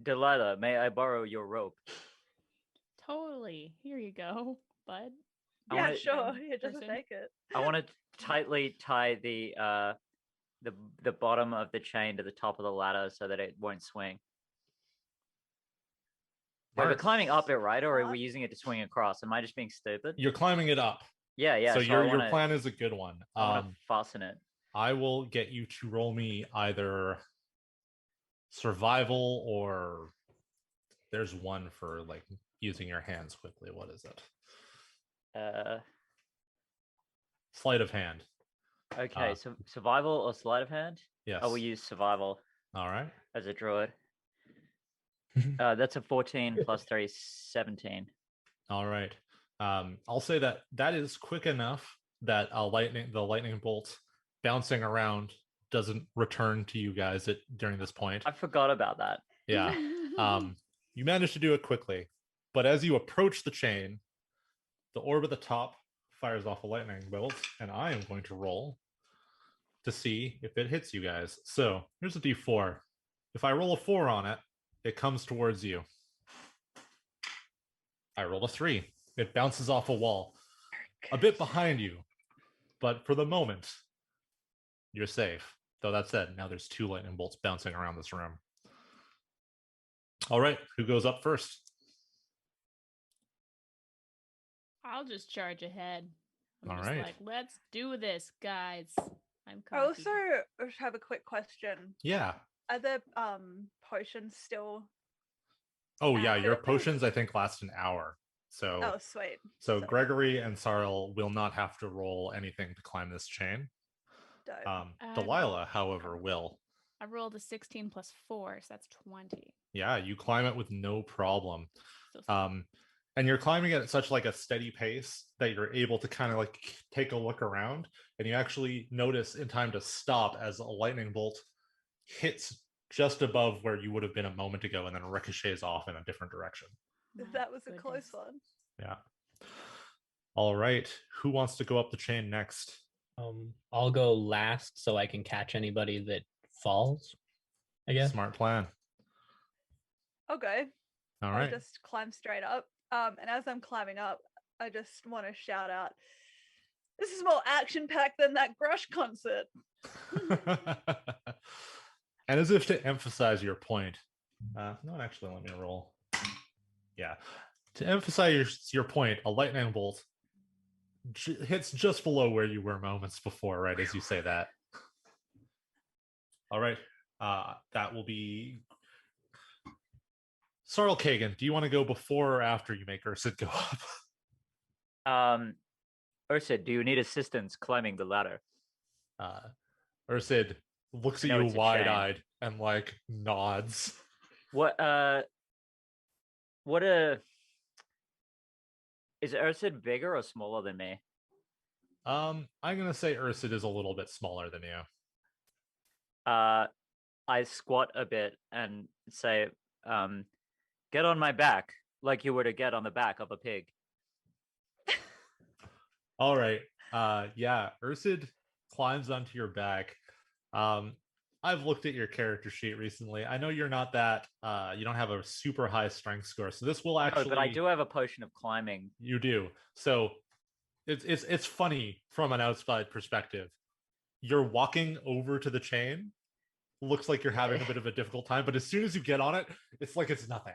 Delilah, may I borrow your rope? Totally. Here you go, bud. I Yeah, wanna- sure. Yeah, just person. take it. I want to tightly tie the bottom of the chain to the top of the ladder so that it won't swing. Wait, we're Alright. climbing up it, right? Or are What? we using it to swing across? Am I just being stupid? You're climbing it up. Yeah. So I your wanna, plan is a good one. I want to fasten it. I will get you to roll me either survival or there's one for like using your hands quickly. What is it? Sleight of hand. Okay, so survival or sleight of hand? Yes. I will use survival All right. as a druid. That's a 14 plus 3, 17. All right. I'll say that is quick enough that the lightning bolt bouncing around doesn't return to you guys during this point. I forgot about that. Yeah. You managed to do it quickly, but as you approach the chain, the orb at the top fires off a lightning bolt, and I am going to roll to see if it hits you guys. So here's a d4. If I roll a 4 on it, it comes towards you. I roll a 3. It bounces off a wall a bit behind you, but for the moment, you're safe. Though that said, now there's 2 lightning bolts bouncing around this room. All right, who goes up first? I'll just charge ahead. I'm All just right. like, let's do this, guys. I'm I cocky. also have a quick question. Yeah. Are the potions still? Oh yeah, your active? potions I think last an hour. So Oh, sweet. so Gregory and Sarl will not have to roll anything to climb this chain. Dope. Delilah, however, will. I rolled a 16 plus 4, so that's 20. Yeah, you climb it with no problem. So And you're climbing it at such like a steady pace that you're able to kind of like take a look around, and you actually notice in time to stop as a lightning bolt hits just above where you would have been a moment ago and then ricochets off in a different direction. my That was a goodness. close one. Yeah. All right. Who wants to go up the chain next? I'll go last so I can catch anybody that falls, I guess. Smart plan. Okay. All I'll right. just climb straight up. And as I'm climbing up, I just want to shout out, "This is more action-packed than that Grush concert." And as if to emphasize your point, no, actually, let me roll. Yeah, to emphasize your point, a lightning bolt hits just below where you were moments before, right as you say that. All right, that will be Sarl Kagan. Do you want to go before or after you make Ursid go up? Ursid, do you need assistance climbing the ladder? Ursid looks at No, you it's a wide-eyed and like nods. What is Ursid bigger or smaller than me? I'm gonna say Ursid is a little bit smaller than you. I squat a bit and say, get on my back, like you were to get on the back of a pig. All right. Yeah, Ursid climbs onto your back. I've looked at your character sheet recently. I know you're not that you don't have a super high strength score. So this will actually No, but I do have a potion of climbing. You do. So it's funny from an outside perspective. You're walking over to the chain. Looks like you're having a bit of a difficult time, but as soon as you get on it, it's like it's nothing.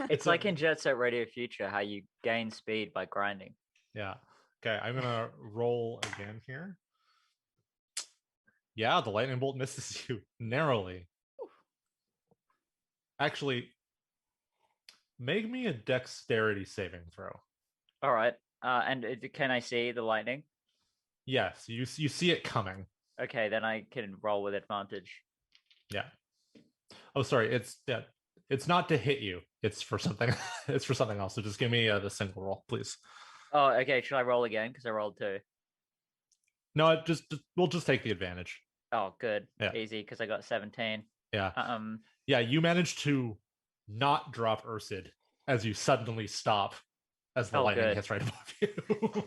It's like in Jet Set Radio Future, how you gain speed by grinding. Yeah. Okay, I'm gonna roll again here. Yeah, the lightning bolt misses you narrowly. Actually, make me a dexterity saving throw. All right. And can I see the lightning? Yes, you see it coming. Okay, then I can roll with advantage. Yeah. Oh, sorry. It's not to hit you. It's for something. It's for something else. So just give me the single roll, please. Oh, okay. Should I roll again? Because I rolled 2. No, we'll just take the advantage. Oh, good. Yeah. Easy, because I got 17. Yeah. Um, Yeah, you managed to not drop Ursid as you suddenly stop as the lightning good. hits right above you.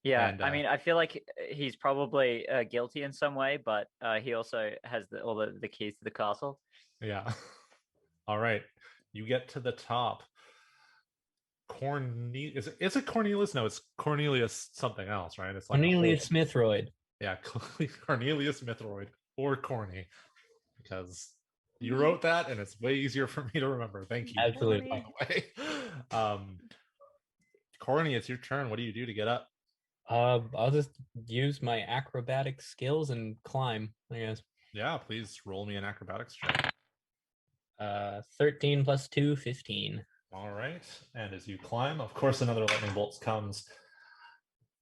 Yeah, And, I mean, I feel like he's probably guilty in some way, but he also has all the keys to the castle. Yeah. All right. You get to the top. Is it Cornelius? No, it's Cornelius something else, right? It's like Corneliussmithreud. Yeah, Corneliussmithreud or Corny, because you wrote that and it's way easier for me to remember. Thank you. Absolutely. By the way. Corny, it's your turn. What do you do to get up? I'll just use my acrobatic skills and climb, I guess. Yeah, please roll me an acrobatics check. 13 plus 2, 15. All right. And as you climb, of course, another lightning bolt comes.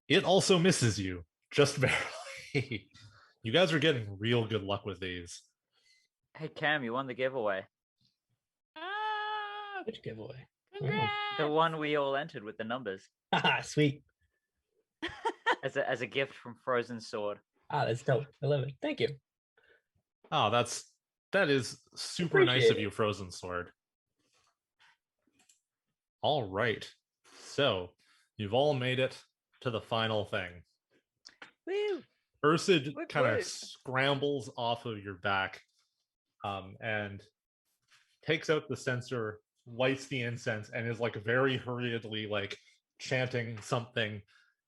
It also misses you, just barely. You guys are getting real good luck with these. Hey, Cam, you won the giveaway. Ah, Which giveaway? congrats! The one we all entered with the numbers. Haha, sweet. As a gift from Frozen Sword. That's dope. I love it. Thank you. Oh, that is super nice of you, Frozen Sword. All right. So you've all made it to the final thing. Woo! Ursid kind of scrambles off of your back and takes out the censer, lights the incense, and is like very hurriedly like chanting something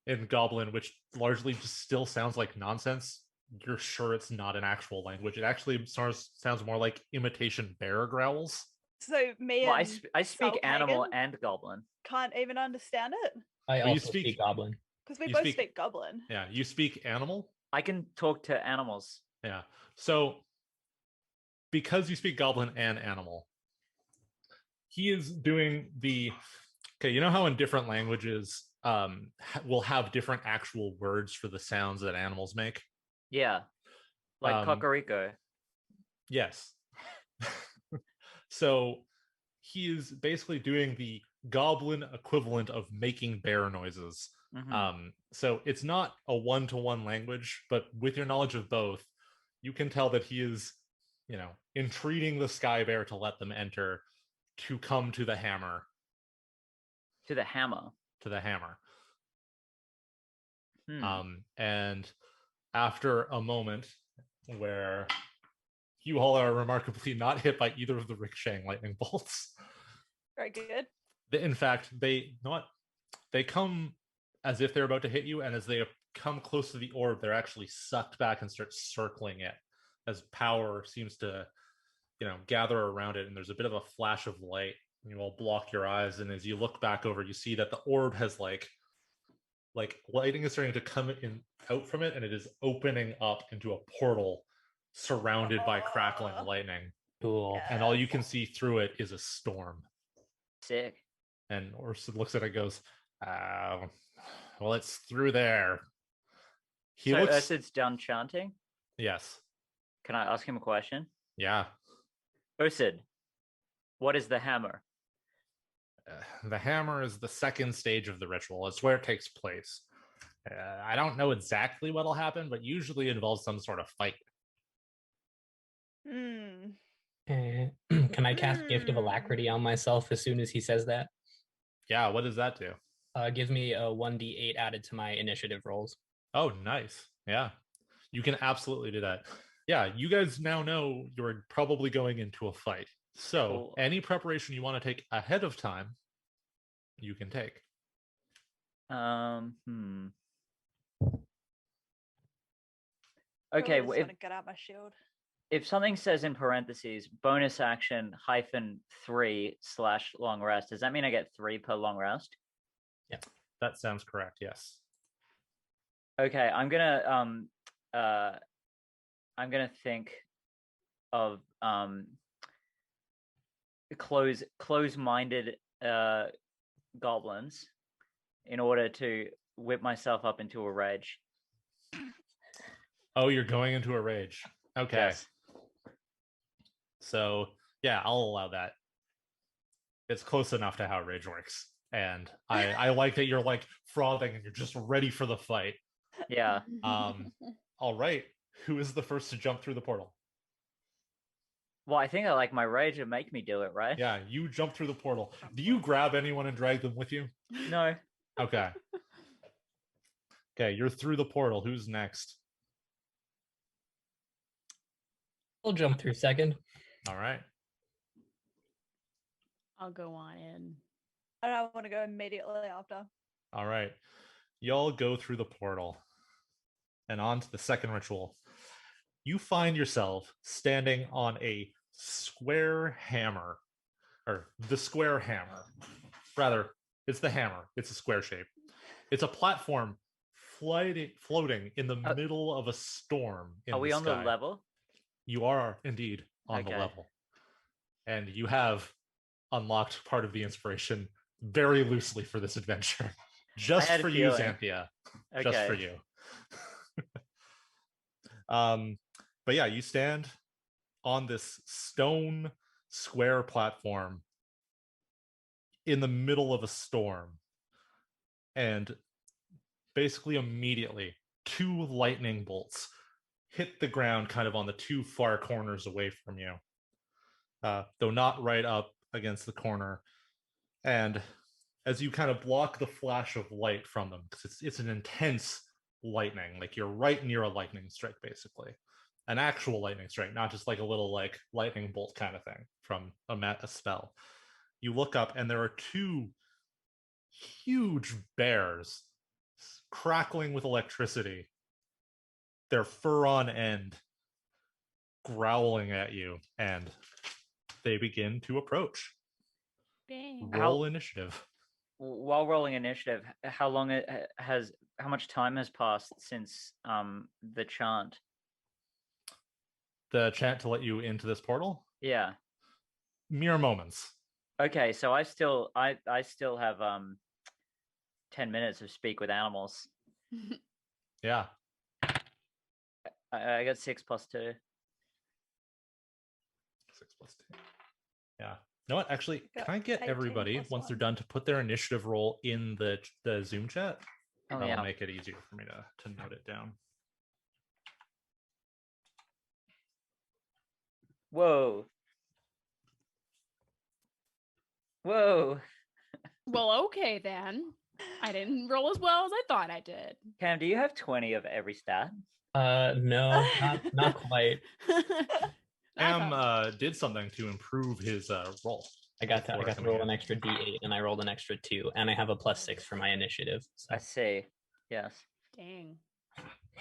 in Goblin, which largely just still sounds like nonsense. You're sure it's not an actual language. It actually sounds more like imitation bear growls. So me Well, and I speak animal Salpagan and goblin. can't even understand it I you also speak- speak Goblin. because we You both speak- speak Goblin. Yeah, you speak animal. I can talk to animals. Yeah. So because you speak Goblin and animal, he is doing the okay. You know how in different languages, we'll have different actual words for the sounds that animals make. Yeah. Like cocorico. Yes. So he is basically doing the Goblin equivalent of making bear noises. Mhm. So it's not a one-to-one language, but with your knowledge of both, you can tell that he is, entreating the Sky Bear to let them enter, to come to the hammer. To the hammer. To the hammer. Hmm. And after a moment where you all are remarkably not hit by either of the ricocheting lightning bolts. Very good. In fact, they come as if they're about to hit you, and as they come close to the orb, they're actually sucked back and start circling it as power seems to, gather around it, and there's a bit of a flash of light. You all block your eyes, and as you look back over, you see that the orb has like lighting is starting to come in out from it, and it is opening up into a portal surrounded by crackling lightning. Cool. And all you can see through it is a storm. Sick. And Ursid looks at it and goes, well, it's through there. So Ursid's done chanting? Yes. Can I ask him a question? Yeah. Ursid, what is the hammer? The hammer is the second stage of the ritual. It's where it takes place. I don't know exactly what'll happen, but usually it involves some sort of fight. Can I cast Gift of Alacrity on myself as soon as he says that? Yeah, what does that do? Gives me a 1d8 added to my initiative rolls. Oh, nice. Yeah, you can absolutely do that. Yeah, you guys now know you're probably going into a fight. So any preparation you want to take ahead of time, you can take. Okay, well, if get out my shield. If something says in parentheses bonus action -3/long rest, does that mean I get 3 per long rest? Yeah, that sounds correct. Yes. Okay, I'm gonna think of close-minded goblins in order to whip myself up into a rage. Oh, you're going into a rage. Okay. Yes. So yeah, I'll allow that. It's close enough to how rage works. And I like that you're like frothing and you're just ready for the fight. Yeah. All right. Who is the first to jump through the portal? Well, I think I like my rage would make me do it, right? Yeah, you jump through the portal. Do you grab anyone and drag them with you? No. Okay. Okay, you're through the portal. Who's next? I'll jump through second. All right. I'll go on in. And I want to go immediately after. All right. Y'all go through the portal and on to the second ritual. You find yourself standing on a square hammer, or the square hammer. Rather, it's the hammer. It's a square shape. It's a platform floating in the middle of a storm in Are we the on sky. the level? You are indeed on the level. And you have unlocked part of the inspiration very loosely for this adventure. Just for you, Xanthia. Okay. Just for you. But yeah, you stand on this stone square platform in the middle of a storm. And basically immediately, 2 lightning bolts hit the ground kind of on the 2 far corners away from you. Though not right up against the corner. And as you kind of block the flash of light from them, because it's an intense lightning, like you're right near a lightning strike, basically. An actual lightning strike, not just like a little like lightning bolt kind of thing from a spell. You look up and there are 2 huge bears crackling with electricity, their fur on end, growling at you, and they begin to approach. Dang. Roll initiative. While rolling initiative, how much time has passed since the chant? The chant to let you into this portal? Yeah. Mere moments. Okay, so I still have 10 minutes of speak with animals. Yeah. I got 6 plus 2. 6 plus 2. Yeah. You know what? Actually, can I get 18 everybody, plus once they're 1. done, to put their initiative roll in the Zoom chat? Oh, That'll yeah. make it easier for me to note it down. Whoa. Whoa. Well, okay then. I didn't roll as well as I thought I did. Cam, do you have 20 of every stat? No, not quite. Cam did something to improve his roll. I got to roll an extra D8, and I rolled an extra 2, and I have a +6 for my initiative. So. I see. Yes. Dang.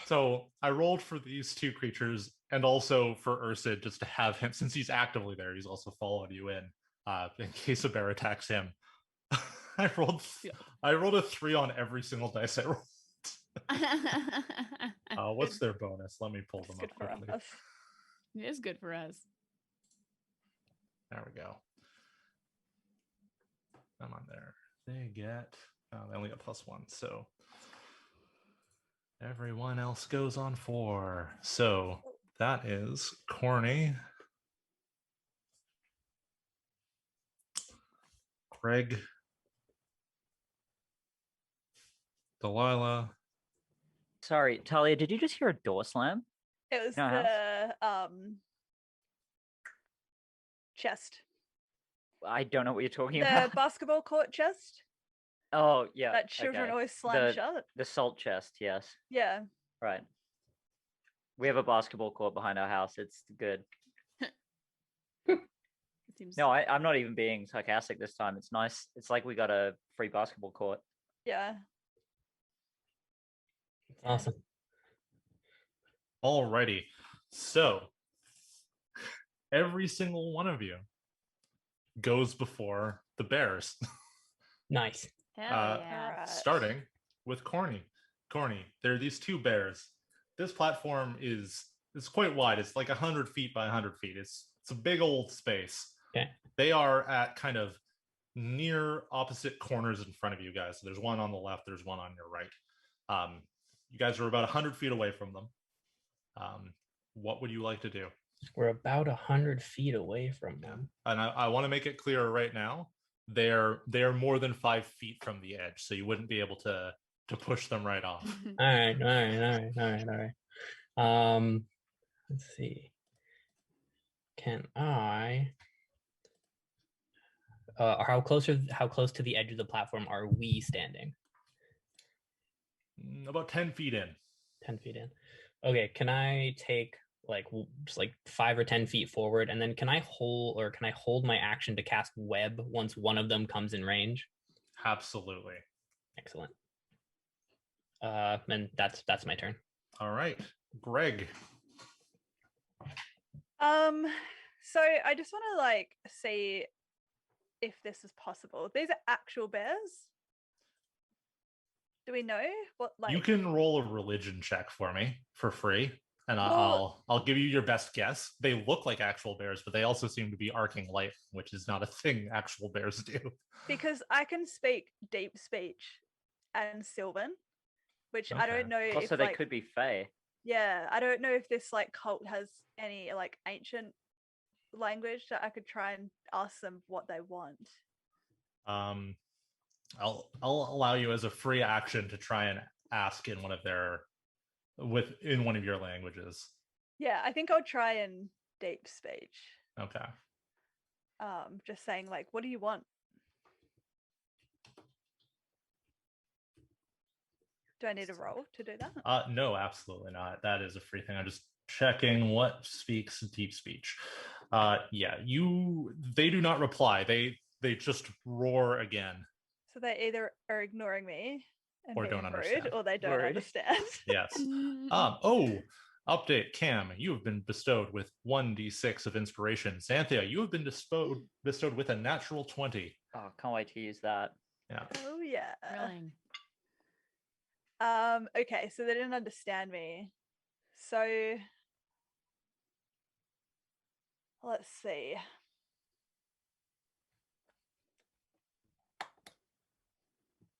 So I rolled for these 2 creatures, and also for Ursid, just to have him, since he's actively there, he's also followed you in case a bear attacks him. I rolled a 3 on every single dice I rolled. What's their bonus? Let me pull them up quickly. It is good for us. There we go. Come on there. They only get +1, so everyone else goes on 4. So that is Corny, Greg, Delilah. Sorry, Talia, did you just hear a door slam? It was No, the chest. I don't know what you're talking The about. basketball court chest Oh, yeah. that children okay. always slam shut. The salt chest, yes. Yeah. Right. We have a basketball court behind our house. It's good. No, I'm not even being sarcastic this time. It's nice. It's like we got a free basketball court. Yeah. Awesome. Alrighty. So every single one of you goes before the bears. Nice. Hell yeah. Alright. Starting with Corny. Corny, there are these 2 bears. This platform is quite wide. It's like 100 feet by 100 feet. It's a big old space. Okay. They are at kind of near opposite corners in front of you guys. So there's one on the left, there's one on your right. You guys are about 100 feet away from them. What would you like to do? We're about 100 feet away from them. And I want to make it clear right now, they're more than 5 feet from the edge, so you wouldn't be able to to push them right off. All right. Let's see. Can I? How close to the edge of the platform are we standing? About 10 feet in. 10 feet in. Okay, can I take just 5 or 10 feet forward, and then can I hold my action to cast web once one of them comes in range? Absolutely. Excellent. And that's my turn. All right, Greg. So I just want to see if this is possible. These are actual bears. Do we know what You can roll a religion check for me for free, and Well- I'll give you your best guess. They look like actual bears, but they also seem to be arcing light, which is not a thing actual bears do. because I can speak deep speech and Sylvan, which I Okay. don't know Also, if they could be Fae. Yeah, I don't know if this cult has any ancient language that I could try and ask them what they want. I'll allow you as a free action to try and ask in one of your languages. Yeah, I think I'll try and deep speech. Okay. Just saying what do you want? Do I need a roll to do that? No, absolutely not. That is a free thing. I'm just checking what speaks deep speech. Yeah, they do not reply. They just roar again. So they either are ignoring me and Or being don't rude, understand. or they don't Rude. understand. Yes. Update, Cam, you have been bestowed with 1d6 of inspiration. Xanthia, you have been bestowed with a natural 20. Oh, can't wait to use that. Yeah. Oh yeah. Thrilling. Okay, so they didn't understand me. So let's see.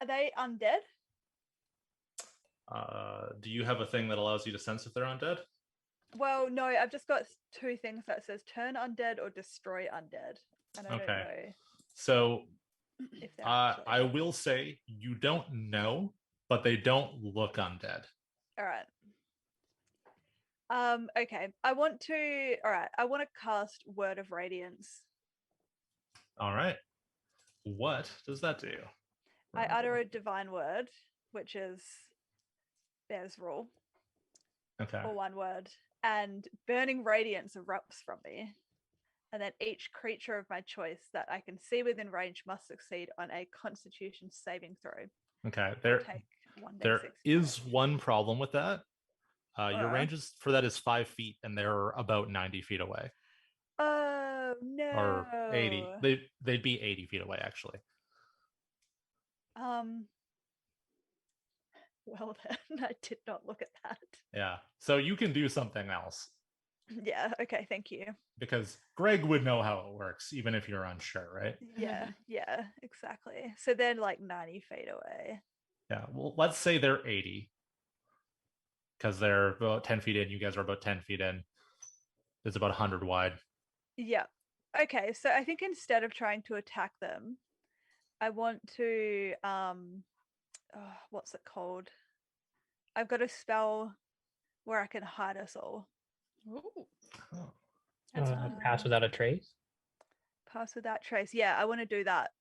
Are they undead? Do you have a thing that allows you to sense if they're undead? Well, no, I've just got 2 things that says turn undead or destroy undead. And I don't know So if they're I will say you don't know, but they don't look undead. All right. Okay. I want to cast Word of Radiance. All right. What does that do? I utter a divine word, which is Bear's rule, Okay. or one word, and burning radiance erupts from me. And then each creature of my choice that I can see within range must succeed on a Constitution saving throw. Okay. Or take 1d6 There is damage. one problem with that. Your range for that is 5 feet, and they're about 90 feet away. Oh no. Or 80. They'd be 80 feet away, actually. Well then, I did not look at that. Yeah. So you can do something else. Yeah, okay, thank you. Because Greg would know how it works, even if you're unsure, right? Yeah, exactly. So they're 90 feet away. Yeah. Well, let's say they're 80. Because they're about 10 feet in. You guys are about 10 feet in. It's about 100 wide. Yeah. Okay, so I think instead of trying to attack them, I want to what's it called? I've got a spell where I can hide us all. Ooh, Oh. that's fun. Pass without a trace. Pass without trace. Yeah, I want to do that.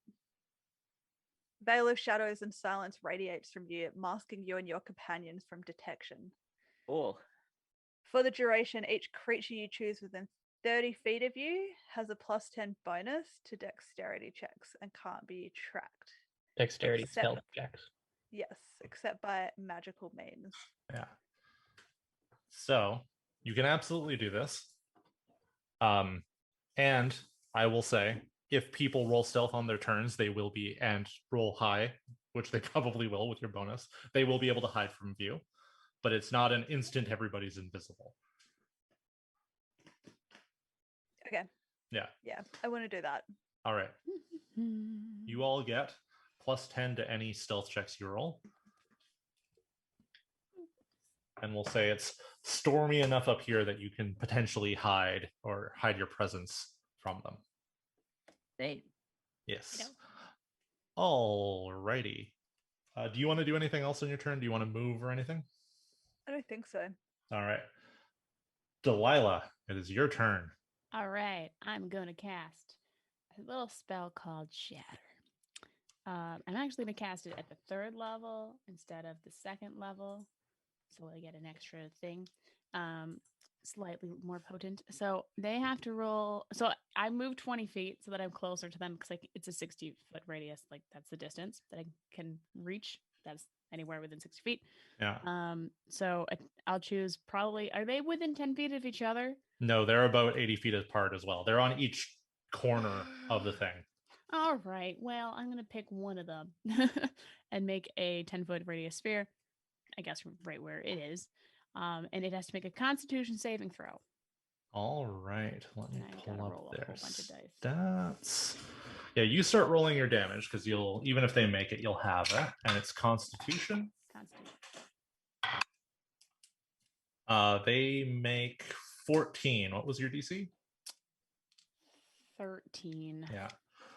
Veil of shadows and silence radiates from you, masking you and your companions from detection. Oh, For the duration, each creature you choose within 30 feet of you has a +10 bonus to dexterity checks and can't be tracked. Dexterity Except- stealth checks. Yes, except by magical means. Yeah. So you can absolutely do this. And I will say, if people roll stealth on their turns, they will be, and roll high, which they probably will with your bonus, they will be able to hide from view. But it's not an instant everybody's invisible. Okay. Yeah. Yeah, I want to do that. All right. You all get +10 to any stealth checks you roll. And we'll say it's stormy enough up here that you can potentially hide your presence from them. neat. Yes. Yeah. All righty. Do you want to do anything else on your turn? Do you want to move or anything? I don't think so. All right. Delilah, it is your turn. All right, I'm going to cast a little spell called Shatter. I'm actually going to cast it at the 3rd level instead of the 2nd level, so I get an extra thing, slightly more potent. So they have to roll. So I move 20 feet so that I'm closer to them because like it's a 60-foot radius. Like that's the distance that I can reach. That's anywhere within 60 feet. Yeah. So I'll choose probably. Are they within 10 feet of each other? No, they're about 80 feet apart as well. They're on each corner of the thing. All right. Well, I'm going to pick one of them and make a 10-foot radius sphere, I guess right where it is. And it has to make a Constitution saving throw. All right. Let me pull up roll a their whole bunch of dice. stats. Yeah, you start rolling your damage because you'll, even if they make it, you'll have it. And it's Constitution. They make 14. What was your DC? 13. Yeah.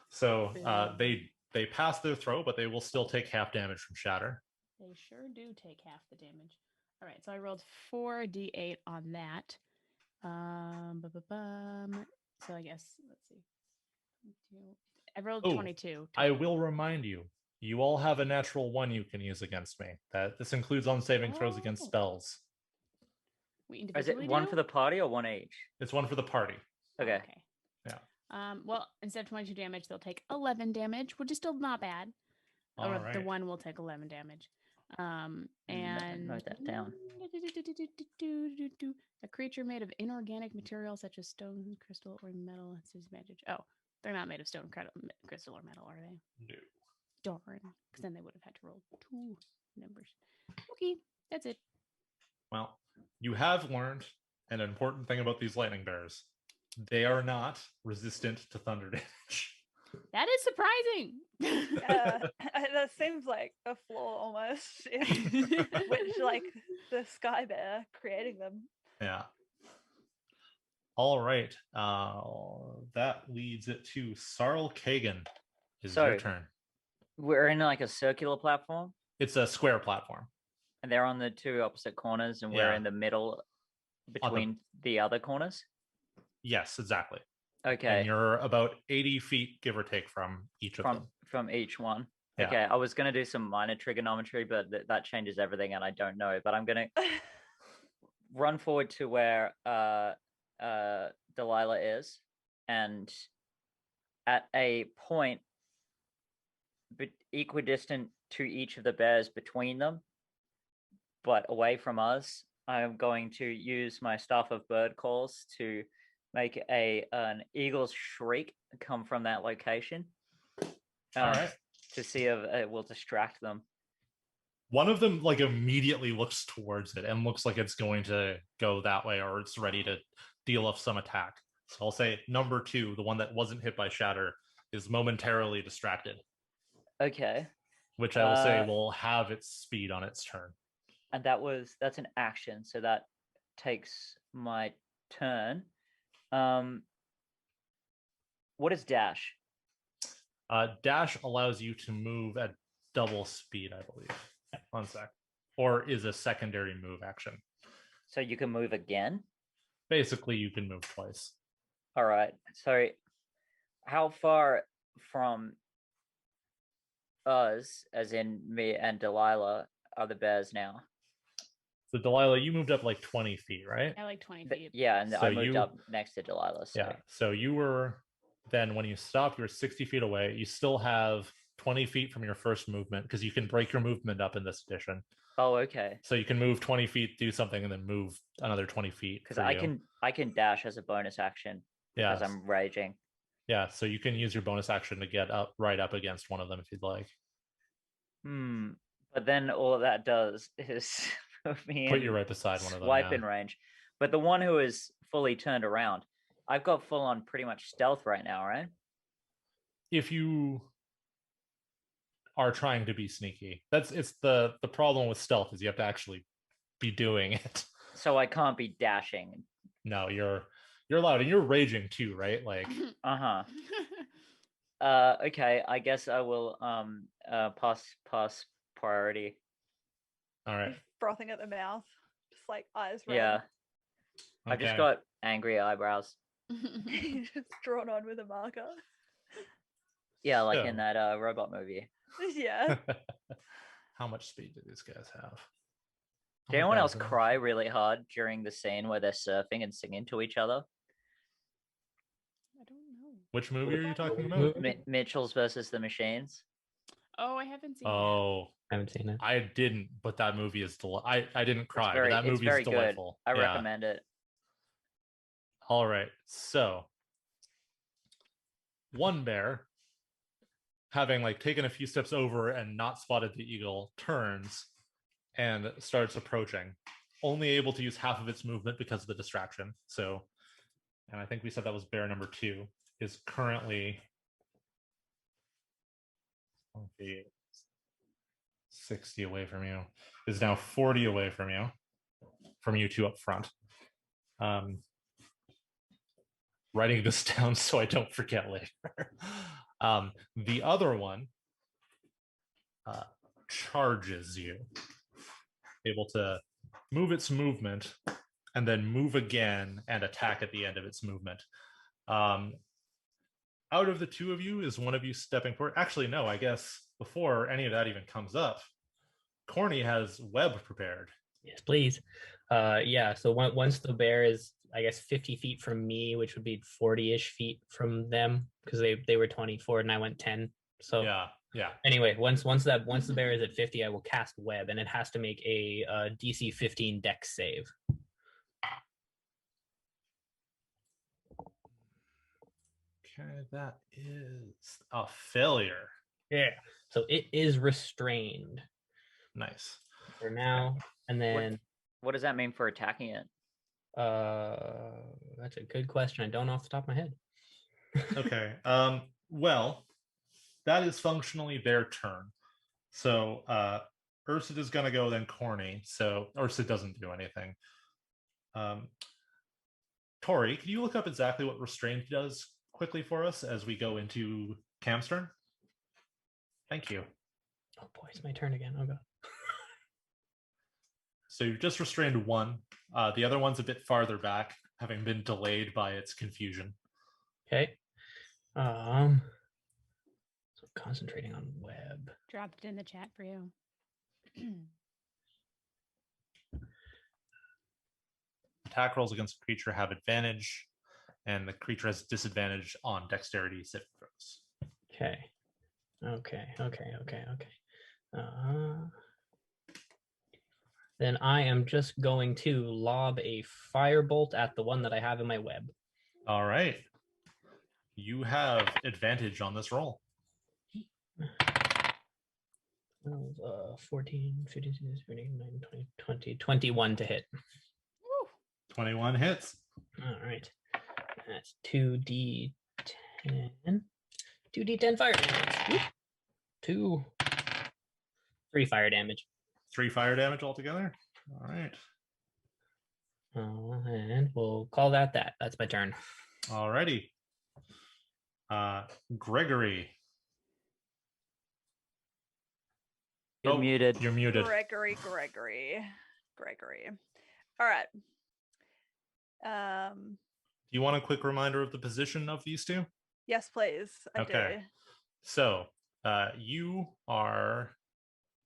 So they pass their throw, but they will still take half damage from Shatter. They sure do take half the damage. All right, so I rolled 4d8 on that. So I guess let's see. I rolled 22. I will remind you, you all have a natural 1 you can use against me. That this includes on saving throws against spells. Is it one for the party or one each? It's one for the party. Okay. Yeah. Well, instead of 22 damage, they'll take 11 damage, which is still not bad. All or right. the one will take 11 damage. And Write that down. A creature made of inorganic material such as stone, crystal, or metal. It says magic. Oh, they're not made of stone, crystal, or metal, are they? No. Darn. Because then they would have had to roll 2 numbers. Okay, that's it. Well, you have learned an important thing about these lightning bears. They are not resistant to thunder damage. That is surprising. Yeah, that seems like a flaw almost in which, like, the Sky Bear creating them. Yeah. All right. That leads it to Sarl Kagan. Is your turn. We're in like a circular platform. It's a square platform. And they're on the 2 opposite corners, and we're in the middle between the other corners? Yes, exactly. Okay. And you're about 80 feet, give or take, from each of them. From each one. Yeah. Okay, I was going to do some minor trigonometry, but that changes everything, and I don't know. But I'm going to run forward to where Delilah is, and at a point equidistant to each of the bears between them, but away from us, I'm going to use my Staff of Bird Calls to make an eagle's shriek come from that location. All right. To see if it will distract them. One of them like immediately looks towards it and looks like it's going to go that way, or it's ready to deal off some attack. So I'll say number 2, the one that wasn't hit by Shatter, is momentarily distracted. Okay. Which I will say will have its speed on its turn. And that's an action, so that takes my turn. What is dash? Dash allows you to move at double speed, I believe. 1 sec. Or is a secondary move action. So you can move again? Basically, you can move twice. All right. So how far from us, as in me and Delilah, are the bears now? So Delilah, you moved up like 20 feet, right? I like 20 feet. Yeah, and so I moved up next to Delilah. So. Yeah, so you were, then when you stopped, you were 60 feet away. You still have 20 feet from your first movement, because you can break your movement up in this edition. Oh, okay. So you can move 20 feet, do something, and then move another 20 feet. Because I can dash as a bonus action because I'm raging. Yeah, so you can use your bonus action to get up right up against one of them if you'd like. But then all that does is put you right beside one of them. Swipe in range. But the one who is fully turned around, I've got full on pretty much stealth right now, right? If you are trying to be sneaky, it's the problem with stealth is you have to actually be doing it. So I can't be dashing. No, you're allowed, and you're raging too, right? Like okay, I guess I will pass priority. All right. He's frothing at the mouth, just like eyes red. Yeah, I just Okay. got angry eyebrows. He's just drawn on with a marker. Yeah, like So- in that robot movie. Yeah. How much speed do these guys have? Did anyone else 1,000. cry really hard during the scene where they're surfing and singing to each other? I don't know. Which movie are you talking about? Movie? Mitchell's versus the Machines. Oh, I haven't seen that. Oh, I haven't seen it. I didn't, but that movie is I didn't cry, very- but that it's movie very is good. delightful. I Yeah. recommend it. All right. So, one bear, having like taken a few steps over and not spotted the eagle, turns and starts approaching, only able to use half of its movement because of the distraction. So, and I think we said that was bear number 2, is currently 60 away from you, is now 40 away from you two up front. Writing this down so I don't forget later. The other one charges you, able to move its movement and then move again and attack at the end of its movement. Out of the two of you, is one of you stepping forward? Actually, no, I guess before any of that even comes up, Corny has web prepared. Yes, please. Yeah, so once the bear is, I guess, 50 feet from me, which would be 40-ish feet from them, because they were 24 and I went 10. So Yeah. anyway, once the bear is at 50, I will cast web, and it has to make a DC 15 Dex save. Okay, that is a failure. Yeah. So it is restrained Nice. for now, and then What does that mean for attacking it? that's a good question. I don't know off the top of my head. Okay. Well, that is functionally their turn. So Ursid is gonna go, then Corny. So Ursid doesn't do anything. Tori, can you look up exactly what restraint does quickly for us as we go into Cam's turn? Thank you. Oh boy, it's my turn again. Oh god. So you've just restrained one. The other one's a bit farther back, having been delayed by its confusion. Okay. So concentrating on web. Dropped it in the chat for you. Attack rolls against a creature have advantage, and the creature has disadvantage on dexterity saving throws. Okay. Then I am just going to lob a firebolt at the one that I have in my web. All right. You have advantage on this roll. 14, 15, 16, 17, 19, 20, 21 to hit. 21 hits. All right. That's 2d10. 2d10 fire damage. Whoop. 3 fire damage. 3 fire damage altogether. All right. And we'll call that. That's my turn. All righty. Gregory. You're muted. You're muted. Gregory. All right. Do you want a quick reminder of the position of these two? Yes, please. I Okay. do. So you are,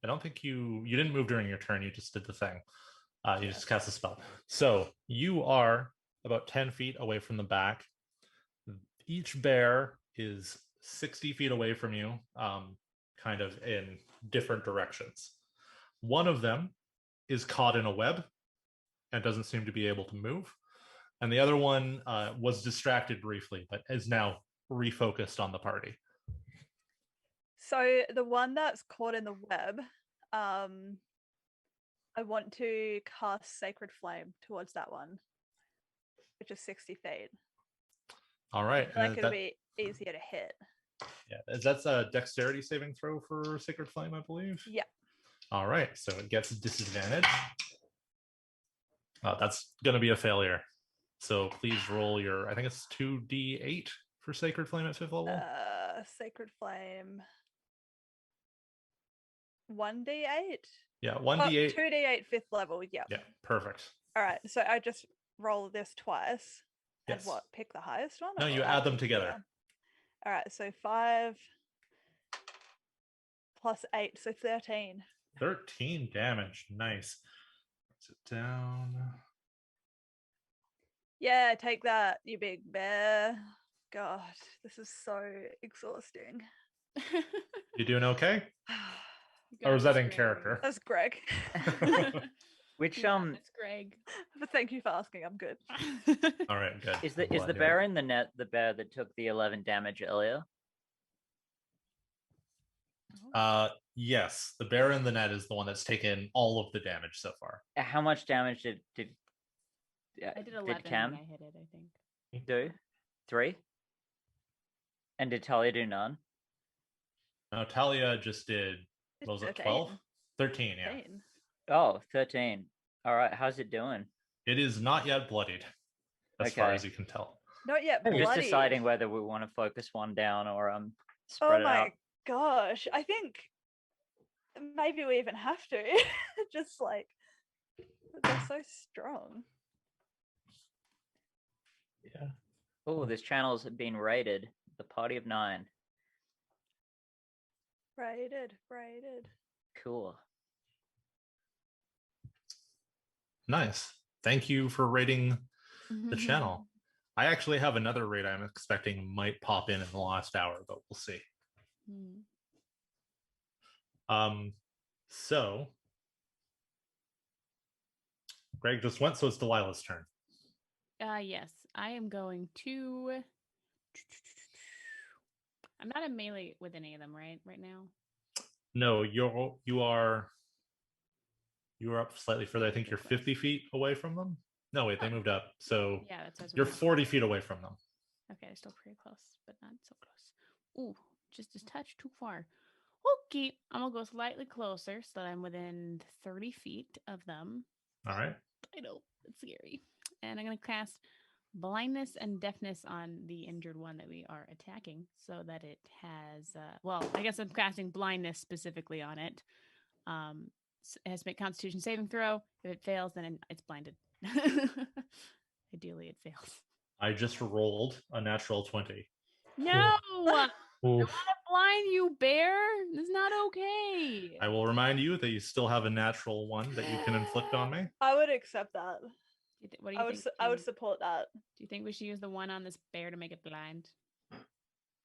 I don't think you didn't move during your turn, you just did the thing. You just cast a spell. So you are about 10 feet away from the back. Each bear is 60 feet away from you, kind of in different directions. One of them is caught in a web and doesn't seem to be able to move. And the other one was distracted briefly, but is now refocused on the party. So the one that's caught in the web, I want to cast Sacred Flame towards that one, which is 60 feet. All right. Like it'll be easier to hit. Yeah, that's a dexterity saving throw for Sacred Flame, I believe. Yeah. All right, so it gets disadvantage. That's going to be a failure. So please roll your, I think it's 2d8 for Sacred Flame at 5th level. Sacred Flame. 1d8. Yeah, Oh, 1d8. 2d8 fifth level. Yep. Yeah, perfect. All right. So I just roll this twice. And Yes. what? Pick the highest one? No, or you roll add them them together. All right. So 5 plus 8, so 13. 13 damage. Nice. Sit down. Yeah, take that, you big bear. God, this is so exhausting. You doing okay? You got Or was that this, in Greg. character? That's Greg. Which You got this, Greg. But thank you for asking. I'm good. All right, good. is the I'm glad to hear bear it. in the net the bear that took the 11 damage earlier? Yes, the bear in the net is the one that's taken all of the damage so far. How much damage did I did 11 Cam when I hit it, I think. do? 3? And did Talia do none? No, Talia just did, what was it, 12? 13, yeah. 13. Oh, 13. All right, how's it doing? It is not yet bloodied, as far Okay. as you can tell. Not yet I'm bloody. just deciding whether we want to focus one down or Oh spread it my out. gosh. I think maybe we even have to. Just like, they're so strong. Yeah. Oh, this channel's been raided. The Party of 9. Braided. Cool. Nice. Thank you for rating the channel. I actually have another raid I'm expecting might pop in the last hour, but we'll see. So Greg just went, so it's Delilah's turn. Yes, I am going to. I'm not in melee with any of them, right now. No, you are up slightly further. I think you're 50 feet away from them. No, wait, they moved up. So Yeah, that says you're 40 feet away from them. Okay, still pretty close, but not so close. Ooh, just a touch too far. Okay, I'm gonna go slightly closer so that I'm within 30 feet of them. All right. I know, it's scary. And I'm gonna cast blindness and deafness on the injured one that we are attacking so that it has, well, I guess I'm casting blindness specifically on it. It has to make Constitution saving throw. If it fails, then it's blinded. Ideally, it fails. I just rolled a natural 20. No! I want Oof. to blind you, bear. It's not okay. I will remind you that you still have a natural 1 that you can inflict on me. I would accept that. What do you think? I would support that. Do you think we should use the one on this bear to make it blind?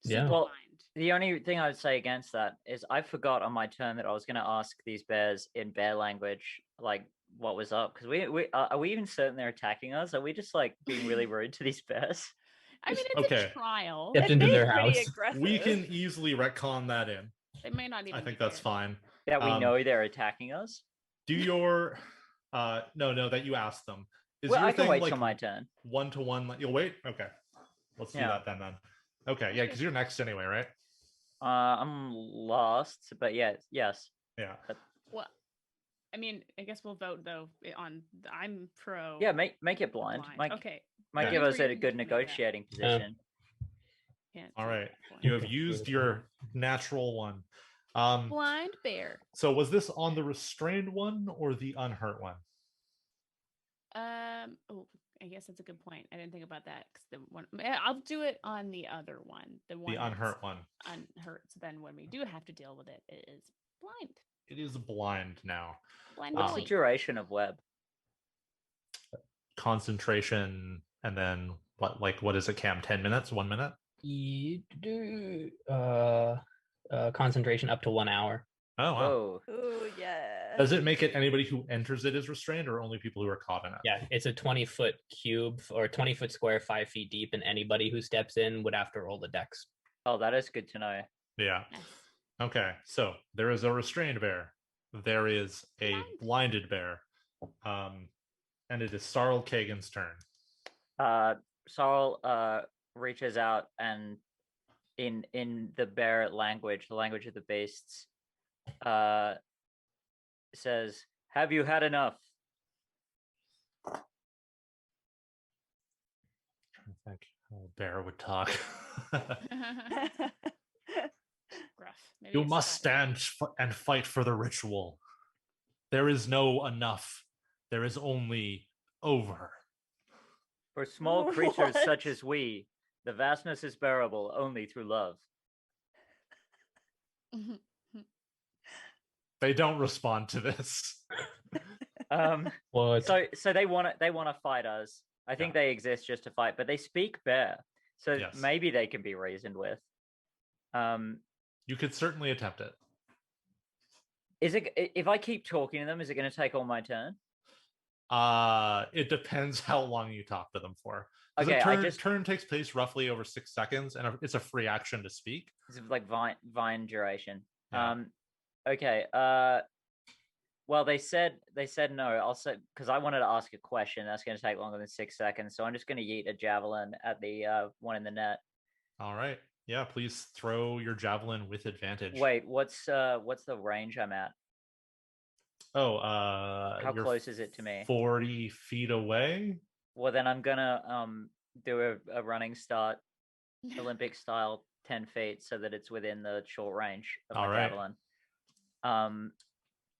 Yeah. Super Well, blind. the only thing I would say against that is I forgot on my turn that I was going to ask these bears in bear language, like, what was up? Because are we even certain they're attacking us? Are we just like being really rude to these bears? I mean, it's Okay. a trial. Stepped into their Pretty house. aggressive. We can easily retcon that in. They may not even. I think be that's bears. fine. That we know they're attacking us? Do your no, that you ask them. Is Well, your I can thing wait like till my turn. 1-to-1? You'll wait? Okay. Let's do Yeah. that then. Okay, yeah, because you're next anyway, right? I'm lost, but yes. Yeah. Well, I mean, I guess we'll vote though on. I'm pro. Yeah, make it blind. Okay. Might Yeah. give us Where a you good can do that. negotiating position. Can't All say right. that one. You have used your natural 1. Blind bear. So was this on the restrained one or the unhurt one? Oh, I guess that's a good point. I didn't think about that because the one I'll do it on the other one, the one The that's unhurt one. unhurt. So then when we do have to deal with it, it is blind. It is blind now. Blind What's the boy. duration of web? Concentration, and then what is it, Cam? 10 minutes? 1 minute? You do concentration up to 1 hour. Oh, wow. Oh, Ooh, yeah. Does it make it anybody who enters it is restrained, or only people who are caught in it? Yeah, it's a 20-foot cube or 20-foot square, 5 feet deep, and anybody who steps in would have to roll the dex. oh, that is good to know. Yeah. Nice. Okay, so there is a restrained bear. There is a blinded bear. And it is Sarl Kagan's turn. Sarl reaches out and in the bear language, the language of the beasts, says, "Have you had enough?" I'm trying to think how a bear would talk. Growl. rough. Maybe You it's must flat. stand and fight for the ritual. There is no enough. There is only over. For small creatures What? such as we, the vastness is bearable only through love. They don't respond to this. What? So they want to fight us. I think they exist just to fight, but they speak bear, so Yes. maybe they can be reasoned with. You could certainly attempt it. Is it if I keep talking to them? Is it going to take all my turn? It depends how long you talk to them for. Okay, turn takes place roughly over 6 seconds, and it's a free action to speak. It's like vine duration. Yeah. Okay. Well, they said no. I'll say because I wanted to ask a question. That's going to take longer than 6 seconds, so I'm just going to yeet a javelin at the one in the net. All right. Yeah. Please throw your javelin with advantage. Wait, what's the range I'm at? Oh, how close is it to me? 40 feet away. Well, then I'm gonna do a running start, Olympic style, 10 feet, so that it's within the short range of my javelin.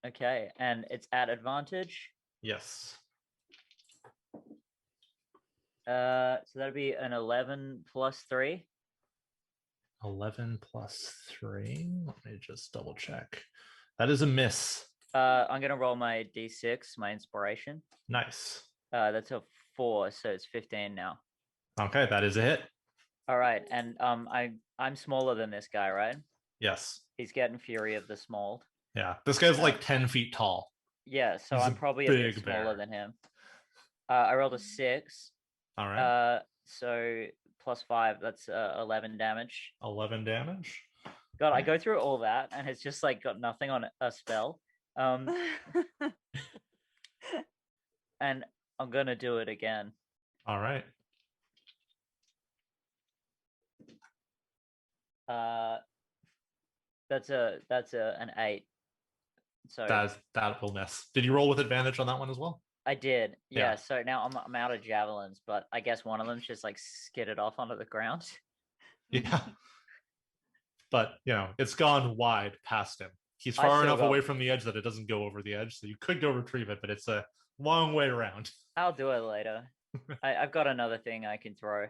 Okay, and it's at advantage. Yes. So that'd be an 11 plus 3. 11 plus 3. Let me just double check. That is a miss. I'm gonna roll my d6, my inspiration. Nice. That's a 4, so it's 15 now. Okay, that is a hit. All right, and I'm smaller than this guy, right? Yes. He's getting Fury of the Small. Yeah, this guy's like 10 feet tall. Yeah, so He's I'm probably a bit smaller than him. I rolled a 6. All right. So plus 5, that's 11 damage. 11 damage. God, I go through all that, and it's just like got nothing on a spell. And I'm gonna do it again. All right. That's an 8. So that will miss. Did you roll with advantage on that one as well? I did. Yeah. So now I'm out of javelins, but I guess one of them's just like skidded off onto the ground. Yeah. But it's gone wide past him. He's far enough away from the edge that it doesn't go over the edge, so you could go retrieve it, but it's a long way around. I'll do it later. I've got another thing I can throw.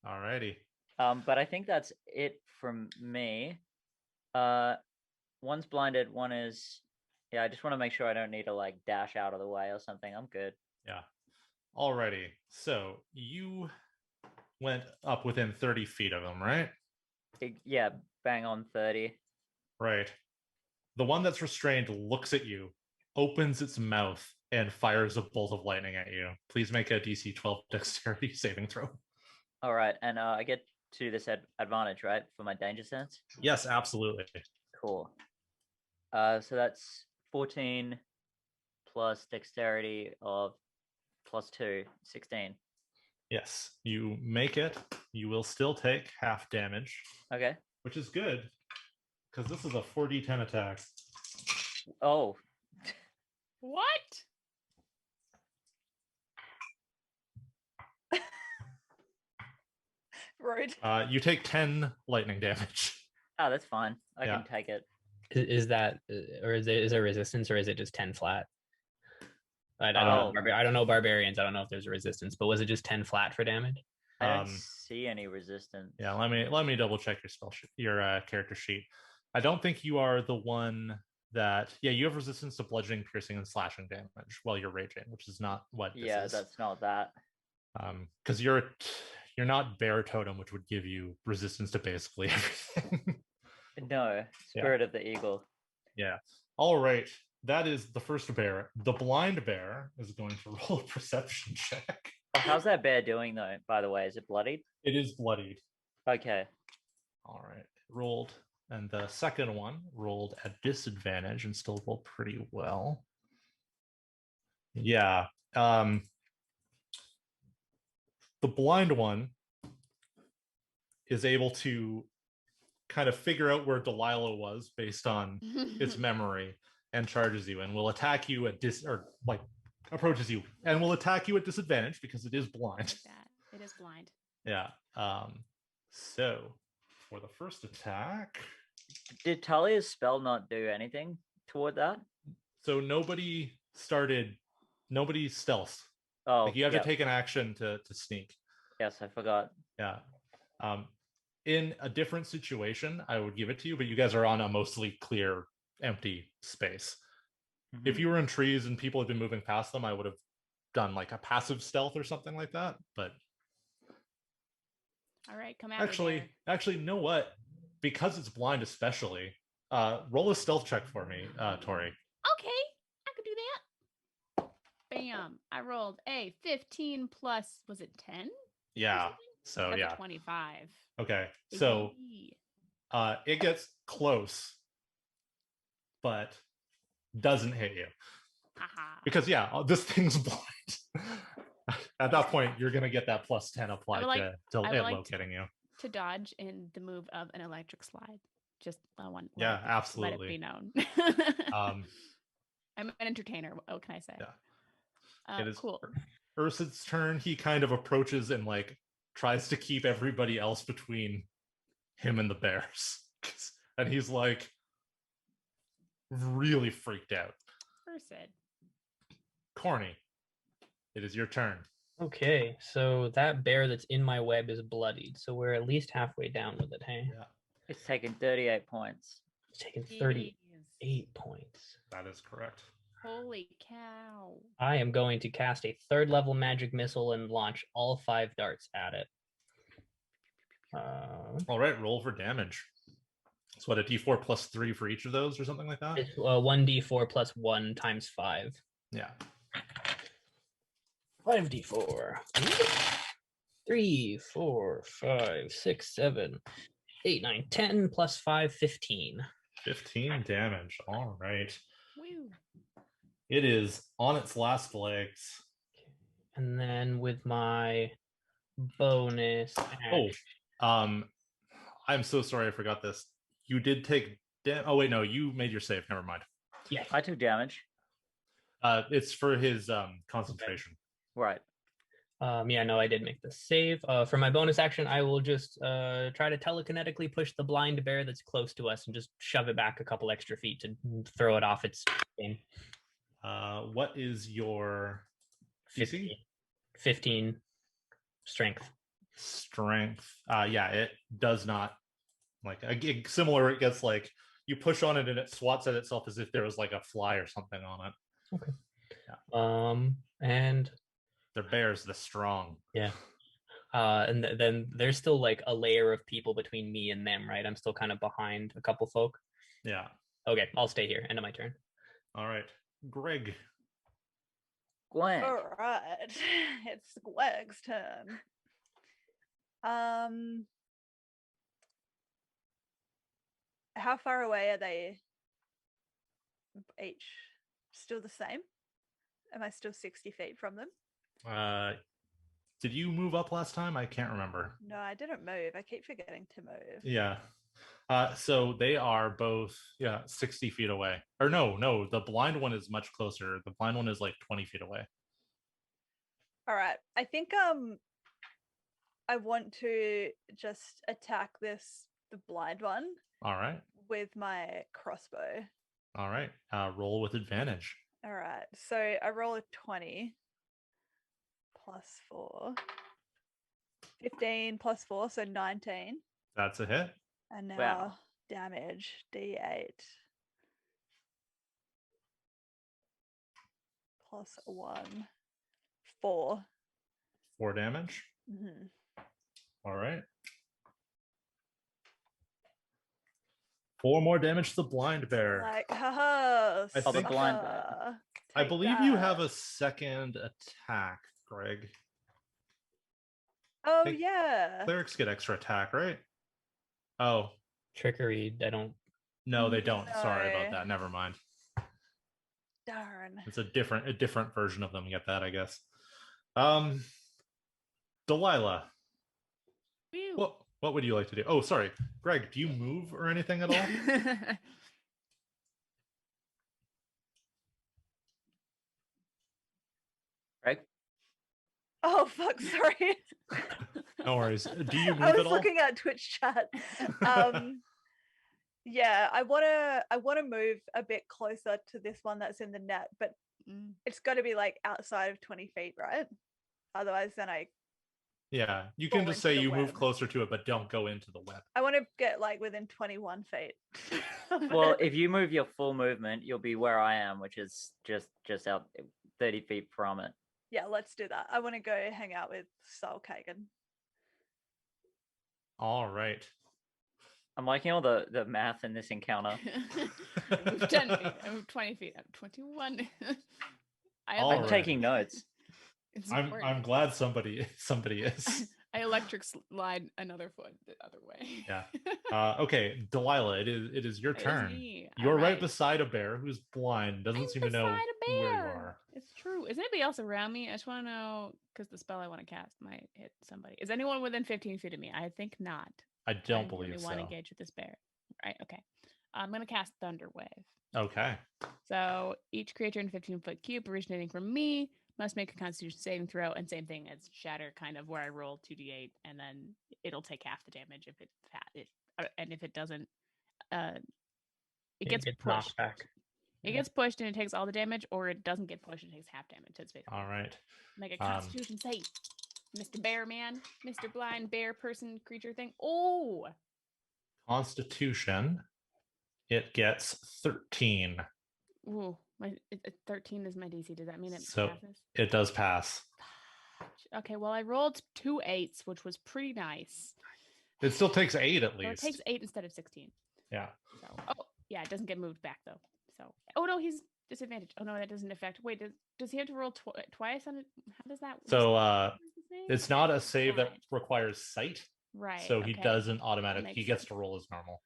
Alrighty. But I think that's it from me. One's blinded, one is... Yeah, I just want to make sure I don't need to like dash out of the way or something. I'm good. Yeah. Alrighty. So you went up within 30 feet of him, right? Yeah, bang on 30. Right. The one that's restrained looks at you, opens its mouth, and fires a bolt of lightning at you. Please make a DC 12 dexterity saving throw. All right, and I get to this advantage, right, for my danger sense? Yes, absolutely. Cool. So that's 14 plus dexterity of plus 2, 16. Yes, you make it. You will still take half damage. Okay. Which is good, because this is a 4d10 attack. Oh. What? Rude. You take 10 lightning damage. Oh, that's fine. I can take it. Is that, or is there resistance, or is it just 10 flat? I don't know barbarians. I don't know if there's a resistance, but was it just 10 flat for damage? I don't see any resistance. Yeah, let me double check your character sheet. I don't think you are the one that. Yeah, you have resistance to bludgeoning, piercing, and slashing damage while you're raging, which is not what this is. That's not that. Because you're not bear totem, which would give you resistance to basically everything. No, Spirit of the Eagle. Yeah. All right. That is the first bear. The blind bear is going to roll a perception check. Oh, how's that bear doing, though, by the way? Is it bloodied? It is bloodied. Okay. All right. Rolled. And the second one rolled at disadvantage and still rolled pretty well. Yeah. The blind one is able to kind of figure out where Delilah was based on its memory and charges you and will attack you at approaches you and will attack you at disadvantage because it is blind. It is blind. Yeah. So for the first attack, Did Talia's spell not do anything toward that? So nobody stealth. Oh, Like you have yep. to take an action to sneak. Yes, I forgot. Yeah. In a different situation, I would give it to you, but you guys are on a mostly clear, empty space. Mhm. If you were in trees and people had been moving past them, I would have done like a passive stealth or something like that. But All right, come at me. actually, you know what? Because it's blind, especially, roll a stealth check for me, Tori. Okay, I could do that. Bam! I rolled a 15 plus, was it 10? Yeah. So That's yeah. a 25. Okay. So it gets close, but doesn't hit you. Because this thing's blind. At that point, you're gonna get that plus 10 applied to it locating you. To dodge in the move of an electric slide. Just I want absolutely. let it be known. I'm an entertainer. What can I say? Yeah. It is cool. Ursid's turn. He kind of approaches and like tries to keep everybody else between him and the bears. And he's like really freaked out. Ursid. Corny, it is your turn. Okay, so that bear that's in my web is bloodied, so we're at least halfway down with it, hey? Yeah. It's taken 38 points. It's taken 38 points. That is correct. Holy cow. I am going to cast a 3rd level magic missile and launch all 5 darts at it. All right, roll for damage. It's what, a d4 plus 3 for each of those or something like that? It's 1d4 plus 1 times 5. Yeah. 5d4. 3, 4, 5, 6, 7, 8, 9, 10 plus 5, 15. 15 damage. All right. Woo. It is on its last legs. And then with my bonus action. I'm so sorry I forgot this. You did take oh wait, no, you made your save. Never mind. Yeah. I took damage. It's for his concentration. Right. Yeah, no, I did make the save. For my bonus action, I will just try to telekinetically push the blind bear that's close to us and just shove it back a couple extra feet to throw it off its game. What is your 15 strength. Yeah, it does not like similar. It gets like you push on it and it swats at itself as if there was like a fly or something on it. Okay. Yeah. And the bear's the strong. Yeah. And then there's still like a layer of people between me and them, right? I'm still kind of behind a couple folk. Yeah. Okay, I'll stay here. End of my turn. All right, Greg. Gwen. All right, it's Greg's turn. How far away are they each? Still the same? Am I still 60 feet from them? Did you move up last time? I can't remember. No, I didn't move. I keep forgetting to move. Yeah. So they are both 60 feet away. Or no, the blind one is much closer. The blind one is like 20 feet away. All right. I think I want to just attack the blind one. All right. With my crossbow. All right. Roll with advantage. All right. So I roll a 20 plus 4. 15 plus 4, so 19. That's a hit. And now damage, D8. Plus 1. 4. 4 damage? Mm-hmm. All right. 4 more damage to the blind bear. Like, haha. The blind bear. I believe you have a second attack, Greg. Oh, yeah. Clerics get extra attack, right? Oh. Trickery, I don't. No, they don't. No. Sorry about that. Never mind. Darn. It's a different version of them. You get that, I guess. Delilah. What would you like to do? Oh, sorry. Greg, do you move or anything at all? Greg? Oh, fuck, sorry. No worries. Do you move I was at all? looking at Twitch chat. Yeah, I wanna move a bit closer to this one that's in the net, but it's got to be like outside of 20 feet, right? Otherwise, then Yeah, you fall can just into say the you move web. closer to it, but don't go into the web. I want to get like within 21 feet. Well, if you move your full movement, you'll be where I am, which is just out 30 feet from it. Yeah, let's do that. I want to go hang out with Sol Kagan. All right. I'm liking all the math in this encounter. I moved 10 feet. I moved 20 feet. I'm 21. All I'm right. taking notes. It's I'm important. glad somebody is. I electric slide another foot the other way. Yeah. Okay, Delilah, it is your It is turn. me. You're right Alright. beside a bear who's blind, doesn't I'm seem to know beside a where you bear. are. It's true. Is anybody else around me? I just want to know because the spell I want to cast might hit somebody. Is anyone within 15 feet of me? I think not. I don't I believe really so. want to engage with this bear. Right. Okay. I'm gonna cast Thunder Wave. Okay. So each creature in 15-foot cube originating from me must make a Constitution saving throw, and same thing as Shatter, kind of where I roll 2d8, and then it'll take half the damage if and if it doesn't, it gets knocked pushed. back. It gets pushed and it takes all the damage, or it doesn't get pushed and it takes half damage. That's basically All right. make a Constitution save, Mr. Bear Man, Mr. Blind Bear Person Creature thing. Oh, Constitution. It gets 13. ooh, 13 is my DC. Does that mean it So passes? it does pass. Okay, well I rolled 2 8s, which was pretty nice. It still takes 8 at So least. it takes 8 instead of 16. Yeah. So, oh yeah, it doesn't get moved back though. So, oh no, he's disadvantaged. Oh no, that doesn't affect. Wait, does he have to roll twice on it? How does that? So save? it's not a save that Right. requires sight. Right. So he okay. doesn't That automatically. He makes gets sense. to roll as normal.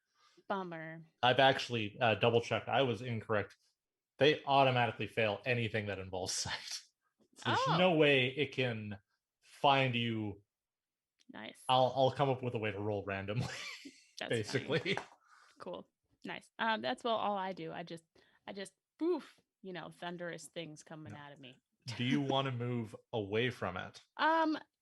Bummer. I've actually double checked. I was incorrect. They automatically fail anything that involves sight. So there's Oh. no way it can find you. Nice. I'll come up with a way to roll randomly. That's basically. funny. Cool. Nice. That's all I do. I just poof, thunderous things coming out of me. Do you want to move away from it?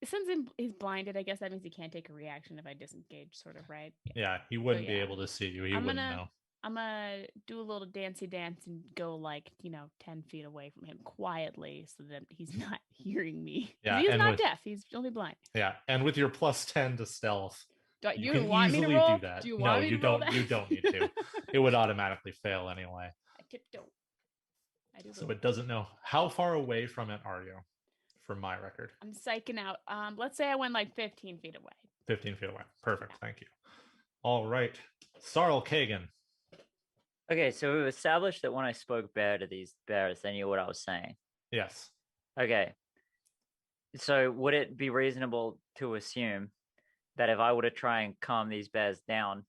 Since he's blinded, I guess that means he can't take a reaction if I disengage, sort of, right? Yeah, he wouldn't be yeah. able to see you. He wouldn't know. I'm gonna do a little dancey dance and go 10 feet away from him quietly so that he's not hearing me. Yeah, he's not deaf. He's only blind. Yeah, and with your +10 to stealth, you can want easily me to roll? do that. Do you want me to roll that? You don't need to. It would automatically fail anyway. I tiptoe. I do. So it doesn't know. How far away from it are you? From my record. I'm psyching out. Let's say I went 15 feet away. 15 feet away. Perfect. Thank you. All right. Sarl Kagan. Okay, so we've established that when I spoke bear to these bears, they knew what I was saying. Yes. Okay. So would it be reasonable to assume that if I were to try and calm these bears down,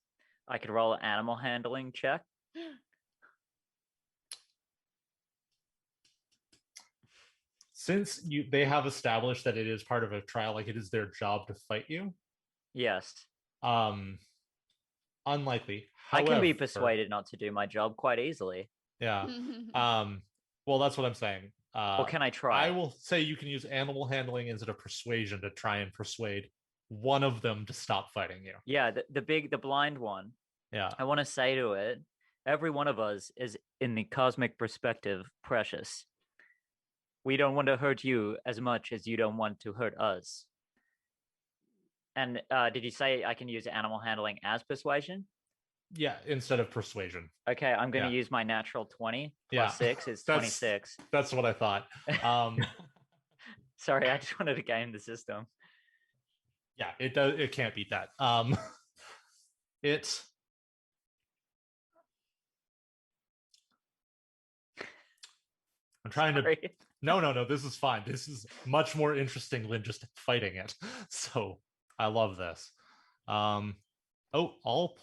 I could roll an animal handling check? Since they have established that it is part of a trial, like it is their job to fight you. Yes. Unlikely. I can be persuaded not to do my job quite easily. Yeah. Well, that's what I'm saying. Or can I try? I will say you can use animal handling instead of persuasion to try and persuade one of them to stop fighting you. Yeah, the blind one. Yeah. I want to say to it, every one of us is, in the cosmic perspective, precious. We don't want to hurt you as much as you don't want to hurt us. And did you say I can use animal handling as persuasion? Yeah, instead of persuasion. Okay, I'm going to use my natural 20 plus 6 is 26. That's what I thought. Sorry, I just wanted to game the system. Yeah, it can't beat that. It's I'm trying to No, this is fine. This is much more interesting than just fighting it. So I love this. All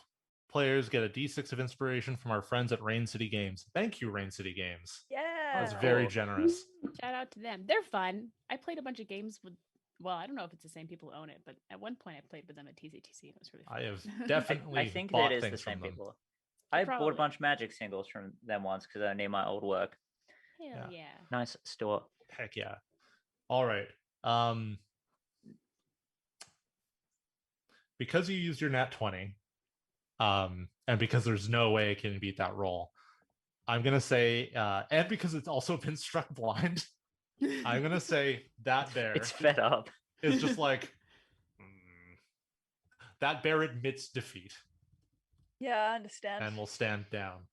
players get a D6 of inspiration from our friends at Rain City Games. Thank you, Rain City Games. Yeah. That's very generous. Shout out to them. They're fun. I played a bunch of games with, well, I don't know if it's the same people who own it, but at one point I played with them at TCTC and it was really fun. I have definitely I think bought that is the things same from them. people. I bought a bunch of Magic singles from them once because I need my old work. Hell yeah. Nice store. Heck yeah. All right. Because you used your nat 20, And because there's no way it can beat that roll, I'm gonna say, and because it's also been struck blind, I'm gonna say that bear It's fed up. is just like that bear admits defeat Yeah, I understand. and will stand down.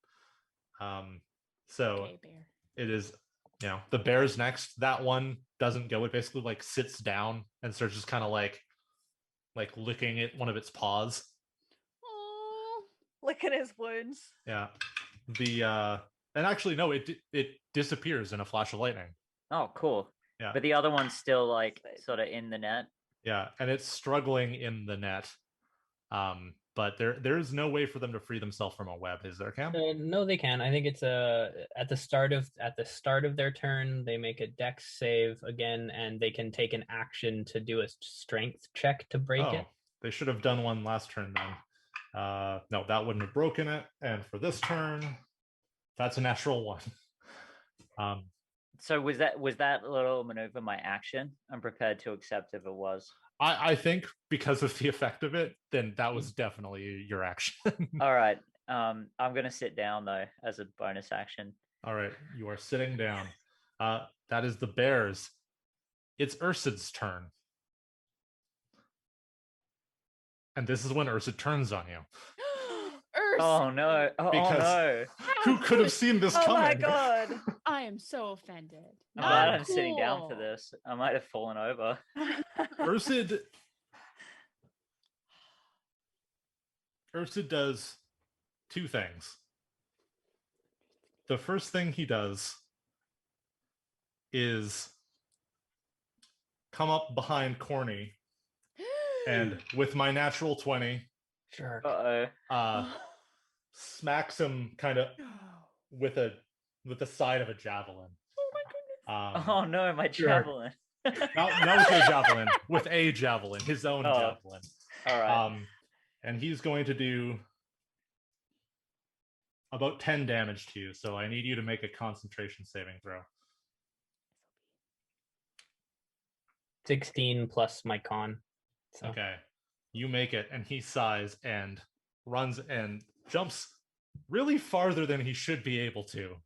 So Okay, bear. it is, the bear's next. That one doesn't go. It basically like sits down and starts just kind of like licking at one of its paws. Oh. Look at his wounds. Yeah. And actually no, it disappears in a flash of lightning. Oh, cool. Yeah. But the other one's still like Sweet. sort of in the net. Yeah, and it's struggling in the net. But there's no way for them to free themselves from a web, is there, Cam? No, they can. I think it's at the start of their turn, they make a dex save again, and they can take an action to do a strength check to break it. They should have done one last turn then. No, that wouldn't have broken it. And for this turn, that's a natural one. So was that little maneuver my action? I'm prepared to accept if it was. I think because of the effect of it, then that was definitely your action. All right. I'm gonna sit down though as a bonus action. All right, you are sitting down. That is the bears. It's Ursid's turn. And this is when Ursid turns on you. Oh no! Oh no! Who could have seen this coming? Oh my god! I am so offended. I'm glad I'm Not sitting down for cool. this. I might have fallen over. Ursid does two things. The first thing he does is come up behind Corny and with my natural 20, Sure. smacks him kind of with the side of a javelin. Oh no, my javelin. Not with a javelin, with a javelin, his own javelin. All right. And he's going to do about 10 damage to you. So I need you to make a concentration saving throw. 16 plus my con. So. Okay. You make it, and he sighs and runs and jumps really farther than he should be able to.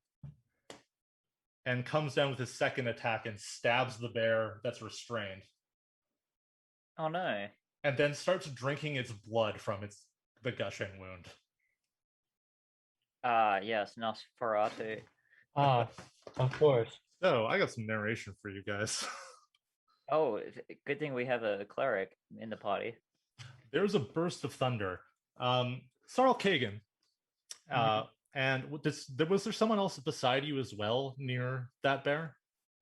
And comes down with his second attack and stabs the bear that's restrained. Oh no. And then starts drinking its blood from the gushing wound. Yes, Nosferatu. Of course. So I got some narration for you guys. Oh, good thing we have a cleric in the party. There's a burst of thunder. Sarl Kagan. And was there someone else beside you as well near that bear?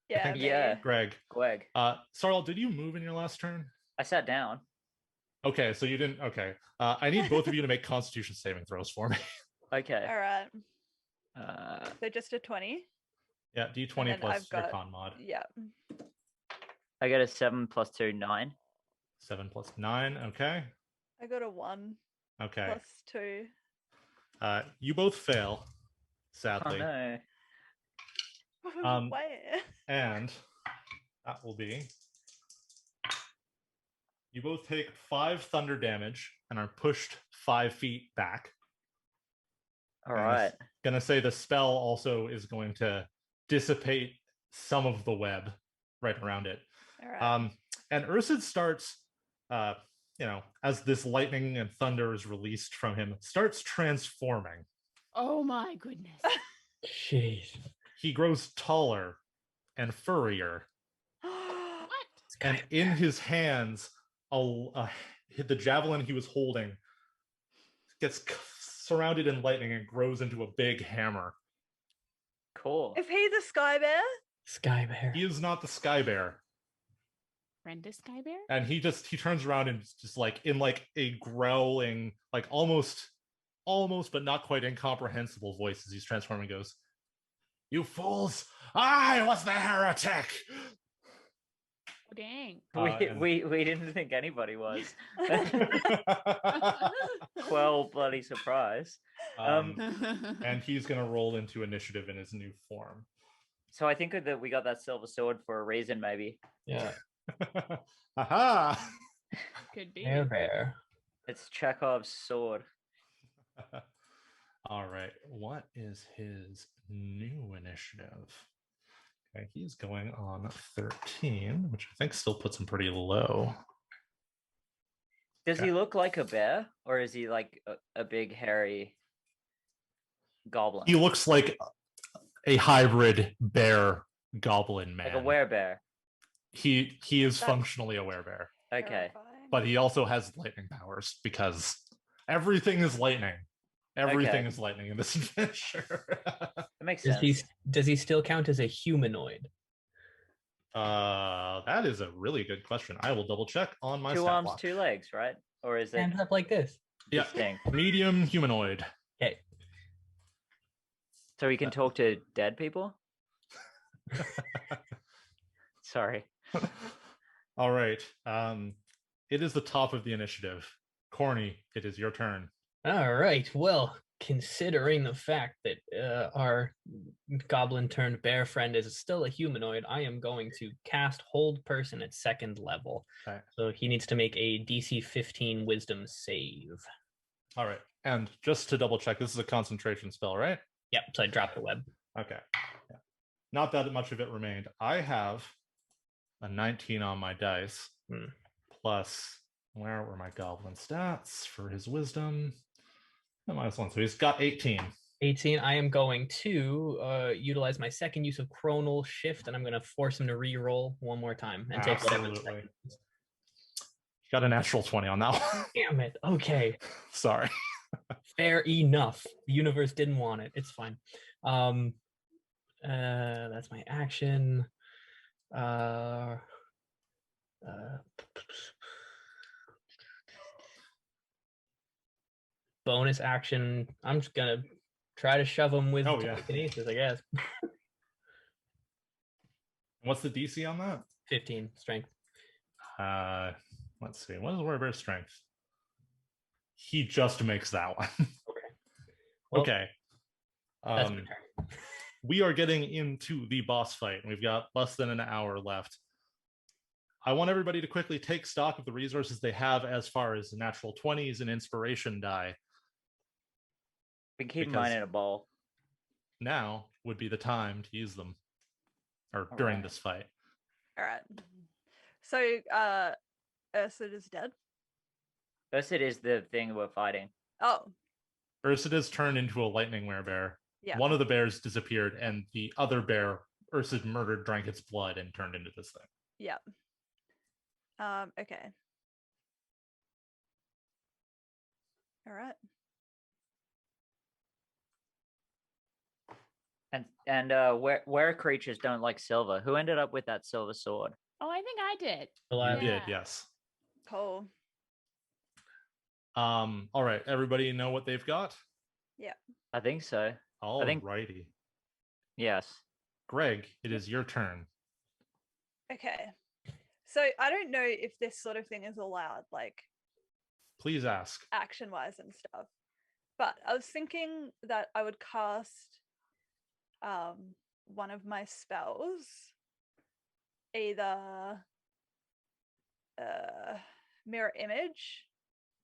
Yeah. Yeah. Greg. Greg. Sarl, did you move in your last turn? I sat down. Okay, so you didn't. Okay. I need both of you to make Constitution saving throws for me. Okay. All right. So just a 20. Yeah, D20 plus your con mod. Yeah. I got a 7 plus 2, 9. 7 plus 9. Okay. I got a 1. Okay. Plus 2. You both fail, sadly. Oh no. Wait. And that will be. You both take 5 thunder damage and are pushed 5 feet back. All right. Gonna say the spell also is going to dissipate some of the web right around it. All right. And Ursid starts, as this lightning and thunder is released from him, starts transforming. Oh my goodness. Jeez. He grows taller and furrier. What? And in his hands, the javelin he was holding gets surrounded in lightning and grows into a big hammer. Cool. If he's a sky bear? Sky bear. He is not the sky bear. Brenda Sky Bear? And he turns around and just like in like a growling, like almost but not quite incomprehensible voice as he's transforming goes, "You fools! I was the heretic!" Oh, dang. We didn't think anybody was. Well, bloody surprise. And he's gonna roll into initiative in his new form. So I think that we got that silver sword for a reason, maybe. Yeah. Aha! Could be. Bear. It's Chekhov's sword. All right. What is his new initiative? Okay, he's going on 13, which I think still puts him pretty low. Does he look like a bear, or is he like a big hairy goblin? He looks like a hybrid bear goblin man. Like a werebear. He is functionally a werebear. Okay. Terrifying. But he also has lightning powers because everything is lightning. Everything is lightning in this adventure. That makes sense. Does he still count as a humanoid? That is a really good question. I will double check on my 2 stat arms, block. 2 legs, right? Or is it Stands up like this. Yeah, distinct? medium humanoid. Okay. So he can talk to dead people? Sorry. All right. It is the top of the initiative. Corny, it is your turn. All right. Well, considering the fact that our goblin turned bear friend is still a humanoid, I am going to cast Hold Person at 2nd level. Okay. So he needs to make a DC 15 Wisdom save. All right. And just to double check, this is a concentration spell, right? Yep. So I dropped the web. Okay. Yeah. Not that much of it remained. I have a 19 on my dice, plus, where were my goblin stats for his wisdom? -1. So he's got 18. 18. I am going to utilize my second use of Chronal Shift, and I'm going to force him to re-roll one more time and take whatever. Absolutely. Got a natural 20 on that one. Damn it. Okay. Sorry. Fair enough. The universe didn't want it. It's fine. That's my action. Bonus action. I'm just gonna try to shove him with telekinesis, I guess. What's the DC on that? 15 strength. Let's see. What is Werebear's strength? He just makes that one. Okay. Well, okay. That's my turn. We are getting into the boss fight. We've got less than an hour left. I want everybody to quickly take stock of the resources they have as far as natural 20s and inspiration die. Been keeping mine in a bowl. Now would be the time to use them, or during this fight. All right. So, Ursud is dead. Ursud is the thing we're fighting. Oh. Ursida's turned into a lightning werebear. Yeah. One of the bears disappeared, and the other bear, Ursud murdered, drank its blood, and turned into this thing. Yep. Okay. All right. And where creatures don't like silver. Who ended up with that silver sword? Oh, I think I did. You did, yes. Cool. All right, everybody know what they've got? Yeah. I think so. All righty. Yes. Greg, it is your turn. Okay. So I don't know if this sort of thing is allowed, like, please ask. Action-wise and stuff. But I was thinking that I would cast one of my spells, either mirror image,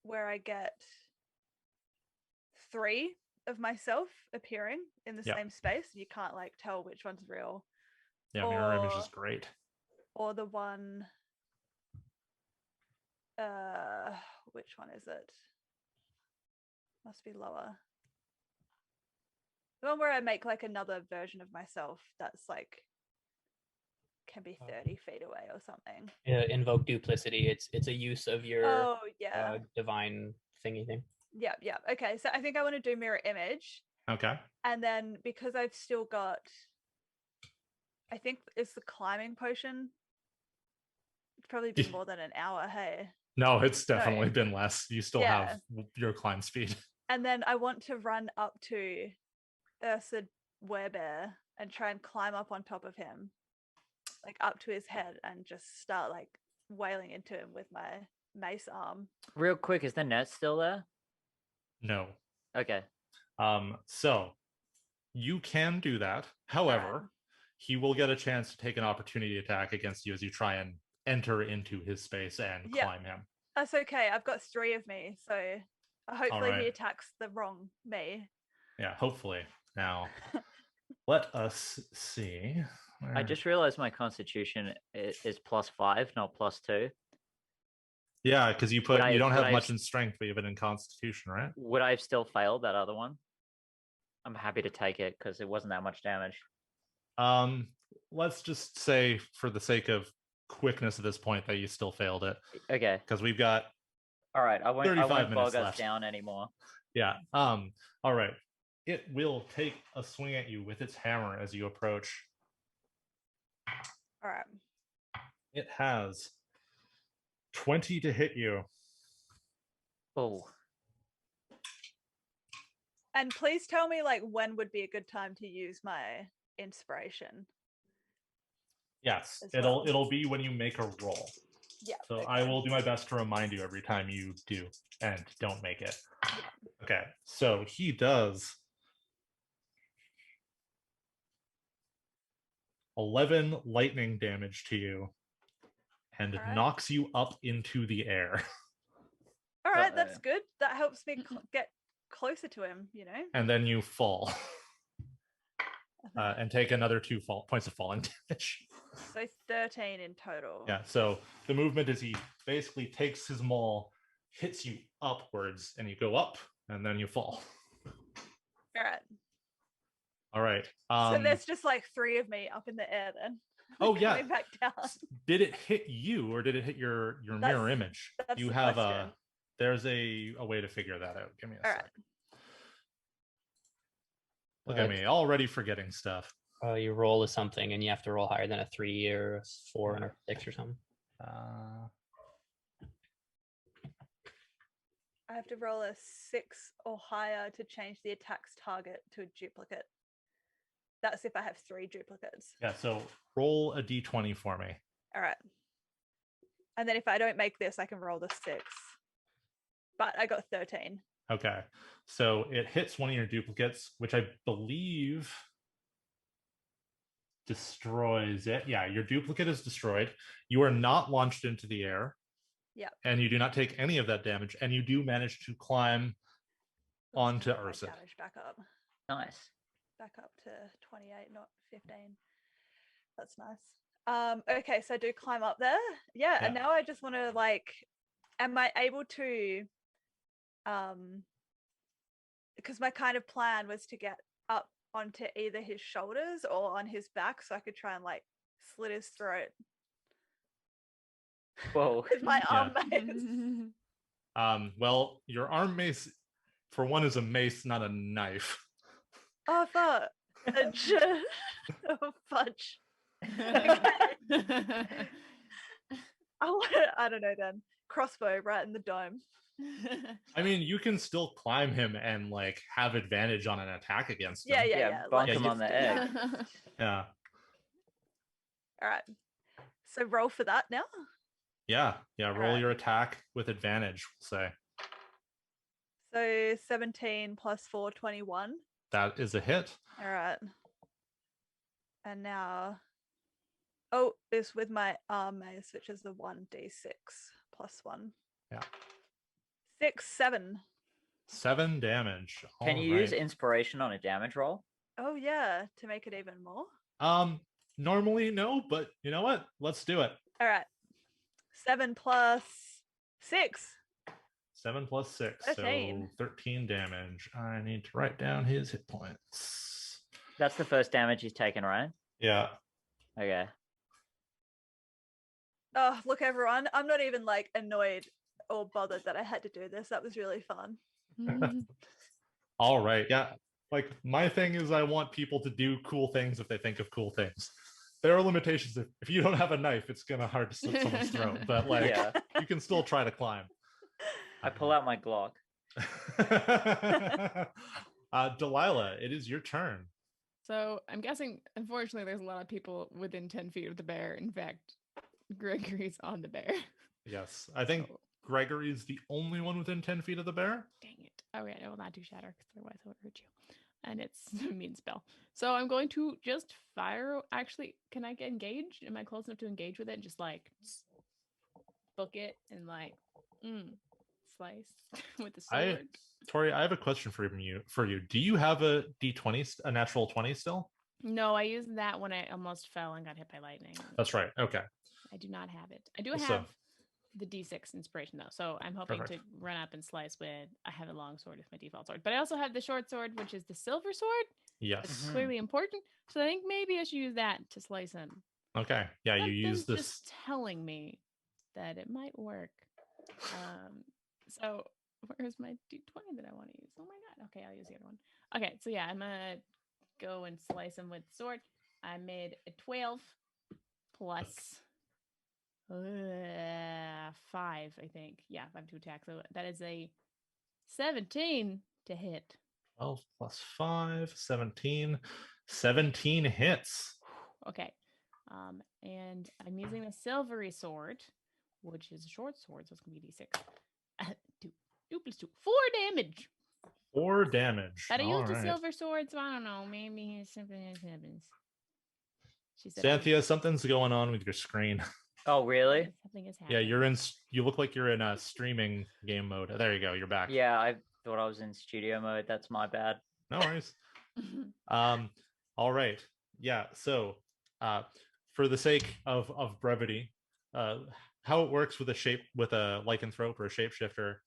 where I get 3 of myself appearing in the same space. You can't like tell which one's real. Yeah, mirror image is great. Or the one, which one is it? Must be lower. The one where I make like another version of myself that's like can be 30 feet away or something. Invoke duplicity. It's a use of your divine thingy thing. Yeah. Okay, so I think I want to do mirror image. Okay. And then because I've still got, I think it's the climbing potion. It's probably been more than an hour. Hey. No, it's definitely been less. You still have your climb speed. And then I want to run up to Ursud Werebear and try and climb up on top of him, like up to his head, and just start like wailing into him with my mace arm. Real quick, is the net still there? No. Okay. So you can do that. However, he will get a chance to take an opportunity attack against you as you try and enter into his space and climb him. That's okay. I've got 3 of me, so Hopefully he right. attacks the wrong me. Yeah, hopefully. Now, let us see. I Where- just realized my constitution is +5, not +2. Yeah, because you Would don't I have have much in strength, but you have it in constitution, right? Would I have still failed that other one? I'm happy to take it because it wasn't that much damage. Let's just say, for the sake of quickness at this point, that you still failed it, Okay. because we've got All right. I 35 won't minutes bog us left. down anymore. Yeah. All right. It will take a swing at you with its hammer as you approach. All right. It has 20 to hit you. Oh. And please tell me, like, when would be a good time to use my inspiration? Yes, As well. it'll be when you make a roll. Yeah. So okay. I will do my best to remind you every time you do and don't make it. Okay, so he does 11 lightning damage to you and Alright. knocks you up into the air. All right, that's good. That helps me get closer to him, you know? And then you fall. And take another 2 points of falling damage. So 13 in total. Yeah, so the movement is he basically takes his maul, hits you upwards, and you go up, and then you fall. All right. All right. So there's just like 3 of me up in the air then. Oh yeah. Coming back down. Did it hit you, or did it hit your mirror image? That's You the have question. there's a way to figure that out. Give me a All sec. right. Look at me, already forgetting stuff. You roll a something, and you have to roll higher than a 3 or a 4 or 6 or something. I have to roll a 6 or higher to change the attack's target to a duplicate. That's if I have 3 duplicates. Yeah, so roll a d20 for me. All right. And then if I don't make this, I can roll the 6. But I got 13. Okay, so it hits one of your duplicates, which I believe destroys it. Yeah, your duplicate is destroyed. You are not launched into the air. Yeah. And you do not take any of that damage, and you do manage to climb onto Let's Ursa. damage back up. Nice. Back up to 28, not 15. That's nice. Okay, so I do climb up there. Yeah, and now I just want to like, am I able to because my kind of plan was to get up onto either his shoulders or on his back so I could try and like slit his throat. Whoa. With my arm mace. Well, your arm mace, for one, is a mace, not a knife. Oh fuck. Oh fudge. Okay. I don't know then. Crossbow right in the dome. I mean, you can still climb him and like have advantage on an attack against him. Yeah. Bonk let's him on just the do egg. that. Yeah. All right. So roll for that now. Yeah. Roll right. your attack with advantage, we'll say. So 17 plus 4, 21. That is a hit. All right. And now, oh, it's with my arm mace, which is the 1d6 plus 1. Yeah. 6, 7. 7 damage. Can you use inspiration on a damage roll? Oh yeah, to make it even more. Normally no, but you know what? Let's do it. All right. 7 plus 6. 7 plus 6, 13. so 13 damage. I need to write down his hit points. That's the first damage he's taken, right? Yeah. Okay. Oh, look, everyone. I'm not even like annoyed or bothered that I had to do this. That was really fun. All right. Yeah. Like, my thing is I want people to do cool things if they think of cool things. There are limitations. If you don't have a knife, it's gonna hard to slit someone's throat. But like, Yeah. you can still try to climb. I pull out my Glock. Delilah, it is your turn. So I'm guessing, unfortunately, there's a lot of people within 10 feet of the bear. In fact, Gregory's on the bear. Yes, I think Gregory is the only one within 10 feet of the bear. Dang it. Oh, yeah, I will not do shatter because otherwise I would hurt you. And it's a mean spell. So I'm going to just fire. Actually, can I get engaged? Am I close enough to engage with it and just like book it and like slice with the sword. Tori, I have a question for you. Do you have a D20, a natural 20 still? No, I used that when I almost fell and got hit by lightning. That's right. Okay. I do not have it. I do So- have the D6 inspiration though, so I'm hoping Perfect. to run up and slice with. I have a long sword as my default sword, but I also have the short sword, which is the silver sword. Yes. It's clearly important, so I think maybe I should use that to slice him. Okay. Yeah, you use Something's this. just telling me that it might work. So where's my D20 that I want to use? Oh my god. Okay, I'll use the other one. Okay, so yeah, I'm gonna go and slice him with the sword. I made a 12 plus 5, I think. Yeah, 5 to attack. So that is a 17 to hit. 12 plus 5, 17. 17 hits. Okay. And I'm using a silvery sword, which is a short sword, so it's gonna be D6. 2 plus 2. 4 damage. 4 damage. But I All used a right. silver sword, so I don't know. Maybe something happens. She said, Xanthia, something's going on with your screen. Oh, really? Something is Yeah, happening. you look like you're in a streaming game mode. There you go. You're back. Yeah, I thought I was in studio mode. That's my bad. No worries. All right. Yeah. So, for the sake of brevity, how it works with a lycanthrope or a shapeshifter,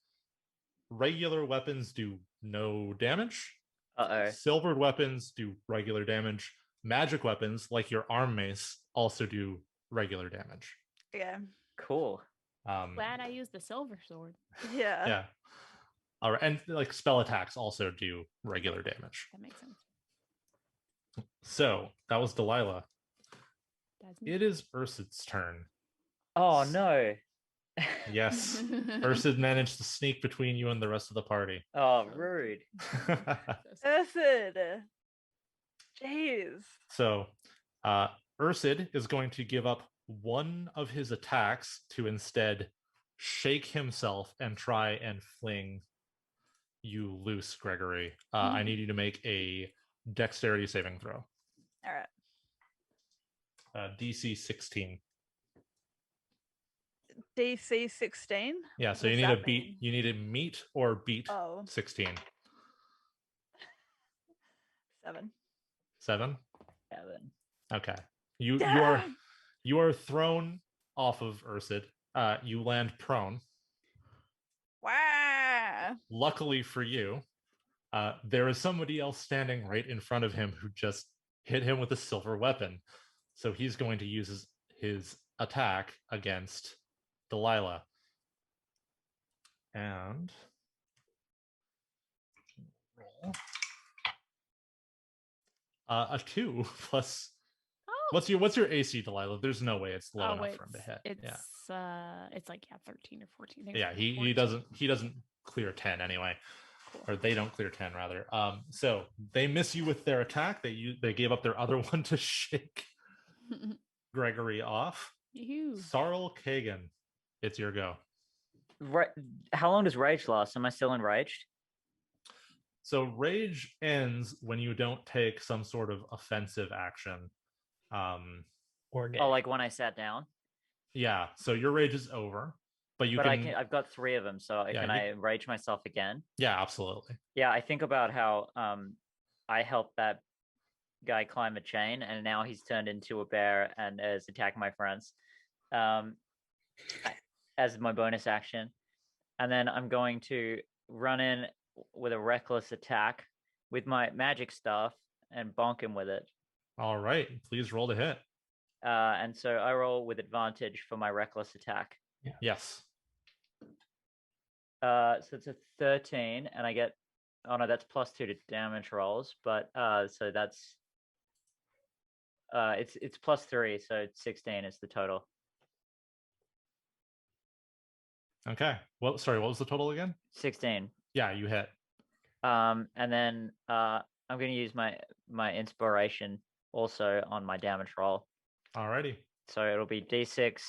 regular weapons do no damage. Uh-oh. Silvered weapons do regular damage. Magic weapons, like your arm mace, also do regular damage. Yeah. Cool. Glad I used the silver sword. Yeah. Yeah. All right, and like spell attacks also do regular damage. That makes sense. So that was Delilah. That's me. It is Ursid's turn. Oh, no. Yes, Ursid managed to sneak between you and the rest of the party. Oh, rude. Ursid. Jeez. So, Ursid is going to give up one of his attacks to instead shake himself and try and fling you loose, Gregory. I need you to make a dexterity saving throw. All right. DC 16. DC 16. Yeah, so What you does need that to beat. mean? You need to meet or beat Oh, 16. 7. 7. 7. Okay. You Damn! are thrown off of Ursid. You land prone. Wow. Luckily for you, there is somebody else standing right in front of him who just hit him with a silver weapon. So he's going to use his attack against Delilah. And roll. A 2 plus. Oh. What's your AC, Delilah? There's no way it's low enough for him to hit. It's like 13 or 14. I think Yeah, it's he 14. doesn't clear 10 anyway. Cool. Or they don't clear 10 rather. So they miss you with their attack. They gave up their other one to shake Gregory off. Yoo-hoo. Sarl Kagan, it's your go. Right. How long does rage last? Am I still enraged? So rage ends when you don't take some sort of offensive action. Or Oh, like when I sat down? Yeah, so your rage is over, but I've got 3 of them, so Yeah, can I rage myself again? Yeah, absolutely. Yeah, I think about how I helped that guy climb a chain, and now he's turned into a bear and is attacking my friends as my bonus action. And then I'm going to run in with a reckless attack with my magic stuff and bonk him with it. All right, please roll to hit. And so I roll with advantage for my reckless attack. Yes. So it's a 13, and I get, oh no, that's +2 to damage rolls, but so that's it's +3, so it's 16 is the total. Okay. Well, sorry, what was the total again? 16. Yeah, you hit. And then I'm going to use my inspiration also on my damage roll. Alrighty. So it'll be D6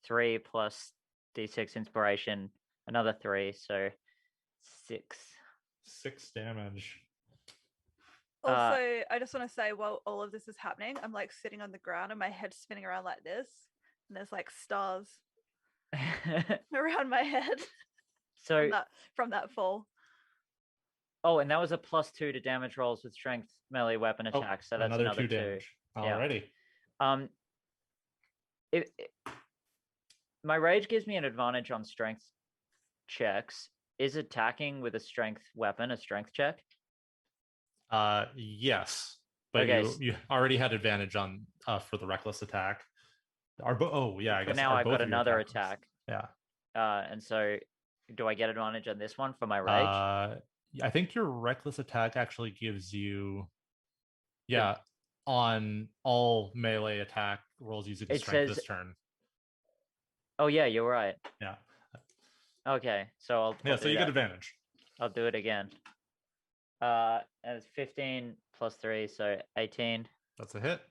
3 plus D6 inspiration, another 3, so 6. 6 damage. Also, I just want to say, while all of this is happening, I'm like sitting on the ground and my head's spinning around like this, and there's like stars around my head. So from that fall. oh, and that was a +2 to damage rolls with strength melee weapon Oh, attacks. So that's another 2. damage. Yeah. Alrighty. My rage gives me an advantage on strength checks. Is attacking with a strength weapon a strength check? Yes, but Okay. you already had advantage on for the reckless attack. I But guess now I've both got of your another attack rolls. attack. Yeah. And so do I get advantage on this one for my rage? I think your reckless attack actually gives you, on all melee attack rolls using It strength says- this turn. Oh yeah, you're right. Yeah. Okay, so I'll Yeah, do so you get that. advantage. I'll do it again. And it's 15 plus 3, so 18. That's a hit.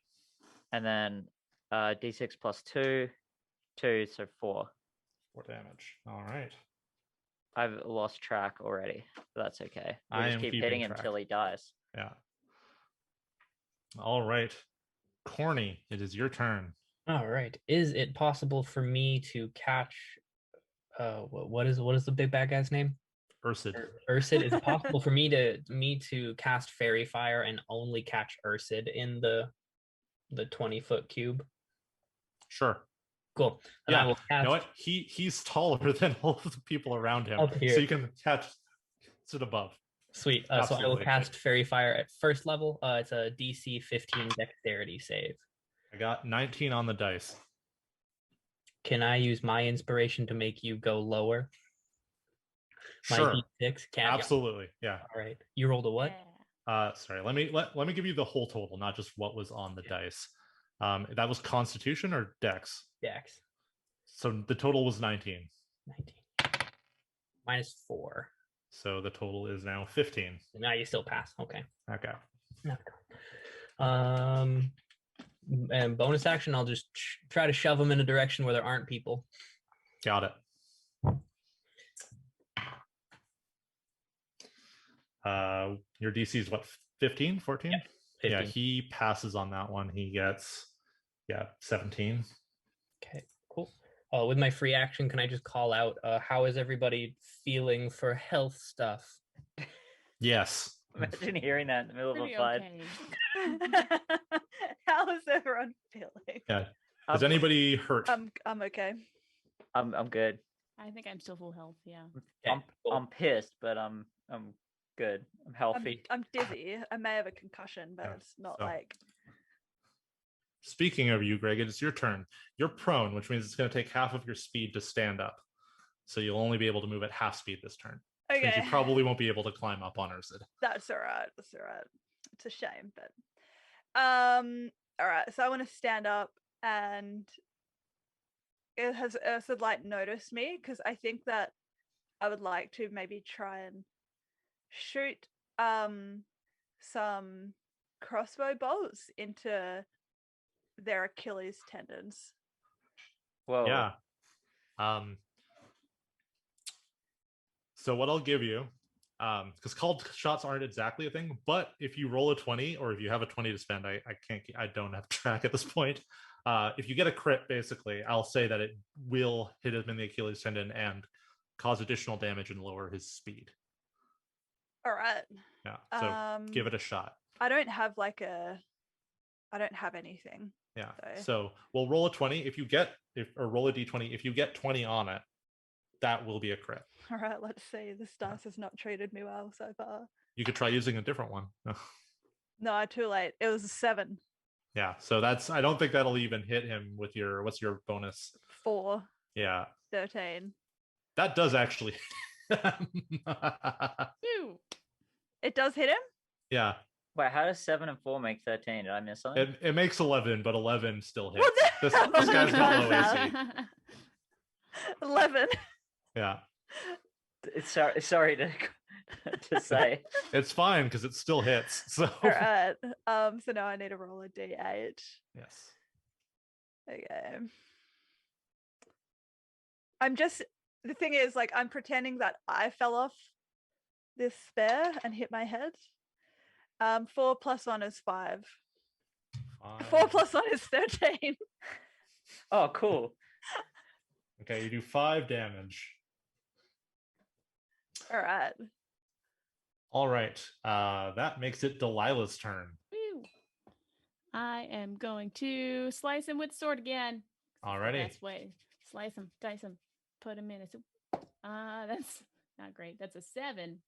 And then d6 plus 2, 2, so 4. 4 damage. All right. I've lost track already, but that's okay. We'll I just am keep keeping hitting track. until he dies. Yeah. All right. Corny, it is your turn. All right. Is it possible for me to catch? What is the big bad guy's name? Ursid. Ursid. Is it possible for me to cast Fairy Fire and only catch Ursid in the 20-foot cube? Sure. Cool. And I will cast... You know what? He's taller than all of the people around him, so you can catch it above. Sweet. So I will cast Fairy Fire at first level. It's a DC 15 Dexterity save. I got 19 on the dice. Can I use my inspiration to make you go lower? Sure. My D6? Absolutely. Yeah. All right. You rolled a what? Sorry. Let me give you the whole total, not just what was on the dice. That was Constitution or Dex? Dex. So the total was 19. 19. Minus 4. So the total is now 15. Now you still pass. Okay. Okay. And bonus action, I'll just try to shove them in a direction where there aren't people. Got it. Your DC is what, 15, 14? Yeah, 15. Yeah, he passes on that one. He gets 17. Okay, cool. With my free action, can I just call out how is everybody feeling for health stuff? Yes. Imagine hearing that in the middle of a fight. Okay. How is everyone feeling? Yeah. Is anybody hurt? I'm okay. I'm good. I think I'm still full health. Yeah. Okay, cool. I'm pissed, but I'm good. I'm healthy. I'm dizzy. I may have a concussion, but it's not like. Speaking of you, Greg, it's your turn. You're prone, which means it's going to take half of your speed to stand up. So you'll only be able to move at half speed this turn. Which means Okay. you probably won't be able to climb up on Ursid. That's all right. It's a shame, but all right. So I want to stand up, and it has Ursid like noticed me because I think that I would like to maybe try and shoot some crossbow bolts into their Achilles tendons. Whoa. Yeah. So what I'll give you, because called shots aren't exactly a thing, but if you roll a 20 or if you have a 20 to spend, I don't have track at this point. If you get a crit, basically, I'll say that it will hit him in the Achilles tendon and cause additional damage and lower his speed. All right. Yeah. So give it a shot. I don't have anything. Yeah. So we'll roll a 20. Or roll a d20. If you get 20 on it, that will be a crit. All right, let's see. This dice has not treated me well so far. You could try using a different one. No, too late. It was a 7. Yeah, so I don't think that'll even hit him with what's your bonus? 4. Yeah. 13. That does actually. It does hit him? Yeah. Wait, how does 7 and 4 make 13? Did I miss something? It makes 11, but 11 still hits. What the This hell guy's is got low that? AC. 11. Yeah. Sorry to say. It's fine because it still hits. So. All right. So now I need to roll a d8. Yes. Okay. The thing is, like, I'm pretending that I fell off this spare and hit my head. 4 plus 1 is 5. 4 plus 1 is 13. Oh, cool. Okay, you do 5 damage. All right. All right. That makes it Delilah's turn. Woo. I am going to slice him with sword again. Alrighty. That's way. Slice him, dice him, put him in a soup. That's not great. That's a 7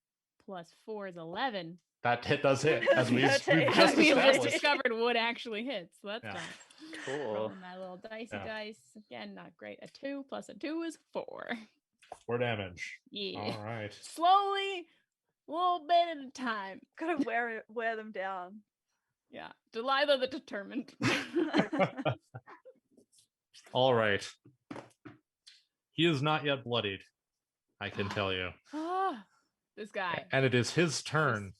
plus 4 is 11. That hit does hit, as we've just We just established. discovered what actually hits. So that's Yeah. nice. Cool. Rolling my little dicey dice. Again, not great. A 2 plus a 2 is 4. 4 damage. Yeah. All right. Slowly, a little bit at a time. Gotta wear them down. Yeah. Delilah the Determined. All right. He is not yet bloodied, I can tell you. Ah, this guy. And it is his turn.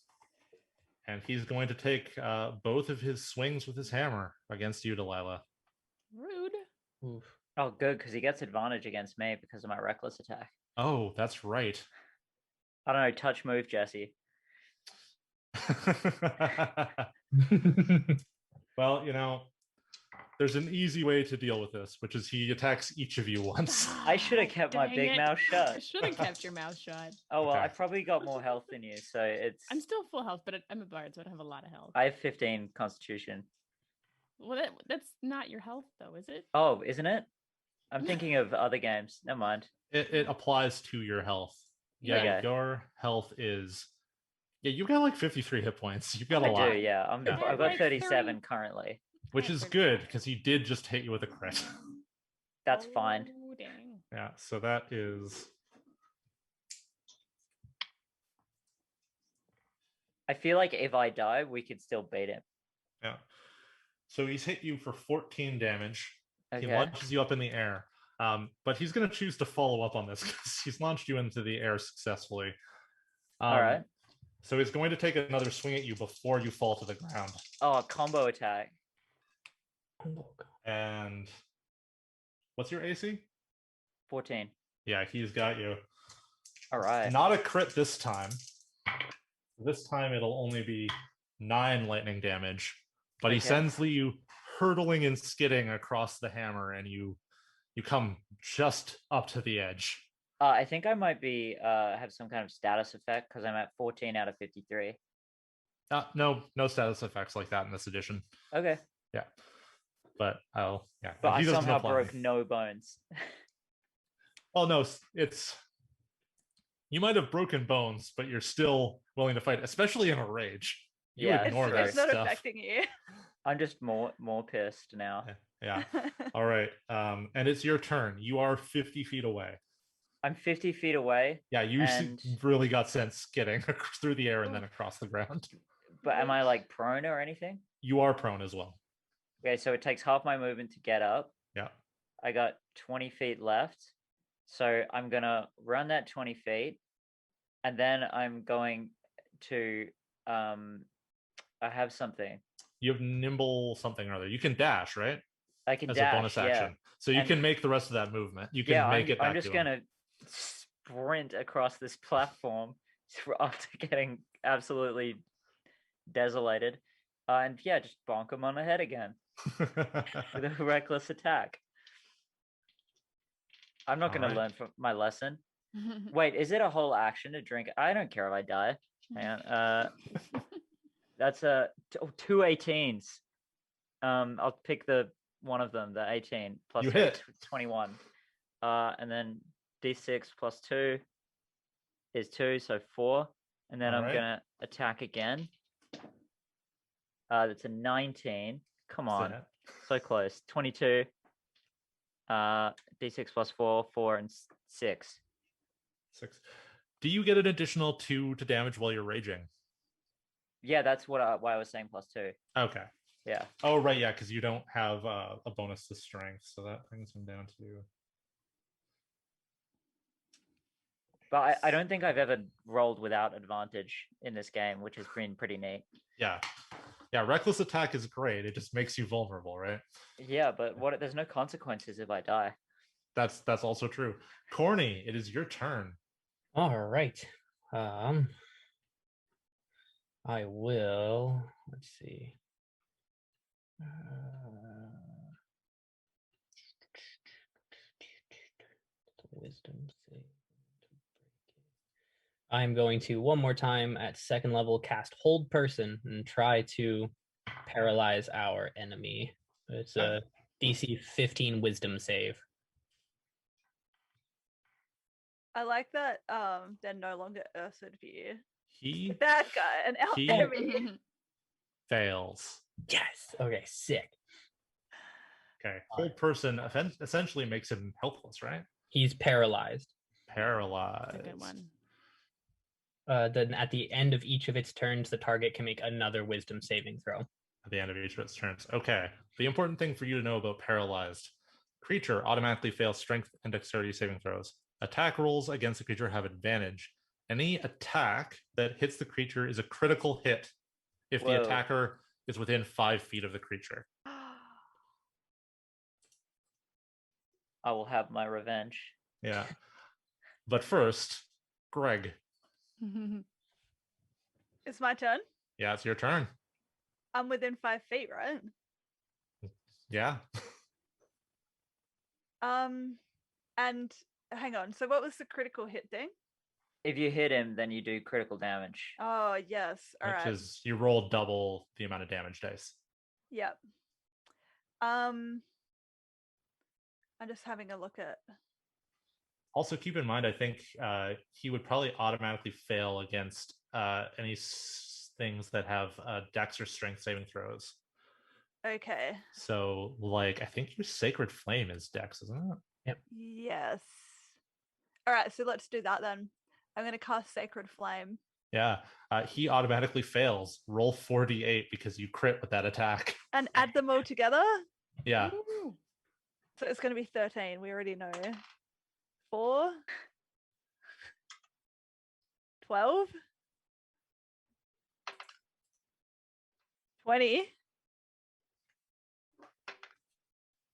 And he's going to take both of his swings with his hammer against you, Delilah. Rude. Oof. Oh, good, because he gets advantage against me because of my reckless attack. Oh, that's right. I don't know, touch move, Jessy. Well, there's an easy way to deal with this, which is he attacks each of you once. I should have kept my Dang big it. mouth I shut. should have kept your mouth shut. Oh, well, Okay. I probably got more health than you, so it's... I'm still full health, but I'm a bard, so I don't have a lot of health. I have 15 constitution. Well, that's not your health, though, is it? Oh, isn't it? I'm thinking of other games. Never mind. It applies to your health. Yeah, Okay. your health is... Yeah, you've got like 53 hit points. You've got a I lot. do, yeah. Yeah. I've Like got 37 30. currently. Which is good, because he did just hit you with a crit. That's fine. Oh, dang. Yeah, so that is... I feel like if I die, we could still beat him. Yeah. So he's hit you for 14 damage. Okay. He launches you up in the air. But he's going to choose to follow up on this because he's launched you into the air successfully. All right. So he's going to take another swing at you before you fall to the ground. Oh, combo attack. And what's your AC? 14. Yeah, he's got you. All right. Not a crit this time. This time it'll only be 9 lightning damage. But he Okay. sends you hurtling and skidding across the hammer, and you come just up to the edge. I think I might be have some kind of status effect because I'm at 14 out of 53. No status effects like that in this edition. Okay. Yeah. But But I he doesn't somehow apply. broke no bones. Well, no, you might have broken bones, but you're still willing to fight, especially in a rage. You Yeah, ignore that It's not stuff. affecting you. I'm just more pissed now. Yeah. All right. And it's your turn. You are 50 feet away. I'm 50 feet away, Yeah, you And- really got sent skidding through the air and then across the ground. but am I like prone or anything? You are prone as well. Okay, so it takes half my movement to get up. Yeah. I got 20 feet left. So I'm going to run that 20 feet. And then I'm going to, I have something. You have nimble something or other. You can dash, right? I can As dash, a bonus yeah. action. So you And- can make the rest of that movement. You can Yeah, make it back I'm just to going him. to sprint across this platform after getting absolutely desolated. And yeah, just bonk him on the head again with a reckless attack. I'm not going to Alright. learn from my lesson. Wait, is it a whole action to drink? I don't care if I die. Hang on. That's two 18s. I'll pick the one of them, the 18 plus You three, hit. 21. And then D6 plus 2 is 2, so 4. And then I'm Alright. gonna attack again. That's a 19. Come on, Set. so close. 22. D6 plus 4, 4 and 6. 6. Do you get an additional 2 to damage while you're raging? Yeah, that's why I was saying plus 2. Okay. Yeah. Oh, right, yeah, because you don't have a bonus to strength, so that brings him down to... But I don't think I've ever rolled without advantage in this game, which has been pretty neat. Yeah. Yeah, reckless attack is great. It just makes you vulnerable, right? Yeah, but there's no consequences if I die. That's also true. Corny, it is your turn. All right. I will. Let's see. Wisdom save. I'm going to one more time at second level cast Hold Person and try to paralyze our enemy. It's a DC 15 Wisdom save. I like that they're no longer Ursud for you. He That guy, an elf He- enemy. fails. Yes. Okay. Sick. Okay. Hold person essentially makes him helpless, right? He's paralyzed. Paralyzed. That's a good one. Then at the end of each of its turns, the target can make another Wisdom saving throw. At the end of each of its turns. Okay. The important thing for you to know about paralyzed creature automatically fails strength and dexterity saving throws. Attack rolls against the creature have advantage. Any attack that hits the creature is a critical hit if the Whoa. attacker is within 5 feet of the creature. I will have my revenge. Yeah. But first, Greg. It's my turn. Yeah, it's your turn. I'm within 5 feet, right? Yeah. And hang on. So what was the critical hit thing? If you hit him, then you do critical damage. Oh yes. All Which right. is you roll double the amount of damage dice. Yep. I'm just having a look at. Also, keep in mind, I think he would probably automatically fail against any things that have dex or strength saving throws. Okay. So, like, I think your Sacred Flame is dex, isn't it? Yep. Yes. All right. So let's do that then. I'm going to cast Sacred Flame. Yeah. He automatically fails. Roll 4d8 because you crit with that attack. And add them all together. Yeah. Ooh. So it's going to be 13. We already know. 4. 12. 20.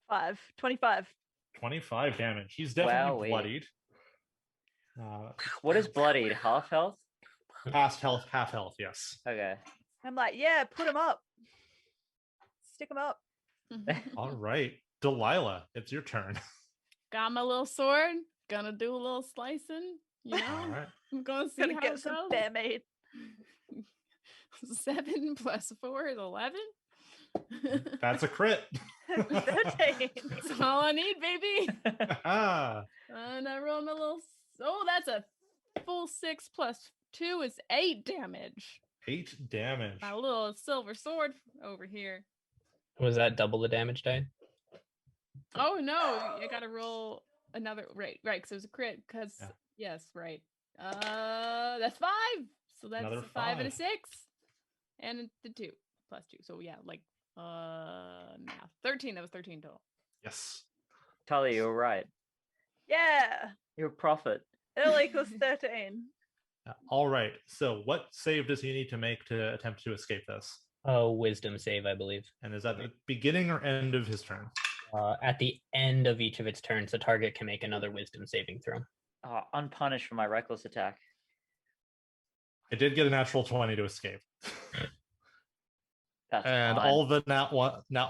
5. 25. 25 damage. He's definitely Wowee. bloodied. What is bloodied? Half health? Past health, half health, yes. Okay. I'm like, yeah, put them up. Stick them up. All right. Delilah, it's your turn. Got my little sword. Gonna do a little slicing. You know, All right. I'm gonna see Gonna how get it some goes. bear meat. 7 plus 4 is 11. That's a crit. 13. That's all I need, baby. Ah, And I roll my little. Oh, that's a full 6 plus 2 is 8 damage. 8 damage. My little silver sword over here. Was that double the damage die? Oh no, I gotta roll another. Right, because it was a crit. Because Yeah. yes, right. That's 5. So that's Another a 5 and a 5. 6, and the 2 plus 2. So yeah, like math. 13. That was 13 total. Yes. Tully, you're right. Yeah. You're a prophet. It all equals 13. All right. So, what save does he need to make to attempt to escape this? Wisdom save, I believe. And is that the beginning or end of his turn? At the end of each of its turns, the target can make another Wisdom saving throw. Oh, unpunished for my reckless attack. I did get a natural 20 to escape. That's And fine. all of the nat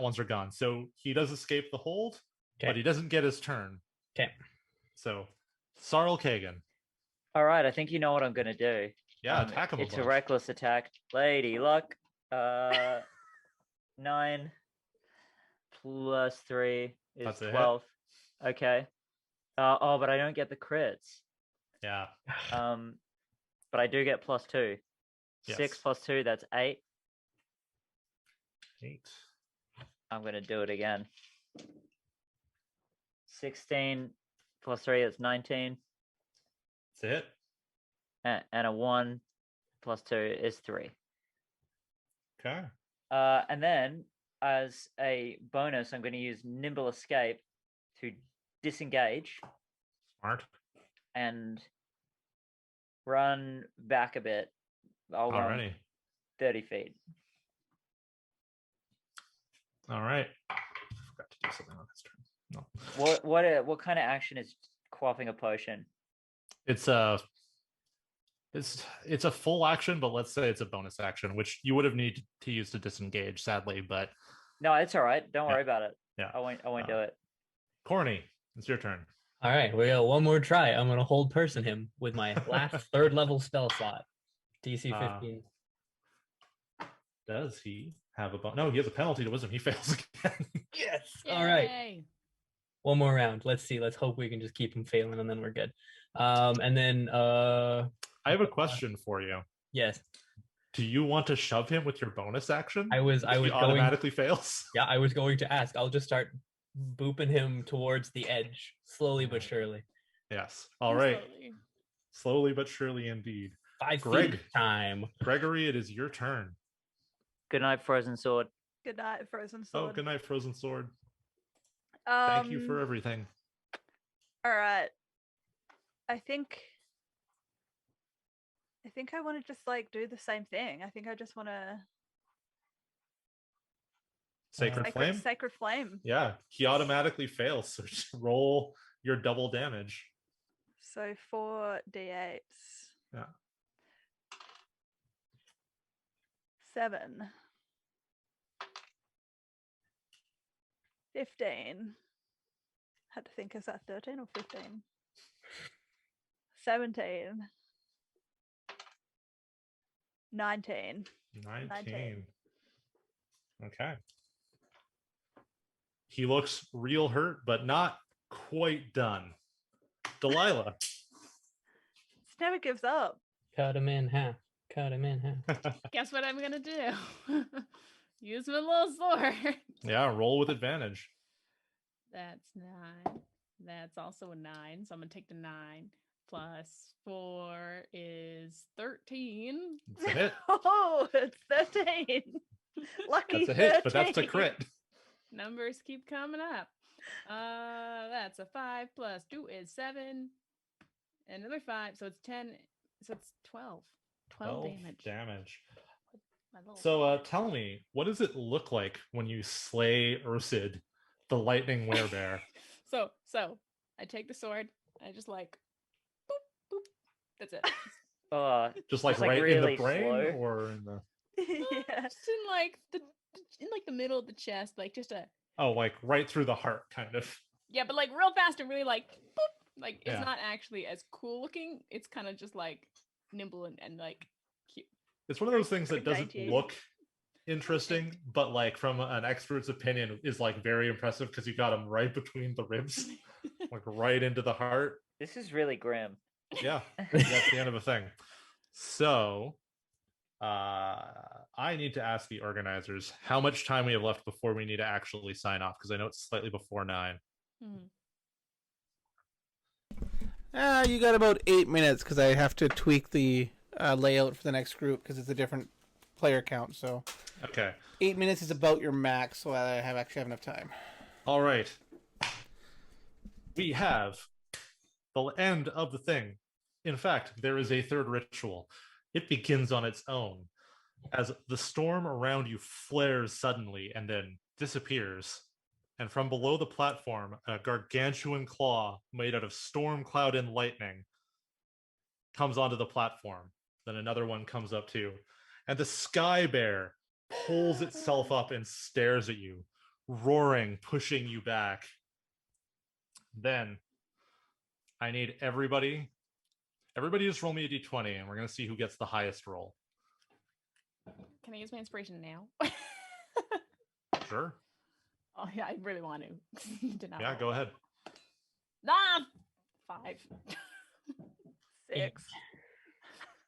ones are gone. So he does escape the hold, but he doesn't get his turn. Okay. So, Sarl Kagan. All right, I think you know what I'm gonna do. Yeah, attack him a It's a bunch. reckless attack. Lady luck. 9 plus 3 is That's a hit. 12. Okay. Oh, but I don't get the crits. Yeah. But I do get plus 2. Yes. 6 plus 2, that's 8. 8. I'm gonna do it again. 16 plus 3 is 19. That's it. And a 1 plus 2 is 3. Okay. And then, as a bonus, I'm going to use Nimble Escape to disengage Smart. and run back a bit. I'll run Alrighty. 30 feet. All right. I forgot to do something on his turn. No. What kind of action is quaffing a potion? It's a full action, but let's say it's a bonus action, which you would have needed to use to disengage, sadly. But No, it's all right. Don't Yeah. worry about it. Yeah. I won't do it. Corny, it's your turn. All right, we got one more try. I'm gonna hold person him with my last 3rd level spell slot. DC 15. Does he have a bonus? No, he has a penalty to wisdom. He fails again. Yes. Yay! All right. One more round. Let's see. Let's hope we can just keep him failing, and then we're good. And then I have a question for you. yes. Do you want to shove him with your bonus action? I was He going automatically fails. Yeah, I was going to ask. I'll just start booping him towards the edge, slowly but surely. Yes. All right. Slowly but surely indeed. 5 Greg. feet time. Gregory, it is your turn. Good night, Frozen Sword. Good night, Frozen Sword. Oh, good night, Frozen Sword. Thank you for everything. All right. I think I want to just like do the same thing. I think I just want to Sacred Flame? Sacred Flame. Yeah, he automatically fails, so just roll your double damage. So 4 d8s. Yeah. 7. 15. Had to think, is that 13 or 15? 17. 19. 19. Okay. He looks real hurt, but not quite done. Delilah. It never gives up. Cut him in half. Cut him in half. Guess what I'm gonna do? Use my little sword. Yeah, roll with advantage. That's 9. That's also a 9. So I'm gonna take the 9 plus 4 is 13. It's a hit. Oh, it's 13. Lucky That's a 13. hit, but that's a crit. Numbers keep coming up. That's a 5 plus 2 is 7. Another 5, so it's 10. So it's 12. 12 damage. So tell me, what does it look like when you slay Ursid, the lightning werebear? So I take the sword. I just like boop boop. That's it. Just like right really in the brain, slow. or in the Yeah. Just in like the middle of the chest, like just a like right through the heart, kind of. yeah, but like real fast and really like boop. Like it's Yeah. not actually as cool looking. It's kind of just like nimble and like cute. It's one of those things that Very doesn't dainty. look interesting, but like from an expert's opinion, is like very impressive because you got him right between the ribs, like right into the heart. This is really grim. Yeah, that's the end of a thing. So, I need to ask the organizers how much time we have left before we need to actually sign off, because I know it's slightly before 9. You got about 8 minutes because I have to tweak the layout for the next group because it's a different player count. So Okay. 8 minutes is about your max, so I actually have enough time. All right. We have the end of the thing. In fact, there is a third ritual. It begins on its own as the storm around you flares suddenly and then disappears. And from below the platform, a gargantuan claw made out of storm cloud and lightning comes onto the platform. Then another one comes up too. And the sky bear pulls itself up and stares at you, roaring, pushing you back. Then I need everybody just roll me a d20 and we're going to see who gets the highest roll. Can I use my inspiration now? Sure. Oh yeah, I really want to. Yeah, go ahead. 5. 6.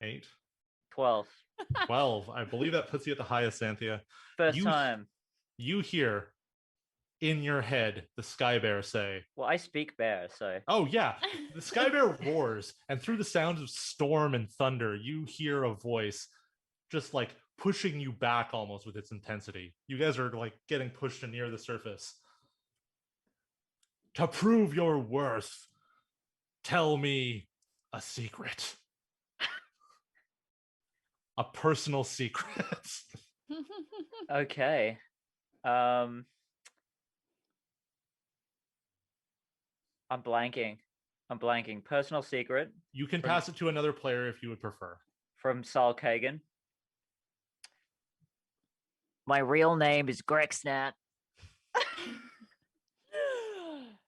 8. 12. 12. I believe that puts you at the highest, Xanthia. First time. You hear in your head the sky bear say, Well, I speak bear, so. oh yeah, the sky bear roars, and through the sounds of storm and thunder, you hear a voice just like pushing you back almost with its intensity. You guys are like getting pushed to near the surface. To prove your worth, tell me a secret. A personal secret. Okay. I'm blanking. Personal secret You can pass it to another player if you would prefer. from Saul Kagan. My real name is Grexnat.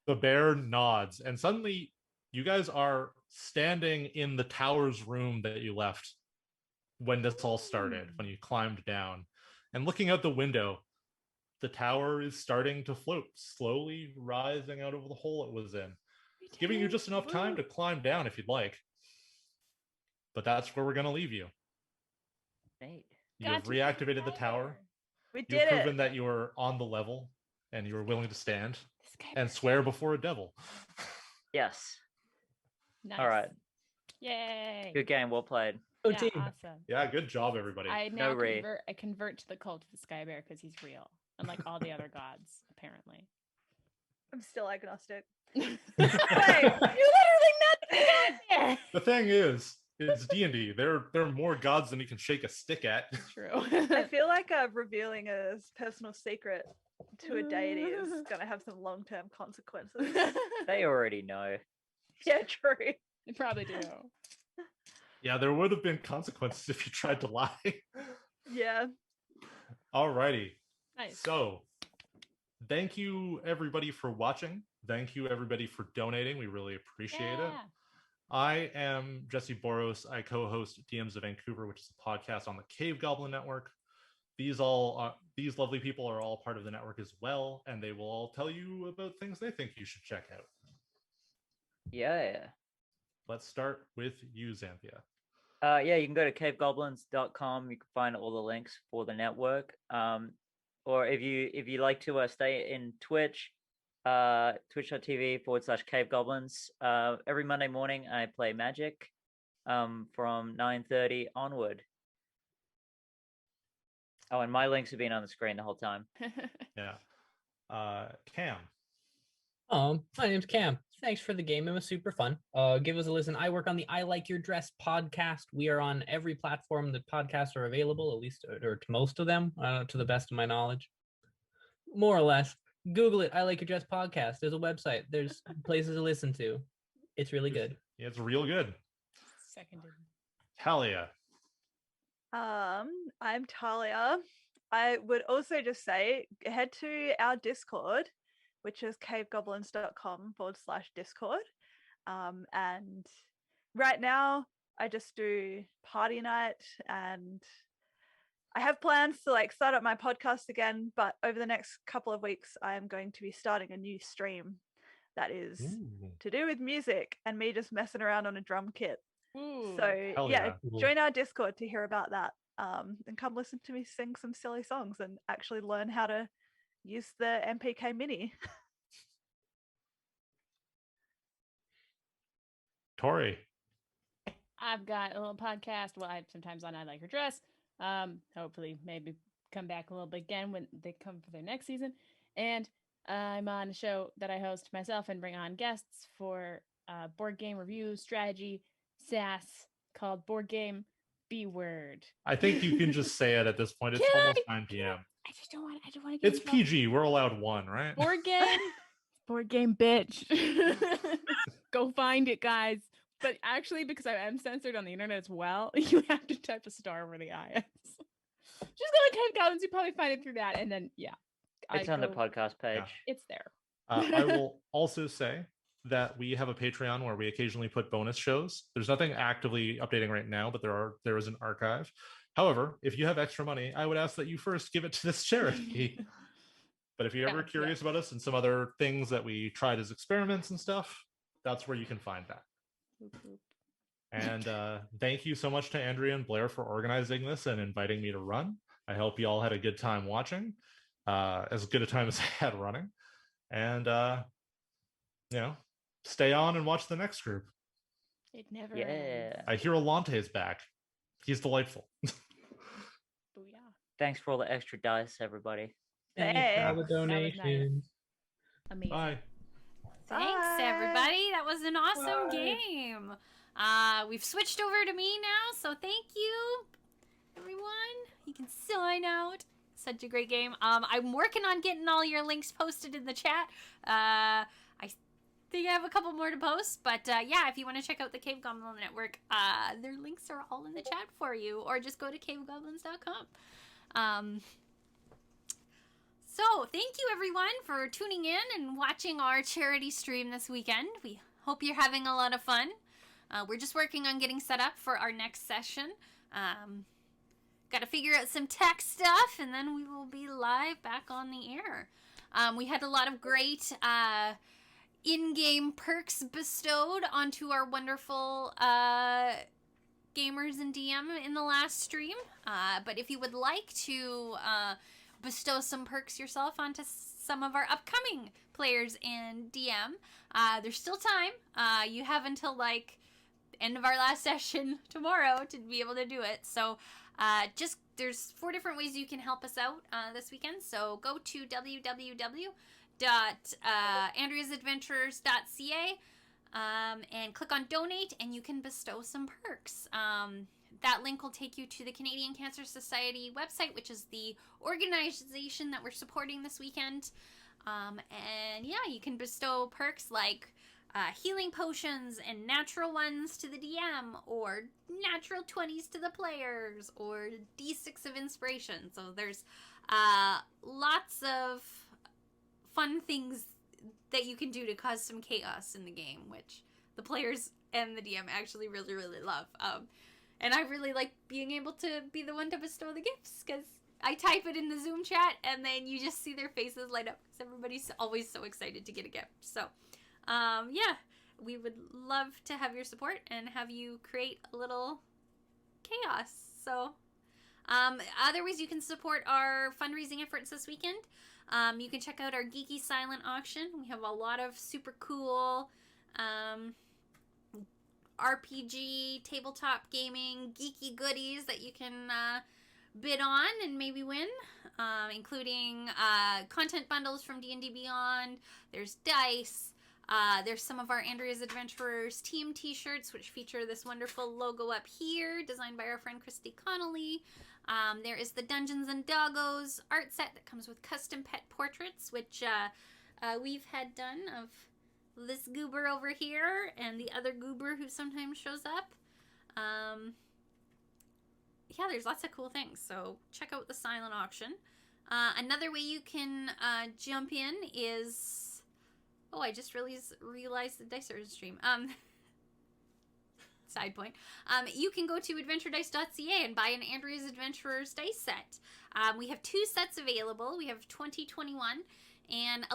The bear nods, and suddenly you guys are standing in the tower's room that you left when this all started, when you climbed down. And looking out the window, the tower is starting to float, slowly rising out of the hole it was in, giving you just enough time to climb down if you'd like. But that's where we're going to leave you. Neat. You have reactivated the tower. We You've did proven it. that you are on the level and you are willing to stand and swear before a devil. Yes. Nice. All right. Yay. Good game. Well played. Go Yeah, team. awesome. Yeah, good job, everybody. I now No Ray. convert to the cult of the Sky Bear because he's real, unlike all the other gods, apparently. I'm still agnostic. Hey, Hey, you literally nothing there. The thing is, it's D&D. There are more gods than you can shake a stick at. True. I feel like revealing a personal secret to a deity is going to have some long-term consequences. They already know. Yeah, true. You probably do. Yeah, there would have been consequences if you tried to lie. Yeah. Alrighty. Nice. So, thank you everybody for watching. Thank you everybody for donating. We really appreciate it. I am Jessy Boros. I co-host DMs of Vancouver, which is a podcast on the Cave Goblin Network. These lovely people are all part of the network as well, and they will all tell you about things they think you should check out. Yeah. Let's start with you, Xanthia. Yeah, you can go to cavegoblins.com. You can find all the links for the network. Or if you like to stay in Twitch, twitch.tv/cavegoblins. Every Monday morning I play Magic from 9:30 onward. Oh, and my links have been on the screen the whole time. Yeah. Cam. My name's Cam. Thanks for the game. It was super fun. Give us a listen. I work on the I Like Your Dress podcast. We are on every platform that podcasts are available, at least, or to most of them, to the best of my knowledge. More or less. Google it. I Like Your Dress podcast. There's a website. There's places to listen to. It's really good. Yeah, it's real good. Seconded. Talia. I'm Talia. I would also just say head to our Discord, which is cavegoblins.com/Discord. And right now I just do party night, and I have plans to start up my podcast again, but over the next couple of weeks I am going to be starting a new stream that is to do with music and me just messing around on a drum kit. Ooh. So join our Discord to hear about that, and come listen to me sing some silly songs and actually learn how to use the MPK Mini. Tori. I've got a little podcast. Well, I sometimes on I Like Your Dress. Hopefully maybe come back a little bit again when they come for their next season. And I'm on a show that I host myself and bring on guests for board game review, strategy, sass, called Board Game B-Word. I think you can just say it at this point. It's almost 9 p.m. I don't want to get It's PG. We're allowed one, right? Board game. Board game bitch. Go find it, guys. But actually, because I am censored on the internet as well, you have to type a star over the I. Just go to Cave Goblins. You probably find it through that. And then, yeah. It's on the podcast page. Yeah. It's there. I will also say that we have a Patreon where we occasionally put bonus shows. There's nothing actively updating right now, but there is an archive. However, if you have extra money, I would ask that you first give it to this charity. But if you're ever curious about us and some other things that we tried as experiments and stuff, that's where you can find that. And thank you so much to Andrea and Blair for organizing this and inviting me to run. I hope you all had a good time watching, as good a time as I had running. And, stay on and watch the next group. It never ends. I hear Alante's back. He's delightful. Booyah. Thanks for all the extra dice, everybody. Thanks for all the donations. Amazing. Bye. Thanks, Bye. everybody. That was an awesome game. We've switched over to me now, so thank you, everyone. You can sign out. Such a great game. I'm working on getting all your links posted in the chat. I think I have a couple more to post, but yeah, if you want to check out the Cave Goblin Network, their links are all in the chat for you, or just go to cavegoblins.com. So, thank you everyone for tuning in and watching our charity stream this weekend. We hope you're having a lot of fun. We're just working on getting set up for our next session. Got to figure out some tech stuff, and then we will be live back on the air. We had a lot of great in-game perks bestowed onto our wonderful gamers and DM in the last stream. But if you would like to bestow some perks yourself onto some of our upcoming players and DM, there's still time. You have until like end of our last session tomorrow to be able to do it. So there's 4 different ways you can help us out this weekend. So go to www.andreasadventures.ca and click on donate, and you can bestow some perks. That link will take you to the Canadian Cancer Society website, which is the organization that we're supporting this weekend. And yeah, you can bestow perks like healing potions and natural ones to the DM, or natural 20s to the players, or D6 of inspiration. So there's lots of fun things that you can do to cause some chaos in the game, which the players and the DM actually really, really love. And I really like being able to be the one to bestow the gifts, because I type it in the Zoom chat and then you just see their faces light up, because everybody's always so excited to get a gift. So, yeah, we would love to have your support and have you create a little chaos. So, other ways you can support our fundraising efforts this weekend. You can check out our Geeky Silent auction. We have a lot of super cool RPG, tabletop gaming, geeky goodies that you can bid on and maybe win, including content bundles from D&D Beyond. There's dice. There's some of our Andrea's Adventurers team t-shirts, which feature this wonderful logo up here, designed by our friend Christy Connolly. There is the Dungeons and Doggos art set that comes with custom pet portraits, which we've had done of this goober over here and the other goober who sometimes shows up. Yeah, there's lots of cool things, so check out the silent auction. Another way you can jump in is... Oh, I just realized the Dicer stream. Side point. You can go to adventuredice.ca and buy an Andrea's Adventurers dice set. We have 2 sets available. We have 2021 and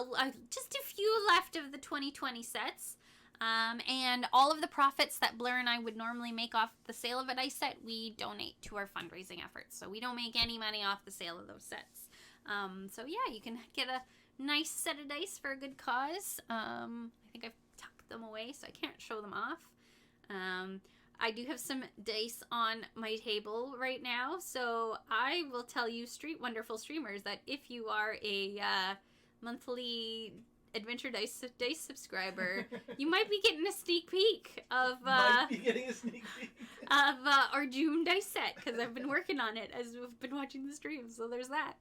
just a few left of the 2020 sets. And all of the profits that Blair and I would normally make off the sale of a dice set, we donate to our fundraising efforts. So we don't make any money off the sale of those sets. So yeah, you can get a nice set of dice for a good cause. I think I've tucked them away, so I can't show them off. I do have some dice on my table right now, so I will tell you, wonderful streamers, that if you are a monthly Adventure Dice subscriber, you might be getting a sneak peek of Our June dice set, because I've been working on it as we've been watching the stream, so there's that.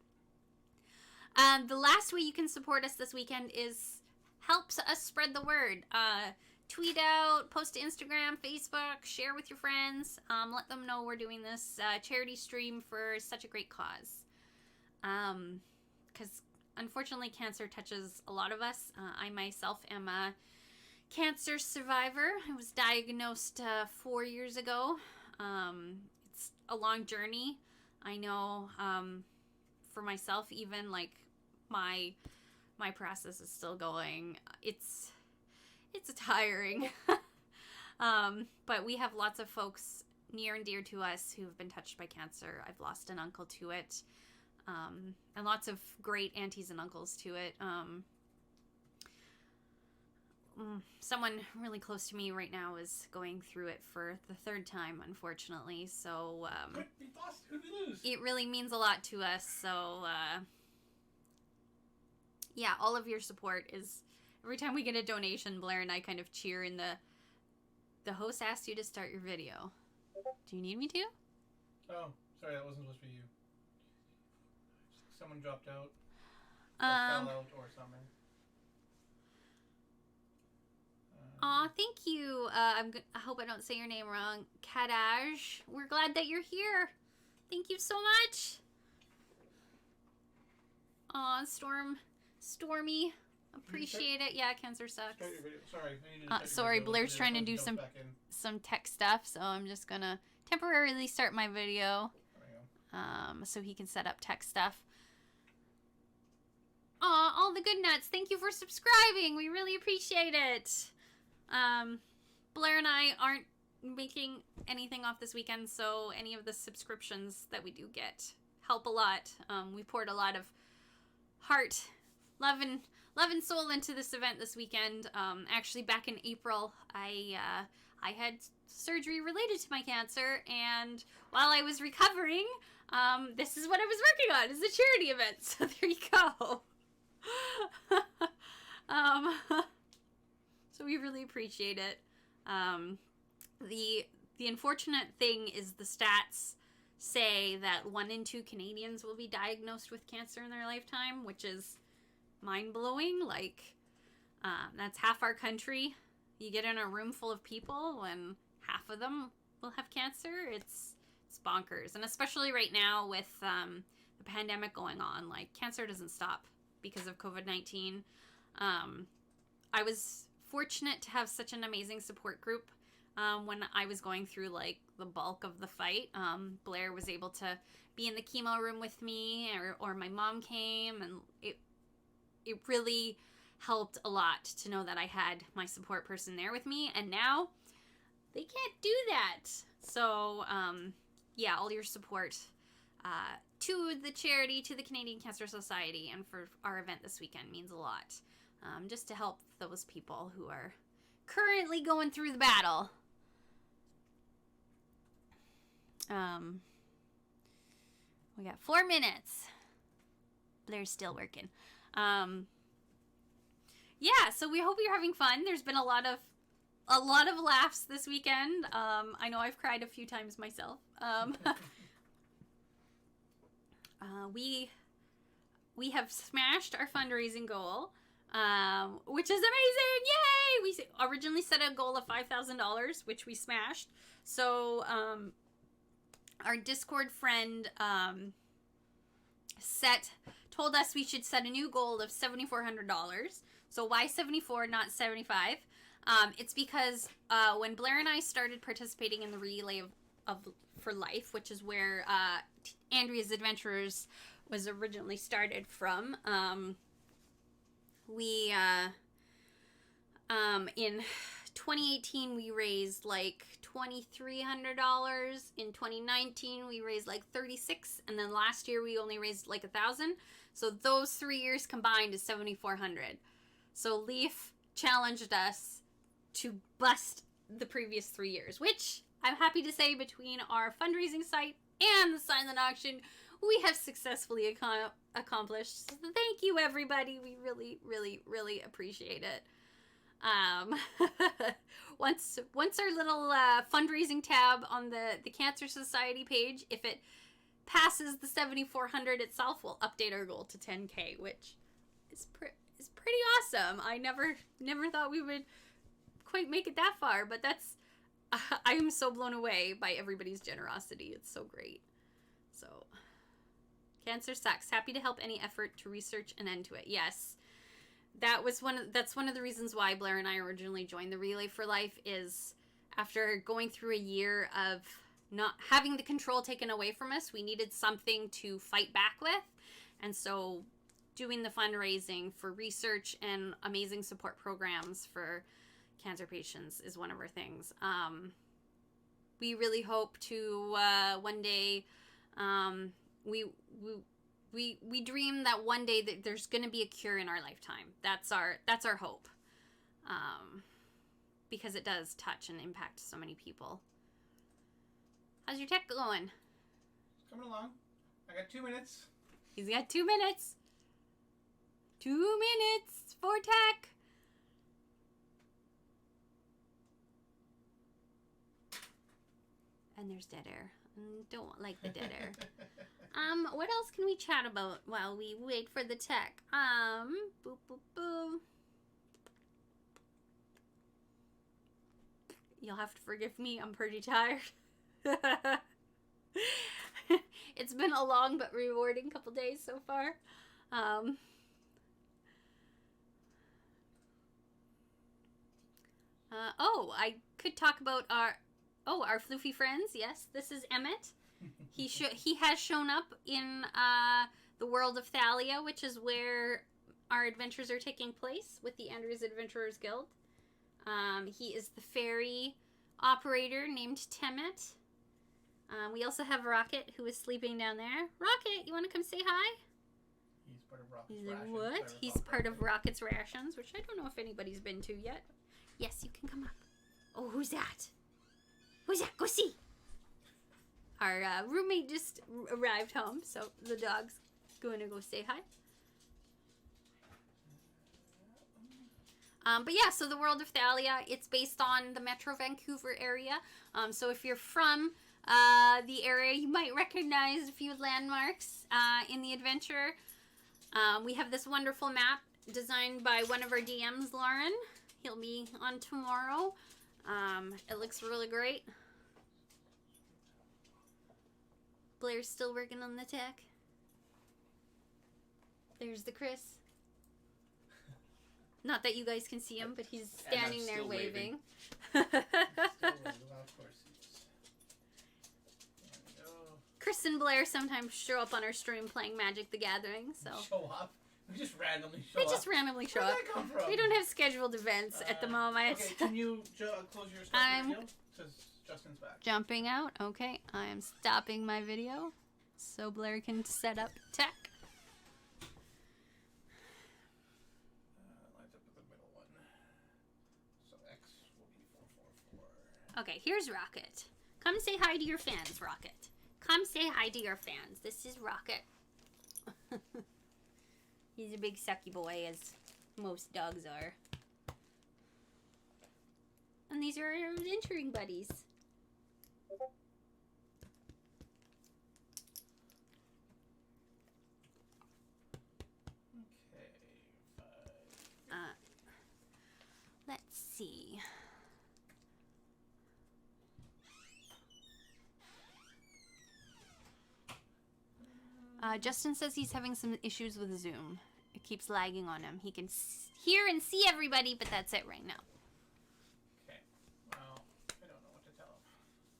The last way you can support us this weekend is helps us spread the word. Tweet out, post to Instagram, Facebook, share with your friends. Let them know we're doing this charity stream for such a great cause. Because unfortunately, cancer touches a lot of us. I myself am a cancer survivor. I was diagnosed 4 years ago. It's a long journey. I know for myself, even like my process is still going. It's tiring. But we have lots of folks near and dear to us who have been touched by cancer. I've lost an uncle to it. And lots of great aunties and uncles to it. Someone really close to me right now is going through it for the 3rd time, unfortunately. So it really means a lot to us. So yeah, all of your support is... Every time we get a donation, Blair and I kind of cheer in the host asked you to start your video. Do you need me to? Oh, sorry, that wasn't supposed to be you. Someone dropped out. Or fell out or something. Aw, thank you. I hope I don't say your name wrong. Kadaj. We're glad that you're here. Thank you so much. Aw, Stormy. Appreciate it. Yeah, cancer sucks. Start your video. Sorry, I need to start your Sorry, video. Blair's trying to Jump do some back in. tech stuff, so I'm just gonna temporarily start my video. There we go. So he can set up tech stuff. Aw, all the good nuts. Thank you for subscribing. We really appreciate it. Blair and I aren't making anything off this weekend, so any of the subscriptions that we do get help a lot. We poured a lot of heart, love and soul into this event this weekend. Actually, back in April, I had surgery related to my cancer, and while I was recovering, this is what I was working on. It's a charity event, so there you go. So we really appreciate it. The unfortunate thing is the stats say that 1 in 2 Canadians will be diagnosed with cancer in their lifetime, which is mind-blowing. Like, that's half our country. You get in a room full of people and half of them will have cancer. It's bonkers. And especially right now with the pandemic going on, like, cancer doesn't stop because of COVID-19. I was fortunate to have such an amazing support group when I was going through like the bulk of the fight. Blair was able to be in the chemo room with me, or my mom came, and it really helped a lot to know that I had my support person there with me, and now they can't do that. So yeah, all your support to the charity, to the Canadian Cancer Society, and for our event this weekend means a lot. Just to help those people who are currently going through the battle. We got 4 minutes. Blair's still working. Yeah, so we hope you're having fun. There's been a lot of laughs this weekend. I know I've cried a few times myself. We have smashed our fundraising goal, which is amazing. Yay! We originally set a goal of $5,000, which we smashed. So our Discord friend told us we should set a new goal of $7,400. So why 74, not 75? It's because when Blair and I started participating in the Relay of for Life, which is where Andrea's Adventurers was originally started from, we in 2018 we raised like $2,300. In 2019 we raised like $36,000, and then last year we only raised like $1,000. So those 3 years combined is $7,400. So Leaf challenged us to bust the previous 3 years, which I'm happy to say between our fundraising site and the silent auction, we have successfully accomplished. So thank you, everybody. We really, really, really appreciate it. Once our little fundraising tab on the Cancer Society page, if it passes the 7,400 itself, we'll update our goal to 10K, which is pretty awesome. I never thought we would quite make it that far, but that's I am so blown away by everybody's generosity. It's so great. So, cancer sucks. Happy to help any effort to research an end to it. Yes. That's one of the reasons why Blair and I originally joined the Relay for Life, is after going through a year of not having the control taken away from us, we needed something to fight back with. And so doing the fundraising for research and amazing support programs for cancer patients is one of our things. We really hope to one day, we dream that one day that there's going to be a cure in our lifetime. That's our hope, because it does touch and impact so many people. How's your tech going? It's coming along. I got 2 minutes. He's got 2 minutes. 2 minutes for tech. And there's dead air. Don't like the dead air. What else can we chat about while we wait for the tech? Boop, boop, boop. You'll have to forgive me. I'm pretty tired. It's been a long but rewarding couple days so far. Oh, I could talk about our floofy friends. Yes, this is Emmett. He has shown up in the world of Thalia, which is where our adventures are taking place with the Andrea's Adventurers Guild. He is the fairy operator named Temmet. We also have Rocket, who is sleeping down there. Rocket, you want to come say hi? He's part of Rocket's He's like, rations. what? if I recall He's part of correctly. Rocket's rations, which I don't know if anybody's been to yet. Yes, you can come up. Oh, who's that? Who's that? Go see. Our roommate just arrived home, so the dog's going to go say hi. But yeah, so the world of Thalia, it's based on the Metro Vancouver area. So if you're from the area, you might recognize a few landmarks in the adventure. We have this wonderful map designed by one of our DMs, Lauren. He'll be on tomorrow. It looks really great. Blair's still working on the tech. There's the Chris. Not that you guys can see him, but he's standing there still waving. Still waving, of course he is. There we go. Chris and Blair sometimes show up on our stream playing Magic the Gathering, so Show up. We just randomly show they up. just randomly show Where'd up. that come from? We don't have scheduled events at the moment. Okay, can you close your stuff I'm- video? Says Justin's back. Jumping out. Okay, I am stopping my video so Blair can set up tech. Lines up with the middle one. So X will be 444. Okay, here's Rocket. Come say hi to your fans, Rocket. Come say hi to your fans. This is Rocket. He's a big sucky boy, as most dogs are. And these are our adventuring buddies. Okay, 5. Let's see. Justin says he's having some issues with Zoom. It keeps lagging on him. He can hear and see everybody, but that's it right now. Okay. Well, I don't know what to tell him.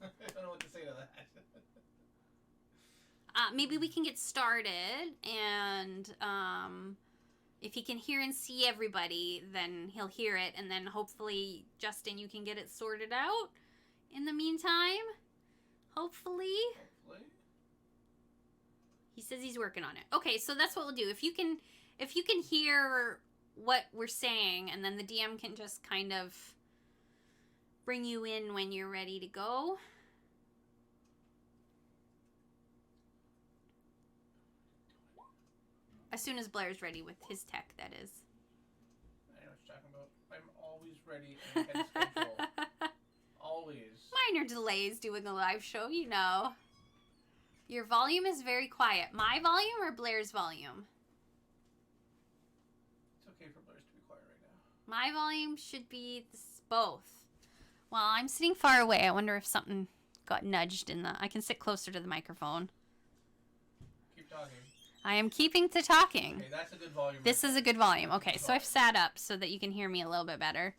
I don't know what to say to that. Maybe we can get started, and if he can hear and see everybody, then he'll hear it, and then hopefully, Justin, you can get it sorted out in the meantime. Hopefully. Hopefully. He says he's working on it. Okay, so that's what we'll do. If you can hear what we're saying, and then the DM can just kind of bring you in when you're ready to go. As soon as Blair's ready with his tech, that is. I know what you're talking about. I'm always ready and ahead of schedule. Always. Minor delays doing a live show, you know. Your volume is very quiet. My volume or Blair's volume? It's okay for Blair's to be quiet right now. My volume should be both. Well, I'm sitting far away. I wonder if something got nudged in the... I can sit closer to the microphone. Keep talking. I am keeping to talking. Okay, that's a good volume. This is a good volume. Okay, so I've sat up so that you can hear me a little bit better.